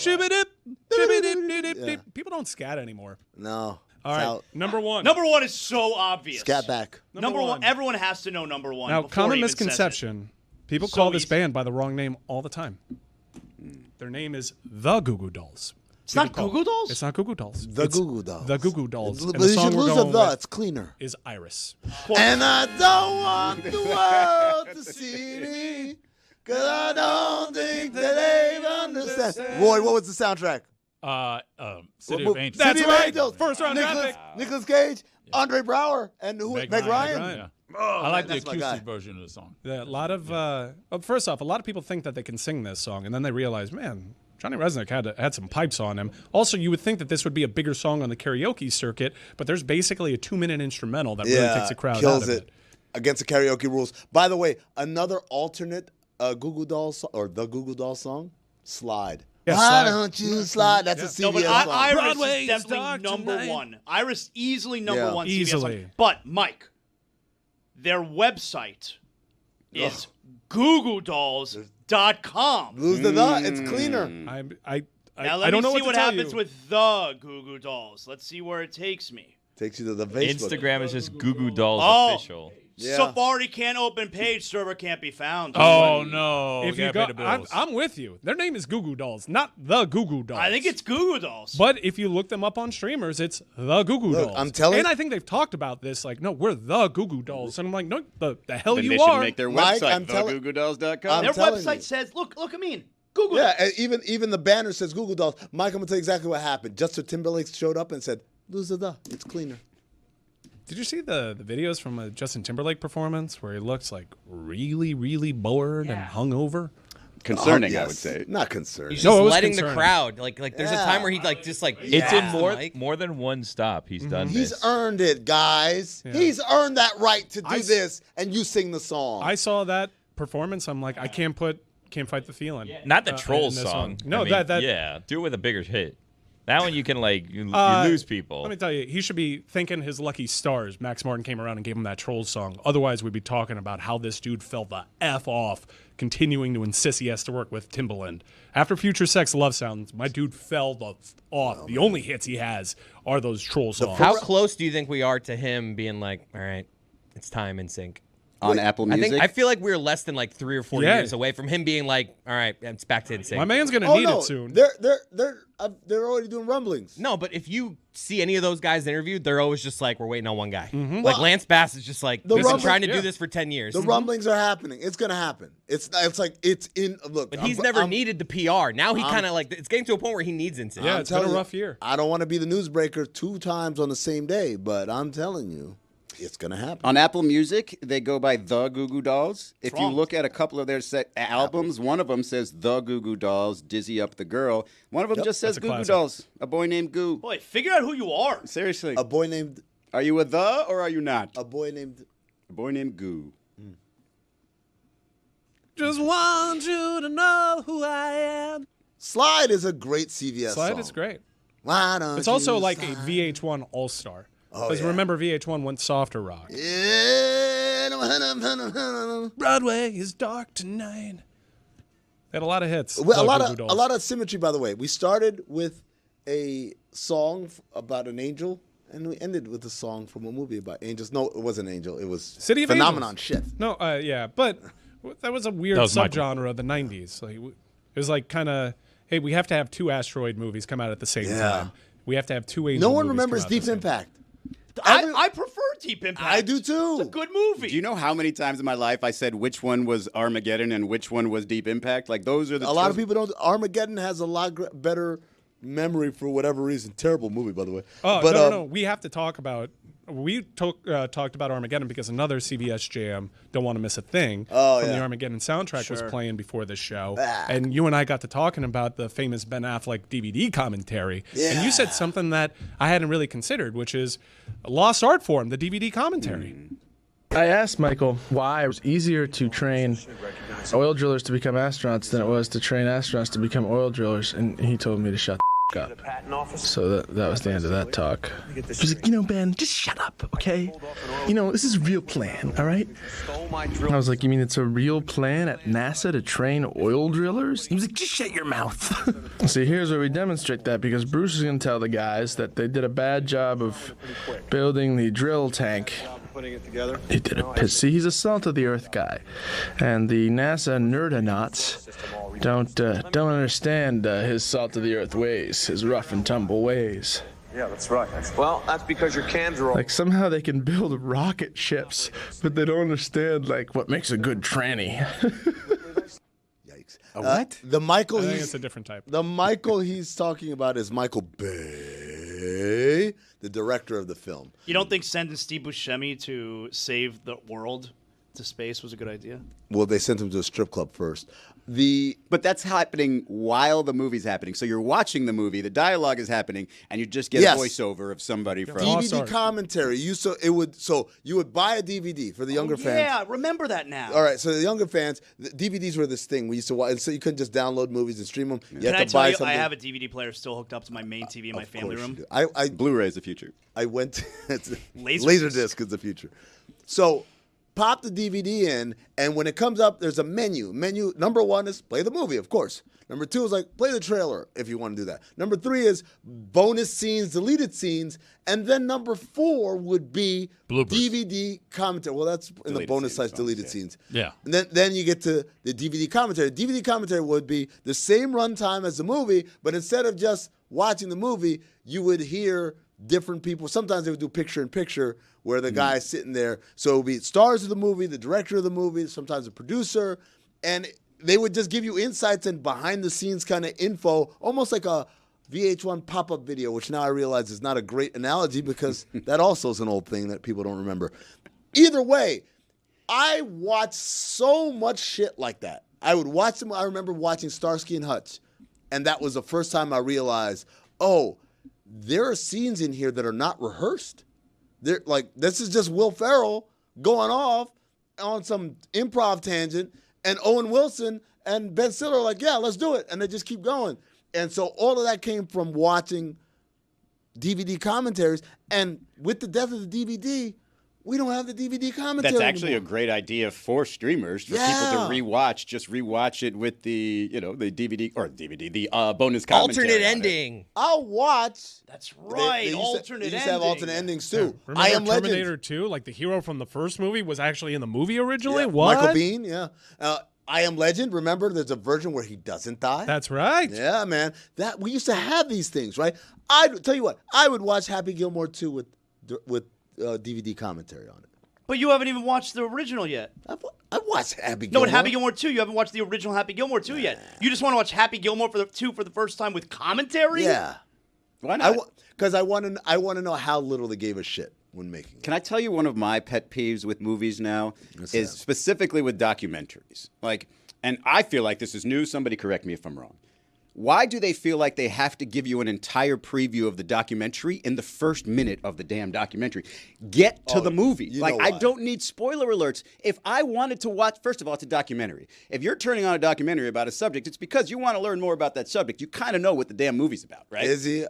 People don't scat anymore. No. All right, number one. Number one is so obvious. Scat back. Number one. Everyone has to know number one. Now, before common he even says it. misconception. People So call this easy. band by the wrong name all the time. Their name is the Goo Goo Dolls. It's not Goo Goo Dolls? It's not Goo Goo Dolls. The It's Goo Goo Dolls. The Goo Goo Dolls. But And the you song should we're lose a going the. with It's cleaner. is Iris. And I don't want the world to see me, because I don't think that they understand. Roy, what was the soundtrack? City of Angels. City of right. Angels. First round draft pick. Nicolas Cage, Andre Brower, and who? Meg Ryan. Yeah. Oh, I like the that's my guy. acoustic version of the song. Yeah, a lot of well, first off, a lot of people think that they can sing this song, and then they realize, man, Johnny Resnick had some pipes on him. Also, you would think that this would be a bigger song on the karaoke circuit, but there's basically a 2-minute instrumental that really takes the crowd kills out of it against the karaoke rules. By the way, another alternate Goo Goo Dolls or the Goo Goo Dolls song, Slide. Yeah, Why Slide. don't you slide? That's a CBS No, but song. Iris Broadway is is definitely dark number tonight. one. Iris easily number Yeah. one. CBS Easily. song. But Mike, their website is googledolls.com. Lose the it's cleaner. I Now let I don't me know see what what to tell happens you. with the Goo Goo Dolls. Let's see where it takes me. Takes you to the Facebook. Instagram is just Goo Goo Dolls Oh. official. Yeah. Safari can't open page, server can't be found. Oh, no. If We you gotta go, pay the bills. I'm with you. Their name is Goo Goo Dolls, not the Goo Goo Dolls. I think it's Goo Goo Dolls. But if you look them up on streamers, it's the Goo Goo Look, Dolls. I'm telling- And I think they've talked about this. Like, no, we're the Goo Goo Dolls. And I'm like, no, the hell Then you they should are. make their Mike, website, I'm telling- thegoogledolls.com. Their telling website you. says, look at me. Google Yeah, it. and even the banner says Goo Goo Dolls. Mike, I'm gonna tell you exactly what happened. Justin Timberlake showed up and said, "Lose the. It's cleaner." Did you see the videos from a Justin Timberlake performance where he looks like really, really bored and hungover? Concerning, Oh, I yes. would say. Not concerning. He's No, just it was letting the concerning. crowd like. There's a Yeah. time where he just like. It's in Mike. more than one stop. He's done He's this. earned it, guys. Yeah. He's earned that right to do I- this, and you sing the song. I saw that performance. I'm like, I can't fight the feeling. Not the in troll this song. No, I mean, that yeah. Do it with a bigger hit. That one you can you lose people. Let me tell you, he should be thanking his lucky stars. Max Martin came around and gave him that Trolls song. Otherwise, we'd be talking about how this dude fell the F off, continuing to insist he has to work with Timbaland. After Future Sex Love Sounds, my dude fell the f off. The only hits he has are those Troll songs. How close do you think we are to him being like, all right, it's time in sync? On Apple Music? I feel like we're less than like 3 or 4 Yeah. years away from him being like, all right, it's back to NSYNC. My man's gonna oh need no, it soon. they're already doing rumblings. No, but if you see any of those guys interviewed, they're always just like, we're waiting on one guy. Mm-hmm. Like Lance Bass is just like, The we've been rumble- trying to yeah. do this for 10 years. The rumblings are happening. It's gonna happen. It's like it's in. Look, But he's never needed the PR. Now he kind of like, it's getting to a point where he needs NSYNC. Yeah, I'm it's been a telling you, rough year. I don't want to be the newsbreaker 2 times on the same day, but I'm telling you, it's gonna happen. On Apple Music, they go by the Goo Goo Dolls. If you wrong? look at a couple of their albums, one of them says the Goo Goo Dolls, Dizzy Up the Girl. One of them just says That's a Goo Goo classic. Dolls, a boy named Goo. Boy, figure out who you are. Seriously, A boy named are you a the or are you not? a boy named. A boy named Goo. Just want you to know who I am. Slide is a great CVS Slide song. is great. Why don't It's also you like a slide? VH1 All-Star. Oh, Because yeah. remember, VH1 went softer rock. Yeah. Broadway is dark tonight. They had a lot of hits. Well, the a Goo Goo Dolls. lot of symmetry, by the way. We started with a song about an angel, and we ended with a song from a movie about angels. No, it wasn't Angel. It was City of Phenomenon Angels. shit. No, yeah, but that was a weird That was Michael. subgenre of the 90s. Like, it was like kind of, hey, we have to have 2 asteroid movies come out at the same Yeah. time. We have to have 2 angel No one movies remembers come out at the Deep same Impact. I prefer Deep Impact. I do too. It's a good movie. Do you know how many times in my life I said which one was Armageddon and which one was Deep Impact? Like those are the. A lot of people don't. Armageddon has a lot better memory for whatever reason. Terrible movie, by the way. Oh, but, no. We have to talk about. We talked about Armageddon because another CBS jam, Don't Want to Miss a Thing, from the Armageddon soundtrack was playing before this show. And you and I got to talking about the famous Ben Affleck DVD commentary. Yeah. And you said something that I hadn't really considered, which is a lost art form, the DVD commentary. I asked Michael why it was easier to train oil drillers to become astronauts than it was to train astronauts to become oil drillers, and he told me to shut the up. So that was the end of that talk. He was like, Ben, just shut up, okay? This is a real plan, all right? I was like, you mean it's a real plan at NASA to train oil drillers? He was like, just shut your mouth. See, here's where we demonstrate that, because Bruce is going to tell the guys that they did a bad job of building the drill tank. Putting it together. He did a piss. See, he's a salt of the earth guy, and the NASA nerdonauts don't understand his salt of the earth ways, his rough and tumble ways. Yeah, that's right. Well, that's because your cans are all... Like somehow they can build rocket ships, but they don't understand what makes a good tranny. Yikes! What? The Michael? I think it's a different type. The Michael he's talking about is Michael Bay, the director of the film. You don't think sending Steve Buscemi to save the world to space was a good idea? Well, they sent him to a strip club first. But that's happening while the movie's happening. So you're watching the movie, the dialogue is happening, and you just get a voiceover of somebody from DVD commentary. You would buy a DVD for the younger fans. Yeah, remember that now. All right, so the younger fans, the DVDs were this thing we used to watch, so you couldn't just download movies and stream them. You Can had I to tell buy you, something. I have a DVD player still hooked up to my main TV in my family room. Blu-ray's the future. I went to Laserdisc is the future. So pop the DVD in, and when it comes up, there's a menu. Menu number 1 is play the movie, of course. Number 2 is play the trailer if you want to do that. Number 3 is bonus scenes, deleted scenes, and then number 4 would be DVD commentary. Well, that's in the bonus size deleted scenes. Yeah. And then you get to the DVD commentary. DVD commentary would be the same runtime as the movie, but instead of just watching the movie, you would hear different people. Sometimes they would do picture-in-picture where the guy's sitting there. So it would be stars of the movie, the director of the movie, sometimes the producer, and they would just give you insights and behind-the-scenes kind of info, almost like a VH1 pop-up video, which now I realize is not a great analogy because that also is an old thing that people don't remember. Either way, I watched so much shit like that. I would watch them. I remember watching Starsky and Hutch, and that was the first time I realized, there are scenes in here that are not rehearsed. They're this is just Will Ferrell going off on some improv tangent, and Owen Wilson and Ben Stiller are like, yeah, let's do it. And they just keep going. And so all of that came from watching DVD commentaries. And with the death of the DVD, we don't have the DVD commentary That's actually anymore. a great idea for streamers, for people to rewatch. Just rewatch it with the, the DVD, the bonus commentary. Alternate ending. I'll watch. That's right. They alternate used to have alternate endings too. Remember I Am Terminator Legend. 2? Like the hero from the first movie was actually in the movie originally? Yeah. What? Michael Biehn, yeah. I Am Legend. Remember, there's a version where he doesn't die. That's right. Yeah, man. That we used to have these things, right? I tell you what, I would watch Happy Gilmore 2 with DVD commentary on it. But you haven't even watched the original yet. I've watched Happy No, Gilmore. but Happy Gilmore 2, you haven't watched the original Happy Gilmore 2 yet. You just want to watch Happy Gilmore for the first time with commentary? Yeah. Why not? Because I want to know how little they gave a shit when making it. Can I tell you one of my pet peeves with movies now is specifically with documentaries? And I feel like this is new. Somebody correct me if I'm wrong. Why do they feel like they have to give you an entire preview of the documentary in the first minute of the damn documentary? Get to the movie. I don't need spoiler alerts. If I wanted to watch, first of all, it's a documentary. If you're turning on a documentary about a subject, it's because you want to learn more about that subject. You kind of know what the damn movie's about, right? Izzy,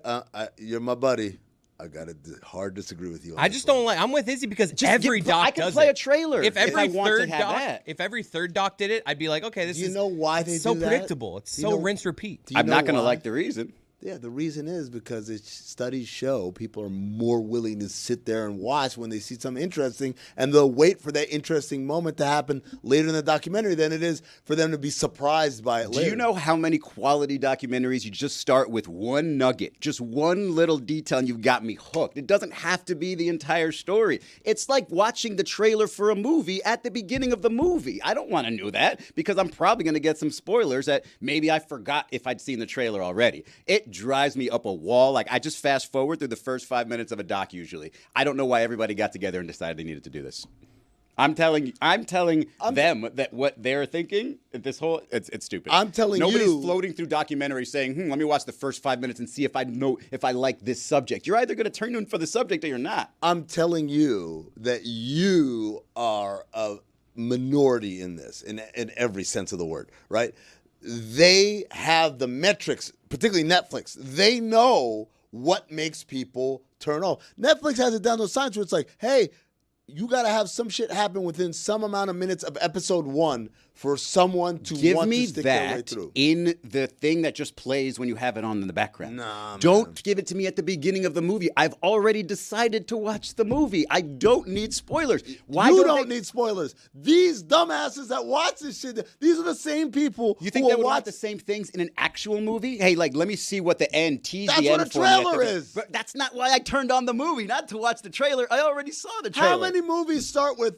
you're my buddy. I got to hard disagree with you. I just don't like. I'm with Izzy because every doc I can does play it. a trailer If every I want to third have doc, that. if every third doc did it, I'd be like, okay, this Do you is know why they so do that? predictable. It's Do you so know- rinse repeat. I'm not going to why? like the reason. Yeah, the reason is because studies show people are more willing to sit there and watch when they see something interesting, and they'll wait for that interesting moment to happen later in the documentary than it is for them to be surprised by it later. Do you know how many quality documentaries you just start with one nugget, just one little detail, and you've got me hooked? It doesn't have to be the entire story. It's like watching the trailer for a movie at the beginning of the movie. I don't want to know that because I'm probably going to get some spoilers that maybe I forgot if I'd seen the trailer already. It drives me up a wall. Like, I just fast forward through the first 5 minutes of a doc usually. I don't know why everybody got together and decided they needed to do this. I'm telling them that what they're thinking, this whole, it's stupid. I'm telling Nobody's you. floating through documentaries saying, let me watch the first 5 minutes and see if I like this subject. You're either going to turn in for the subject or you're not. I'm telling you that you are a minority in this, in every sense of the word, right? They have the metrics, particularly Netflix. They know what makes people turn off. Netflix has it down to a science where it's like, hey, you got to have some shit happen within some amount of minutes of episode 1 for someone to want to stick their way through. In the thing that just plays when you have it on in the background. Nah, don't give it to me at the beginning of the movie. I've already decided to watch the movie. I don't need spoilers. Why you don't need spoilers. These dumbasses that watch this shit, these are the same people You think who they will would watch want the same things in an actual movie? Hey, like, let me see what the end, tease That's the what end a for me at trailer the- is. But that's not why I turned on the movie, not to watch the trailer. I already saw the trailer. How many movies start with,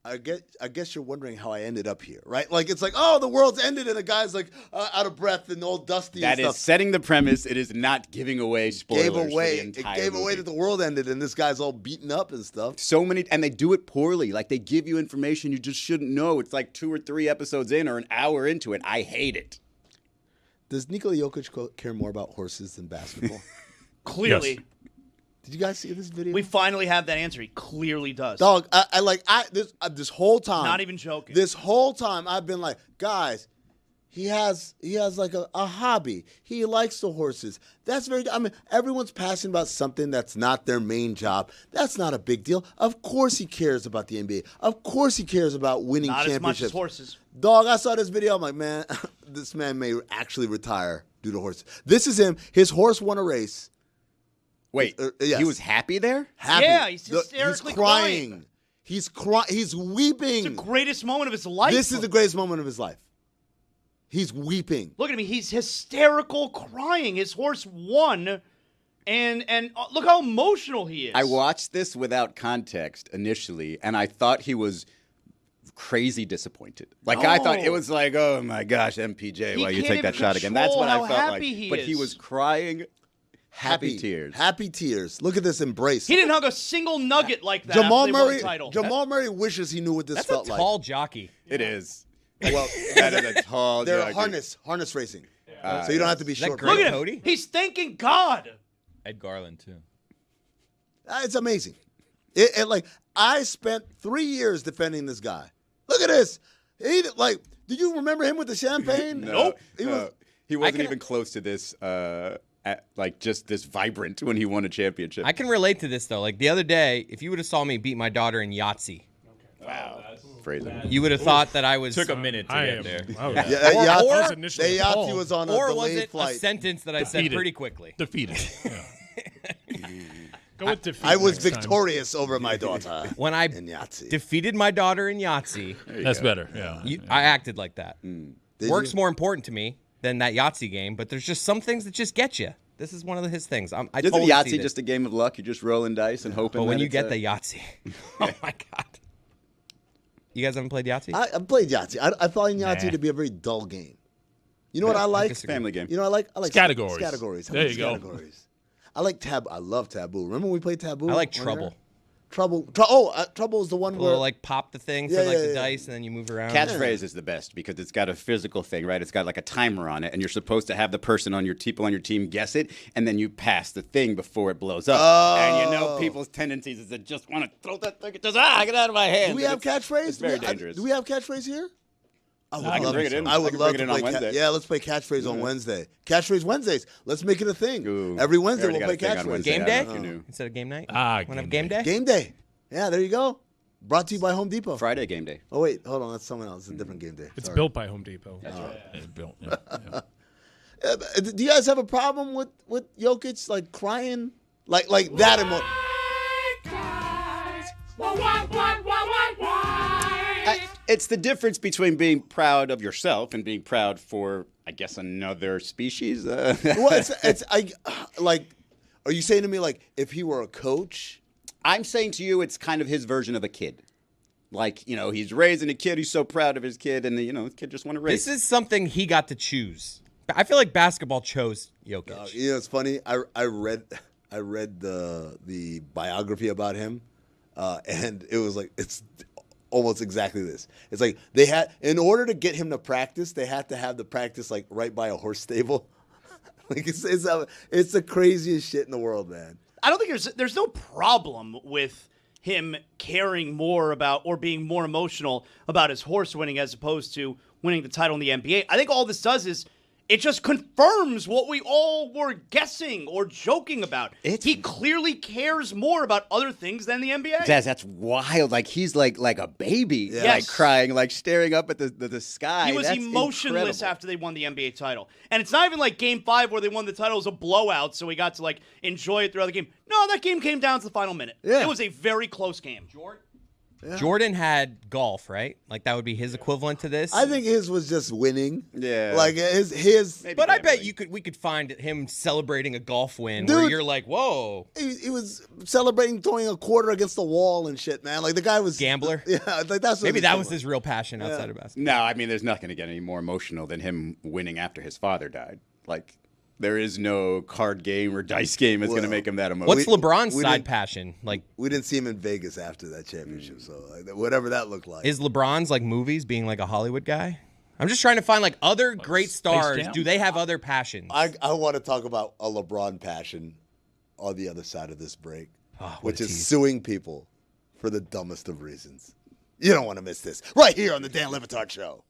I guess you're wondering how I ended up here, right? Like, it's like, oh, the world's ended, and the guy's like out of breath and all dusty That and is stuff. setting the premise. It is not giving away spoilers. It gave away that the world ended, and this guy's all beaten up and stuff. So many, and they do it poorly. Like, they give you information you just shouldn't know. It's like 2 or 3 episodes in or an hour into it. I hate it. Does Nikola Jokić care more about horses than basketball? Clearly. Yes. Did you guys see this video? We finally have that answer. He clearly does. Dog, this whole time. Not even joking. This whole time I've been like, guys, he has like a hobby. He likes the horses. That's very. I mean, everyone's passionate about something that's not their main job. That's not a big deal. Of course he cares about the NBA. Of course he cares about winning Not championships. as much as horses. Dog, I saw this video. I'm like, man, this man may actually retire due to horses. This is him. His horse won a race. Wait, yes. he was happy there? Happy. Yeah, he's hysterically He's crying. He's crying. He's weeping. It's the greatest moment of his life. This is the greatest moment of his life. He's weeping. Look at me. He's hysterical crying. His horse won, and look how emotional he is. I watched this without context initially, and I thought he was crazy disappointed. Like, I thought it was like, oh my gosh, MPJ, why you take that shot again? That's what I felt like. But he was crying. Happy tears. Happy tears. Look at this embrace. He didn't hug a single nugget like that. Jamal after they won Murray. the title. Jamal Murray wishes he knew what this felt That's a like. tall jockey. It is. Well, that is a tall they're jockey. harness racing, so you don't have to be short. Look at him. He's thanking God. Ed Garland too. It's amazing. Like, I spent 3 years defending this guy. Look at this. Did you remember him with the champagne? Nope. He I wasn't can- even close to this. Just this vibrant when he won a championship. I can relate to this though. Like the other day, if you would have saw me beat my daughter in Yahtzee, wow, phrasing. you would have thought that I was. Took a minute to get there. Yahtzee was on a or was delayed it flight. a sentence that I said Defeated. pretty quickly? Defeated. Go with defeat. I was next time. victorious over my daughter When I in Yahtzee. defeated my daughter in Yahtzee, That's better. Yeah. I acted like that. Did Work's you? more important to me than that Yahtzee game, but there's just some things that just get you. This is one of his things. I Isn't totally see Yahtzee this. just a game of luck? You're just rolling dice and hoping. But when that you it's get the Yahtzee, oh my god! You guys haven't played Yahtzee? I played Yahtzee. I find Yahtzee to be a very dull game. You know what I like? family game. You know what I like? Categories. Categories. There you go. Categories. I like Taboo. I love Taboo. Remember when we played Taboo? I like on Trouble. there? Trouble is the one A where little like pop the thing for Yeah, like yeah, the yeah. dice, and then you move around. Catchphrase is the best because it's got a physical thing, right? It's got like a timer on it, and you're supposed to have the person on your people on your team guess it, and then you pass the thing before it blows up. And you know people's tendencies is to just want to throw that thing, just get out of my hand. Do we have catchphrase? It's very dangerous. Do we have catchphrase here? I can bring it in. I would I can love bring it to in on play Wednesday. Yeah, let's play catchphrase on Wednesday. Catchphrase Wednesdays. Let's make it a thing. Ooh. Every Wednesday We we'll already play got a thing on catchphrase. Wednesday. Game I day don't know if you knew. instead of game night. Ah, Wanna have game game day. Game day. Yeah, there you go. Brought to you by Home Depot. Friday game day. Oh wait, hold on, that's someone else. It's a different game day. It's Sorry. built by Home Depot. It's built. Yeah. Do you guys have a problem with Jokic like crying like that? It's the difference between being proud of yourself and being proud for, I guess, another species. Well, are you saying to me like if he were a coach? I'm saying to you, it's kind of his version of a kid. Like, he's raising a kid. He's so proud of his kid, and the kid just won a race. This is something he got to choose. I feel like basketball chose Jokic. It's funny. I read the biography about him, and it was like it's almost exactly this. It's like they had, in order to get him to practice, they had to have the practice like right by a horse stable. Like it's the craziest shit in the world, man. I don't think there's no problem with him caring more about or being more emotional about his horse winning as opposed to winning the title in the NBA. I think all this does is it just confirms what we all were guessing or joking about. He clearly cares more about other things than the NBA. That's wild. Like he's like a baby, like crying, like staring up at the sky. He was emotionless incredible. after they won the NBA title. And it's not even like Game 5 where they won the title. It was a blowout, so he got to like enjoy it throughout the game. No, that game came down to the final minute. Yeah. It was a very close game. Jordan had golf, right? Like that would be his equivalent to this. I think his was just winning. Yeah, like his. But I bet we could find him celebrating a golf win where you're like, whoa. He was celebrating throwing a quarter against the wall and shit, man. Like the guy was gambler. Yeah, like that's maybe that was his real passion outside of basketball. No, I mean, there's not going to get any more emotional than him winning after his father died. Like. There is no card game or dice game that's going to make him that emotional. What's LeBron's side passion? Like we didn't see him in Vegas after that championship, so whatever that looked like. Is LeBron's like movies being like a Hollywood guy? I'm just trying to find like other great stars. Do they have other passions? I want to talk about a LeBron passion on the other side of this break, which is suing people for the dumbest of reasons. You don't want to miss this right here on the Dan Le Batard Show.